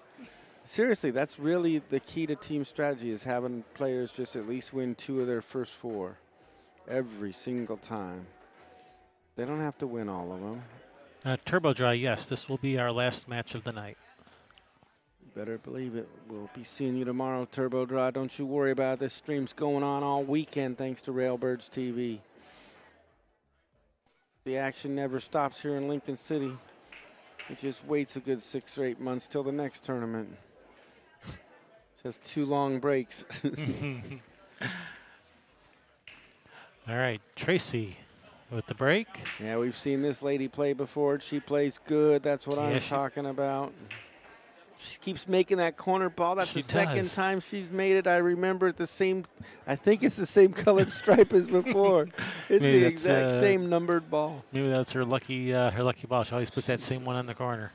Speaker 3: Seriously, that's really the key to team strategy, is having players just at least win 2 of their first 4 every single time. They don't have to win all of them.
Speaker 1: Turbo Dry, yes, this will be our last match of the night.
Speaker 3: You better believe it. We'll be seeing you tomorrow, Turbo Dry. Don't you worry about it. This stream's going on all weekend thanks to Railbirds TV. The action never stops here in Lincoln City. It just waits a good 6 or 8 months till the next tournament. Just 2 long breaks.
Speaker 1: All right, Tracy with the break.
Speaker 3: Yeah, we've seen this lady play before. She plays good. That's what I'm talking about. She keeps making that corner ball. That's the second time she's made it. I remember it I think it's the same colored stripe as before. It's the exact same numbered ball.
Speaker 1: Maybe that's her lucky ball. She always puts that same one in the corner.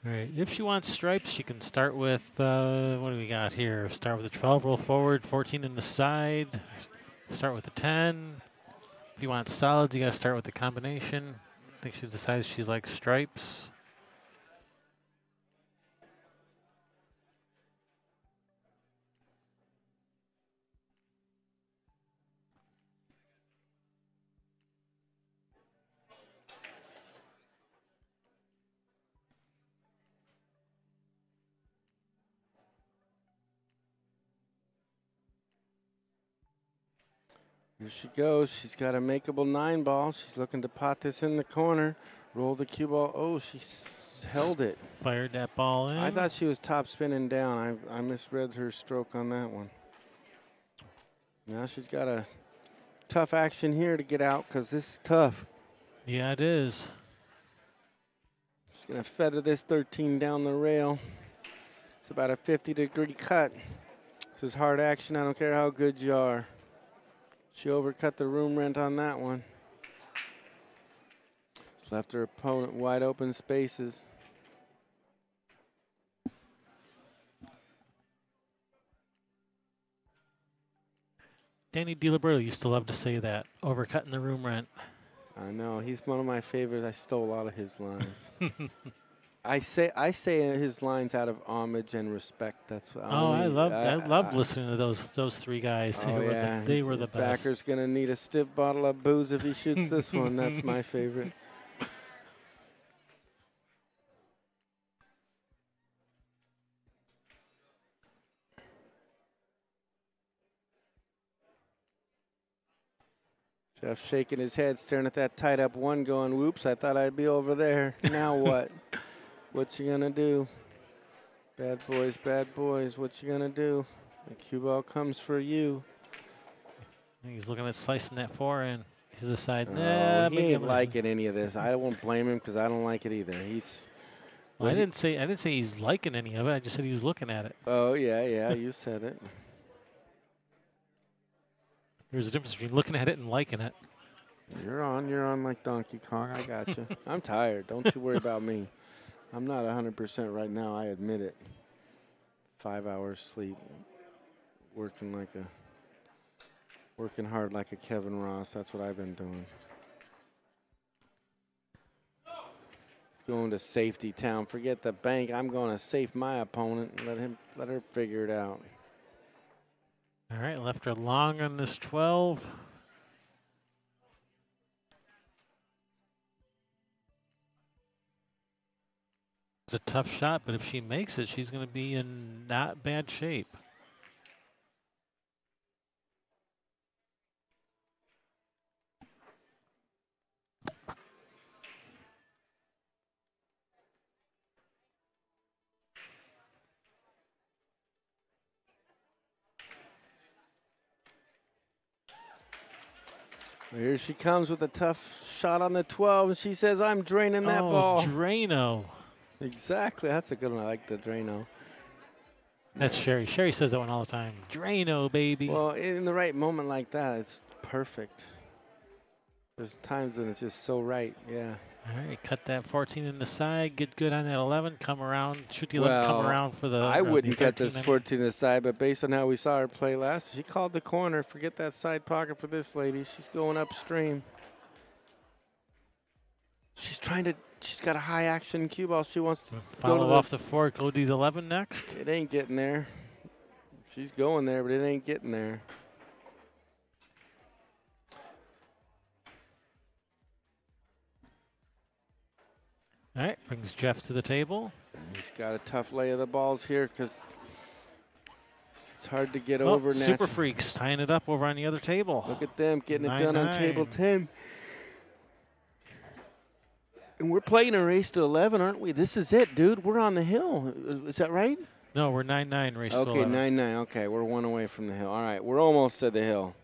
Speaker 1: All right, if she wants stripes, she can start with, what do we got here? Start with a 12, roll forward, 14 in the side. Start with a 10. If you want solids, you got to start with the combination. I think she decides she's like stripes.
Speaker 3: Here she goes. She's got a makeable 9 ball. She's looking to pot this in the corner. Roll the cue ball. Oh, she held it.
Speaker 1: Fired that ball in.
Speaker 3: I thought she was top spinning down. I misread her stroke on that one. Now she's got a tough action here to get out because this is tough.
Speaker 1: Yeah, it is.
Speaker 3: She's going to feather this 13 down the rail. It's about a 50-degree cut. This is hard action. I don't care how good you are. She overcut the room rent on that one. Just left her opponent wide open spaces.
Speaker 1: Danny DiLiberto used to love to say that, overcutting the room rent.
Speaker 3: I know, he's one of my favorites. I stole a lot of his lines. I say his lines out of homage and respect. That's what
Speaker 1: I love listening to those 3 guys. They were the best.
Speaker 3: Backer's gonna need a stiff bottle of booze if he shoots this one. That's my favorite. Jeff shaking his head, staring at that tied up 1, going, whoops, I thought I'd be over there. Now what? What you gonna do? Bad boys, what you gonna do? The cue ball comes for you.
Speaker 1: He's looking at slicing that 4 in. He's deciding,
Speaker 3: he ain't liking any of this. I won't blame him because I don't like it either.
Speaker 1: I didn't say he's liking any of it. I just said he was looking at it.
Speaker 3: Oh yeah, you said it.
Speaker 1: There's a difference between looking at it and liking it.
Speaker 3: You're on like Donkey Kong. I got you. I'm tired. Don't you worry about me. I'm not 100% right now. I admit it. 5 hours sleep. Working hard like a Kevin Ross. That's what I've been doing. He's going to safety town. Forget the bank. I'm going to safe my opponent and let her figure it out.
Speaker 1: All right, left her long on this 12. It's a tough shot, but if she makes it, she's going to be in not bad shape.
Speaker 3: Here she comes with a tough shot on the 12, and she says, I'm draining that ball.
Speaker 1: Drano.
Speaker 3: Exactly. That's a good one. I like the Drano.
Speaker 1: That's Sherry. Sherry says that one all the time. Drano, baby.
Speaker 3: Well, in the right moment like that, it's perfect. There's times when it's just so right, yeah.
Speaker 1: All right, cut that 14 in the side. Get good on that 11. Come around. Shoot the 11. Come around for the.
Speaker 3: I wouldn't
Speaker 1: the
Speaker 3: cut this 14 in the side, but based on how we saw her play last, she called the corner. Forget that side pocket for this lady. She's going upstream. She's got a high action cue ball. She wants to
Speaker 1: follow off the 4. Go to the 11 next.
Speaker 3: It ain't getting there. She's going there, but it ain't getting there.
Speaker 1: All right, brings Jeff to the table.
Speaker 3: He's got a tough lay of the balls here because it's hard to get over.
Speaker 1: Super Freaks tying it up over on the other table.
Speaker 3: Look at them getting it done on table 10. And we're playing a race to 11, aren't we? This is it, dude. We're on the hill. Is that right?
Speaker 1: No, we're 9-9 race to 11.
Speaker 3: Okay, 9-9. Okay, we're one away from the hill. All right, we're almost at the hill.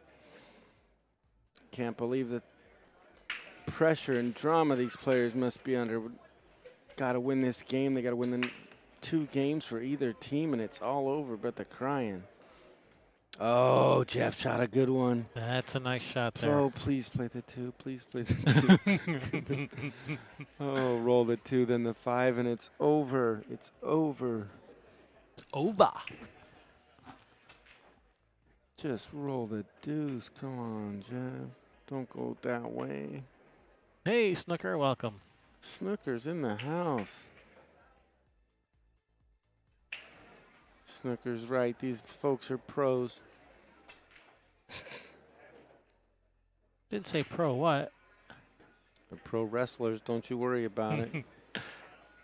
Speaker 3: Can't believe the pressure and drama these players must be under. Got to win this game. They got to win the 2 games for either team, and it's all over but the crying. Oh, Jeff shot a good one.
Speaker 1: That's a nice shot there.
Speaker 3: Oh, please play the 2. Please play the 2. Oh, roll the 2, then the 5, and it's over. It's over.
Speaker 1: It's over.
Speaker 3: Just roll the deuce. Come on, Jeff. Don't go that way.
Speaker 1: Hey, Snooker, welcome.
Speaker 3: Snooker's in the house. Snooker's right. These folks are pros.
Speaker 1: Didn't say pro what?
Speaker 3: They're pro wrestlers. Don't you worry about it.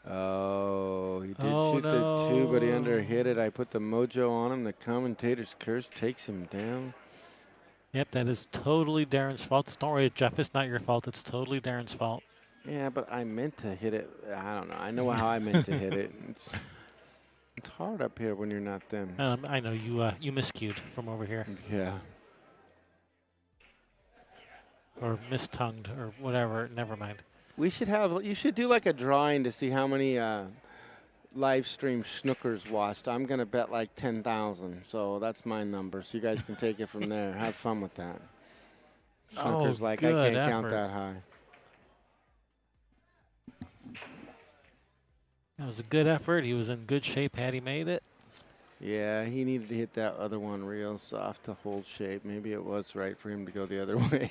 Speaker 3: Oh, he did shoot
Speaker 1: no.
Speaker 3: the 2, but he underhit it. I put the mojo on him. The commentator's curse takes him down.
Speaker 1: Yep, that is totally Darren's fault. Don't worry, Jeff. It's not your fault. It's totally Darren's fault.
Speaker 3: Yeah, but I meant to hit it. I don't know. I know how I meant to hit it. It's hard up here when you're not them.
Speaker 1: I know you miscued from over here.
Speaker 3: Yeah.
Speaker 1: Or mistongued or whatever. Never mind.
Speaker 3: You should do like a drawing to see how many live stream Snookers watched. I'm going to bet like 10,000. So that's my number. So you guys can take it from there. Have fun with that. Snookers I can't count that high.
Speaker 1: That was a good effort. He was in good shape had he made it.
Speaker 3: Yeah, he needed to hit that other one real soft to hold shape. Maybe it was right for him to go the other way.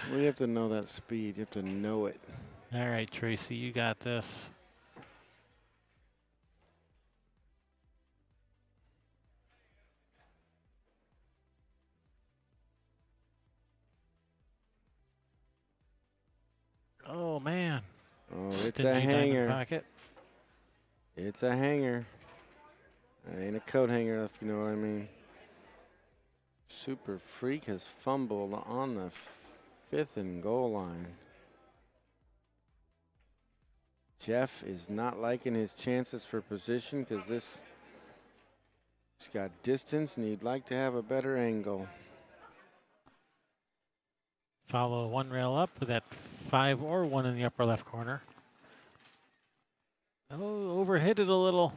Speaker 3: Well, you have to know that speed. You have to know it.
Speaker 1: All right, Tracy, you got this. Oh, man.
Speaker 3: Oh, it's
Speaker 1: Stingy
Speaker 3: a
Speaker 1: diamond
Speaker 3: hanger.
Speaker 1: Pocket.
Speaker 3: It's a hanger. It ain't a coat hanger, if you know what I mean. Super Freak has fumbled on the 5th and goal line. Jeff is not liking his chances for position because he's got distance and he'd like to have a better angle.
Speaker 1: Follow 1 rail up with that 5 or 1 in the upper left corner. Oh, overhit it a little.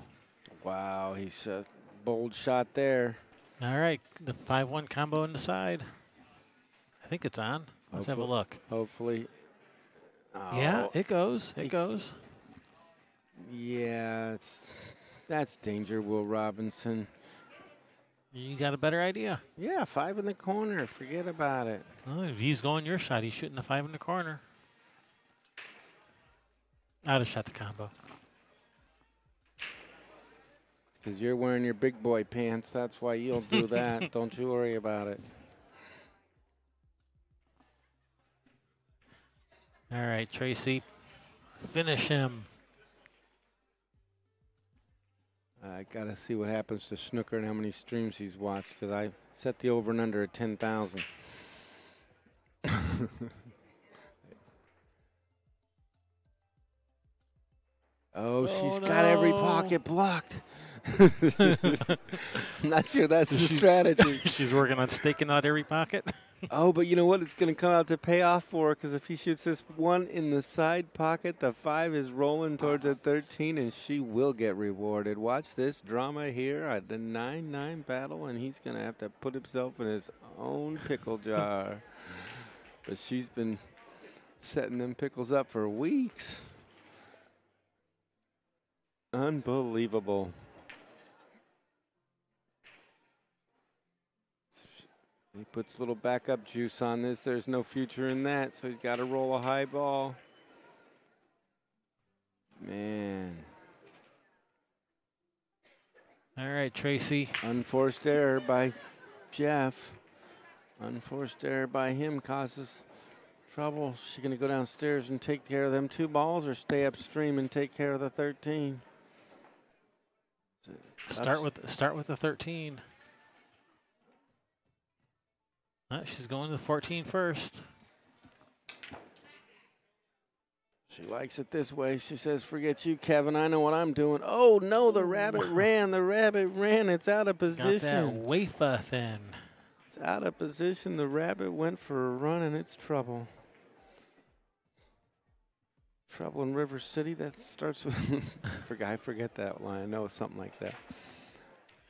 Speaker 3: Wow, he's a bold shot there.
Speaker 1: All right, the 5-1 combo in the side. I think it's on. Let's have a look.
Speaker 3: Hopefully. Oh,
Speaker 1: yeah, it goes. It goes.
Speaker 3: Yeah, that's danger, Will Robinson.
Speaker 1: You got a better idea.
Speaker 3: Yeah, 5 in the corner. Forget about it.
Speaker 1: Well, if he's going your shot, he's shooting the 5 in the corner. I'd have shot the combo.
Speaker 3: Because you're wearing your big boy pants. That's why you'll do that. Don't you worry about it.
Speaker 1: All right, Tracy. Finish him.
Speaker 3: I got to see what happens to snooker and how many streams he's watched, because I set the over and under at 10,000. Oh, she's got every pocket blocked. I'm not sure that's the strategy.
Speaker 1: She's working on staking out every pocket.
Speaker 3: Oh, but you know what? It's going to come out to pay off for her, because if he shoots this one in the side pocket, the 5 is rolling towards a 13, and she will get rewarded. Watch this drama here at the 9-9 battle, and he's going to have to put himself in his own pickle jar. But she's been setting them pickles up for weeks. Unbelievable. He puts a little backup juice on this. There's no future in that, so he's got to roll a high ball. Man.
Speaker 1: All right, Tracy.
Speaker 3: Unforced error by Jeff. Unforced error by him causes trouble. Is she going to go downstairs and take care of them 2 balls, or stay upstream and take care of the 13?
Speaker 1: Start with the 13. She's going to the 14 first.
Speaker 3: She likes it this way. She says, forget you, Kevin. I know what I'm doing. Oh, no, the rabbit ran. The rabbit ran. It's out of position.
Speaker 1: Got that wafer thin.
Speaker 3: It's out of position. The rabbit went for a run, and it's trouble. Trouble in River City. That starts with, I forget that line. I know something like that.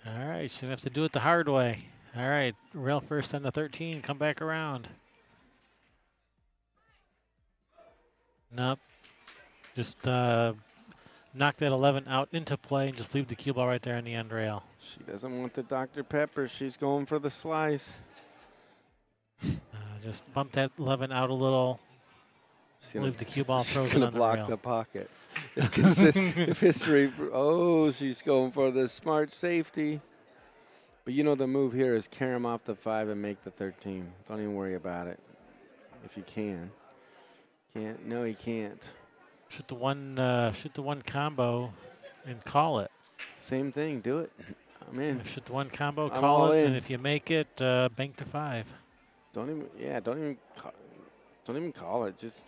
Speaker 1: All right, she's going to have to do it the hard way. All right, rail first on the 13, come back around. Nope. Just knock that 11 out into play and just leave the cue ball right there on the end rail.
Speaker 3: She doesn't want the Dr. Pepper. She's going for the slice.
Speaker 1: Just bump that 11 out a little. Leave the cue ball frozen on the rail.
Speaker 3: She's going to block the pocket. If history, oh, she's going for the smart safety. But you know the move here is carry him off the 5 and make the 13. Don't even worry about it. If you can. Can't. No, he can't.
Speaker 1: Shoot the one combo and call it.
Speaker 3: Same thing. Do it. I'm in.
Speaker 1: Shoot the one combo,
Speaker 3: I'm
Speaker 1: call
Speaker 3: all
Speaker 1: it,
Speaker 3: in.
Speaker 1: and if you make it, bank to 5.
Speaker 3: Don't even call it. Just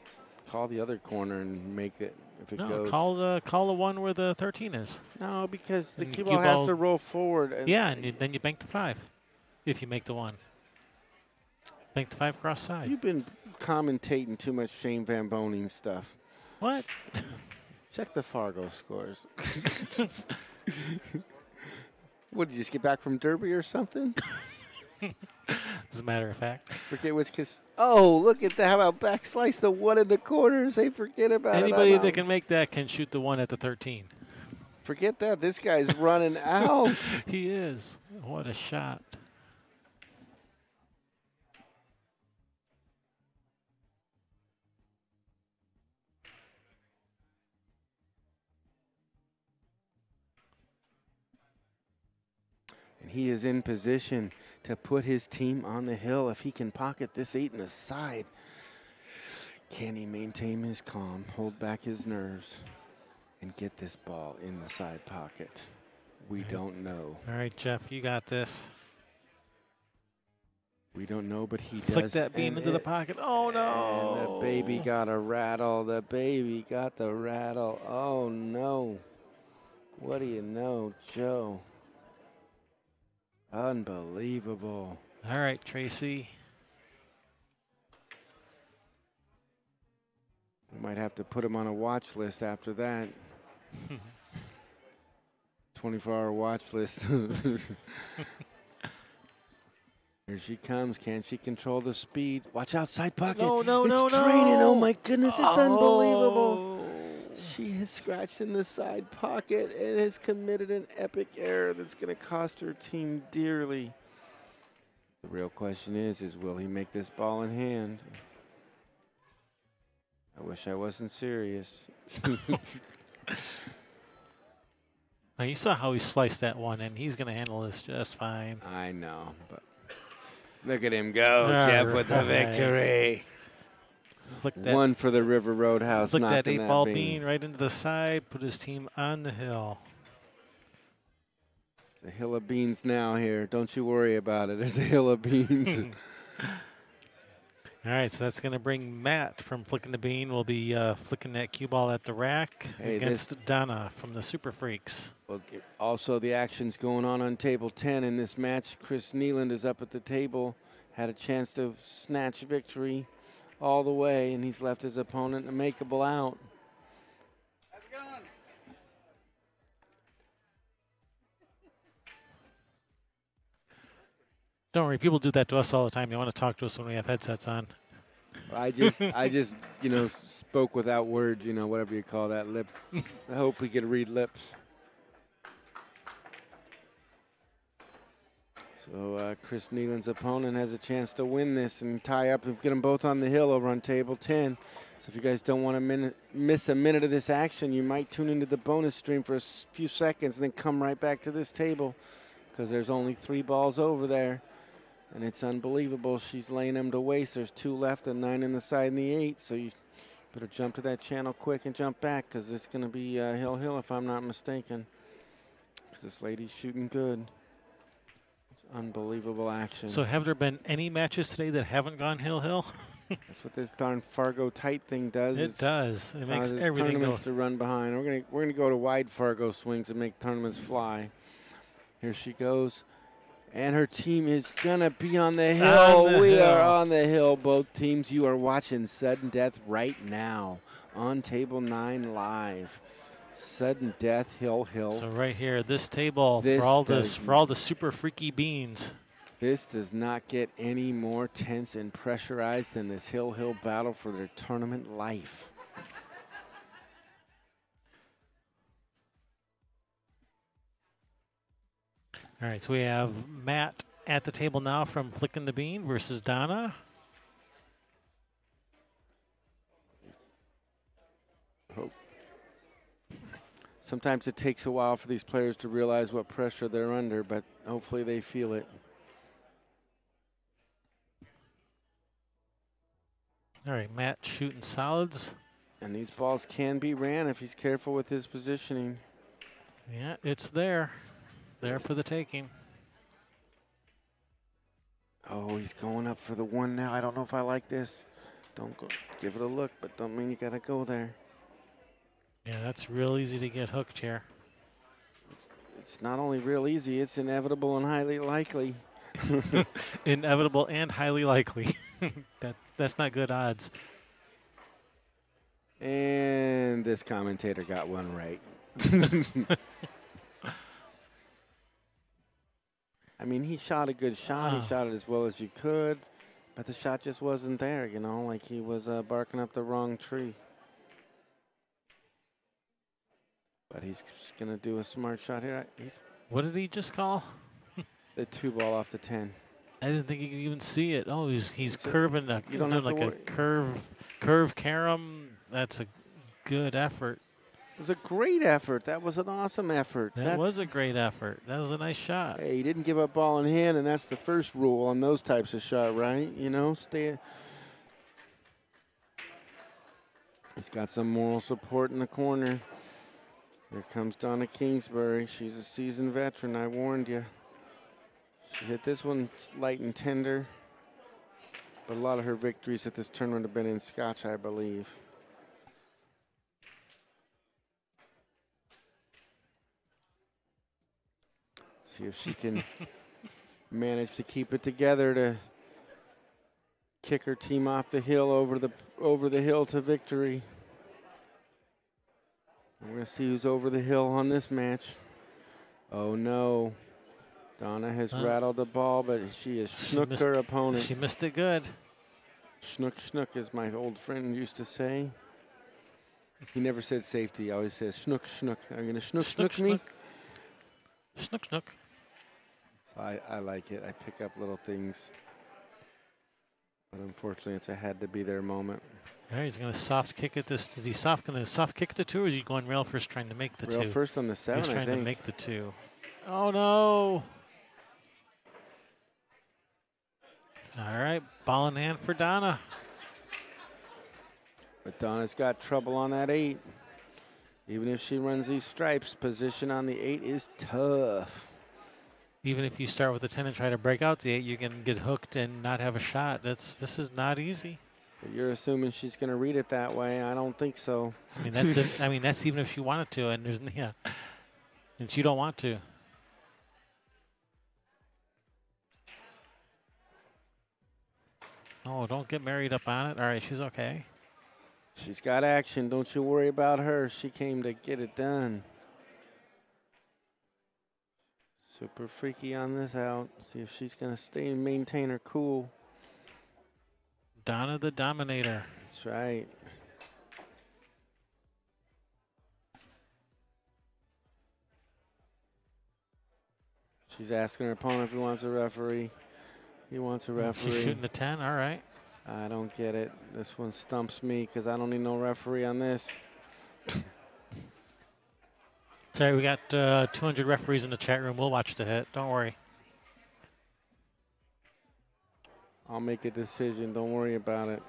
Speaker 3: call the other corner and make it. If it goes.
Speaker 1: Call the one where the 13 is.
Speaker 3: No, because the
Speaker 1: And
Speaker 3: cue ball has to roll forward. And
Speaker 1: then you bank the 5 if you make the 1. Bank the 5 cross side.
Speaker 3: You've been commentating too much Shane Van Boning stuff.
Speaker 1: What?
Speaker 3: Check the Fargo scores. What, did you just get back from Derby or something?
Speaker 1: As a matter of fact.
Speaker 3: Forget which kiss. Oh, look at that. How about back slice the 1 in the corner and say forget about
Speaker 1: Anybody
Speaker 3: it.
Speaker 1: that can make that can shoot the 1 at the 13.
Speaker 3: Forget that. This guy's running out.
Speaker 1: He is. What a shot.
Speaker 3: And he is in position to put his team on the hill. If he can pocket this 8 in the side, can he maintain his calm, hold back his nerves, and get this ball in the side pocket? We don't know.
Speaker 1: All right, Jeff, you got this.
Speaker 3: We don't know, but he does.
Speaker 1: Flick that beam into the pocket. Oh, no.
Speaker 3: And the baby got a rattle. The baby got the rattle. Oh, no. What do you know, Joe? Unbelievable.
Speaker 1: All right, Tracy.
Speaker 3: We might have to put him on a watch list after that. 24-hour watch list. Here she comes. Can she control the speed? Watch outside pocket.
Speaker 1: No.
Speaker 3: It's draining. Oh, my goodness. It's unbelievable. She has scratched in the side pocket and has committed an epic error that's going to cost her team dearly. The real question is will he make this ball in hand? I wish I wasn't serious.
Speaker 1: Now you saw how he sliced that one, and he's going to handle this just fine.
Speaker 3: I know, but look at him go,
Speaker 1: All
Speaker 3: Jeff, with the
Speaker 1: right.
Speaker 3: victory.
Speaker 1: Flick that,
Speaker 3: One for the River Roadhouse.
Speaker 1: flick that
Speaker 3: knocking
Speaker 1: eight-ball
Speaker 3: bean.
Speaker 1: bean right into the side, put his team on the hill.
Speaker 3: There's a hill of beans now here. Don't you worry about it. There's a hill of beans.
Speaker 1: All right, so that's going to bring Matt from Flicking the Bean. Will be flicking that cue ball at the rack against Donna from the Super Freaks.
Speaker 3: Well, also, the action's going on table 10 in this match. Chris Nealand is up at the table, had a chance to snatch victory all the way, and he's left his opponent a makeable out.
Speaker 2: How's it going?
Speaker 1: Don't worry, people do that to us all the time. They want to talk to us when we have headsets on.
Speaker 3: I just, spoke without words, whatever you call that lip. I hope we could read lips. So Chris Nealand's opponent has a chance to win this and tie up and get them both on the hill over on table 10. So if you guys don't want to miss a minute of this action, you might tune into the bonus stream for a few seconds and then come right back to this table because there's only 3 balls over there. And it's unbelievable. She's laying them to waste. There's 2 left, a 9 in the side and the 8. So you better jump to that channel quick and jump back because it's going to be hill if I'm not mistaken. Because this lady's shooting good. It's unbelievable action.
Speaker 1: So have there been any matches today that haven't gone hill?
Speaker 3: That's what this darn Fargo tight thing does.
Speaker 1: It does. It makes
Speaker 3: causes
Speaker 1: everything
Speaker 3: tournaments
Speaker 1: go.
Speaker 3: to run behind. We're gonna go to wide Fargo swings and make tournaments fly. Here she goes. And her team is going to be on the hill. We are on the hill, both teams. You are watching Sudden Death right now on Table 9 live. Sudden Death, hill.
Speaker 1: So right here, this table, for all the super freaky beans.
Speaker 3: This does not get any more tense and pressurized than this hill battle for their tournament life.
Speaker 1: All right, so we have Matt at the table now from Flicking the Bean versus Donna.
Speaker 3: Sometimes it takes a while for these players to realize what pressure they're under, but hopefully they feel it.
Speaker 1: All right, Matt shooting solids.
Speaker 3: And these balls can be ran if he's careful with his positioning.
Speaker 1: Yeah, it's there. There for the taking.
Speaker 3: Oh, he's going up for the 1 now. I don't know if I like this. Don't go. Give it a look, but don't mean you got to go there.
Speaker 1: Yeah, that's real easy to get hooked here.
Speaker 3: It's not only real easy, it's inevitable and highly likely.
Speaker 1: Inevitable and highly likely. That's not good odds.
Speaker 3: And this commentator got one right. I mean, he shot a good shot. He shot it as well as you could, but the shot just wasn't there, like he was barking up the wrong tree. But he's going to do a smart shot here.
Speaker 1: What did he just call?
Speaker 3: The 2 ball off the 10.
Speaker 1: I didn't think you could even see it. Oh, he's curving a,
Speaker 3: you don't have
Speaker 1: like
Speaker 3: to
Speaker 1: a curve carom. That's a good effort.
Speaker 3: It was a great effort. That was an awesome effort.
Speaker 1: That was a great effort. That was a nice shot.
Speaker 3: Hey, he didn't give up ball in hand, and that's the first rule on those types of shot, right? Stay. He's got some moral support in the corner. Here comes Donna Kingsbury. She's a seasoned veteran. I warned you. She hit this one light and tender, but a lot of her victories at this tournament have been in Scotch, I believe. See if she can manage to keep it together to kick her team off the hill over the hill to victory. And we're going to see who's over the hill on this match. Oh no. Donna has rattled the ball, but she has schnooked her opponent.
Speaker 1: She missed it good.
Speaker 3: Schnook, schnook, as my old friend used to say. He never said safety. He always says schnook, schnook. Are you going to schnook me?
Speaker 1: Schnook, schnook.
Speaker 3: So I like it. I pick up little things. But unfortunately, it's a had to be their moment.
Speaker 1: All right, he's going to soft kick at this. Is he going to soft kick the 2, or is he going rail first trying to make the 2?
Speaker 3: Rail first on the 7,
Speaker 1: He's trying
Speaker 3: I think.
Speaker 1: to make the 2. Oh, no. All right, ball in hand for Donna.
Speaker 3: But Donna's got trouble on that 8. Even if she runs these stripes, position on the 8 is tough.
Speaker 1: Even if you start with the 10 and try to break out the 8, you can get hooked and not have a shot. This is not easy.
Speaker 3: But you're assuming she's going to read it that way. I don't think so.
Speaker 1: I mean, that's it. I mean, that's even if she wanted to, and there's and she don't want to. Oh, don't get married up on it. All right, she's okay.
Speaker 3: She's got action. Don't you worry about her. She came to get it done. Super freaky on this out. See if she's going to stay and maintain her cool.
Speaker 1: Donna the Dominator.
Speaker 3: That's right. She's asking her opponent if he wants a referee. He wants a referee.
Speaker 1: She's shooting a 10. All right.
Speaker 3: I don't get it. This one stumps me because I don't need no referee on this.
Speaker 1: Sorry, we got 200 referees in the chat room. We'll watch the hit. Don't worry.
Speaker 3: I'll make a decision. Don't worry about it.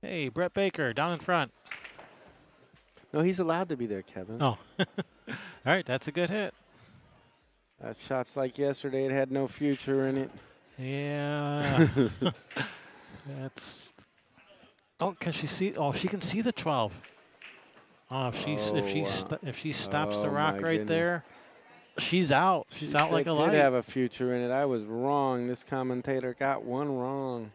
Speaker 1: Hey, Brett Baker down in front.
Speaker 3: No, he's allowed to be there, Kevin.
Speaker 1: Oh. All right, that's a good hit.
Speaker 3: That shot's like yesterday. It had no future in it.
Speaker 1: Yeah. That's. Oh, can she see? Oh, she can see the 12. Oh, if she stops the rock right there, she's out. She's out like a light.
Speaker 3: Did have a future in it. I was wrong. This commentator got one wrong.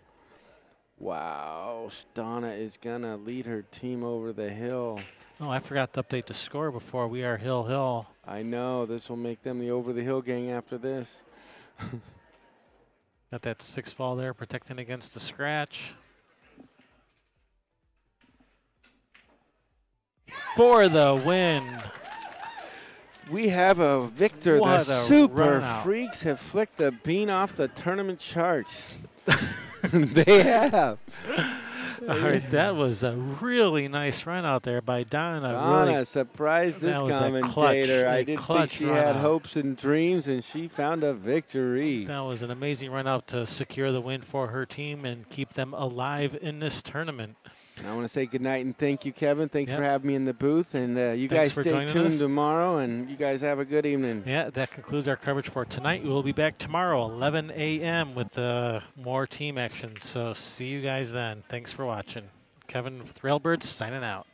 Speaker 3: Wow, Donna is gonna lead her team over the hill.
Speaker 1: Oh, I forgot to update the score before. We are Hill.
Speaker 3: I know. This will make them the over the hill gang after this.
Speaker 1: Got that 6 ball there protecting against the scratch. For the win.
Speaker 3: We have a victor.
Speaker 1: What
Speaker 3: The
Speaker 1: a
Speaker 3: Super
Speaker 1: run out.
Speaker 3: Freaks have flicked the bean off the tournament charts. They have.
Speaker 1: All right, that was a really nice run out there by Donna.
Speaker 3: Donna
Speaker 1: really,
Speaker 3: surprised this
Speaker 1: that was a
Speaker 3: commentator. I didn't think
Speaker 1: clutch
Speaker 3: she
Speaker 1: run
Speaker 3: had
Speaker 1: out.
Speaker 3: hopes and dreams, and she found a victory.
Speaker 1: That was an amazing run out to secure the win for her team and keep them alive in this tournament.
Speaker 3: I want to say good night and thank you, Kevin. Thanks
Speaker 1: Yep.
Speaker 3: for having me in the booth. And you
Speaker 1: Thanks
Speaker 3: guys
Speaker 1: for
Speaker 3: stay
Speaker 1: joining
Speaker 3: tuned
Speaker 1: us.
Speaker 3: tomorrow, and you guys have a good evening.
Speaker 1: Yeah, that concludes our coverage for tonight. We will be back tomorrow, 11 a.m. with more team action. So see you guys then. Thanks for watching. Kevin with Railbirds signing out.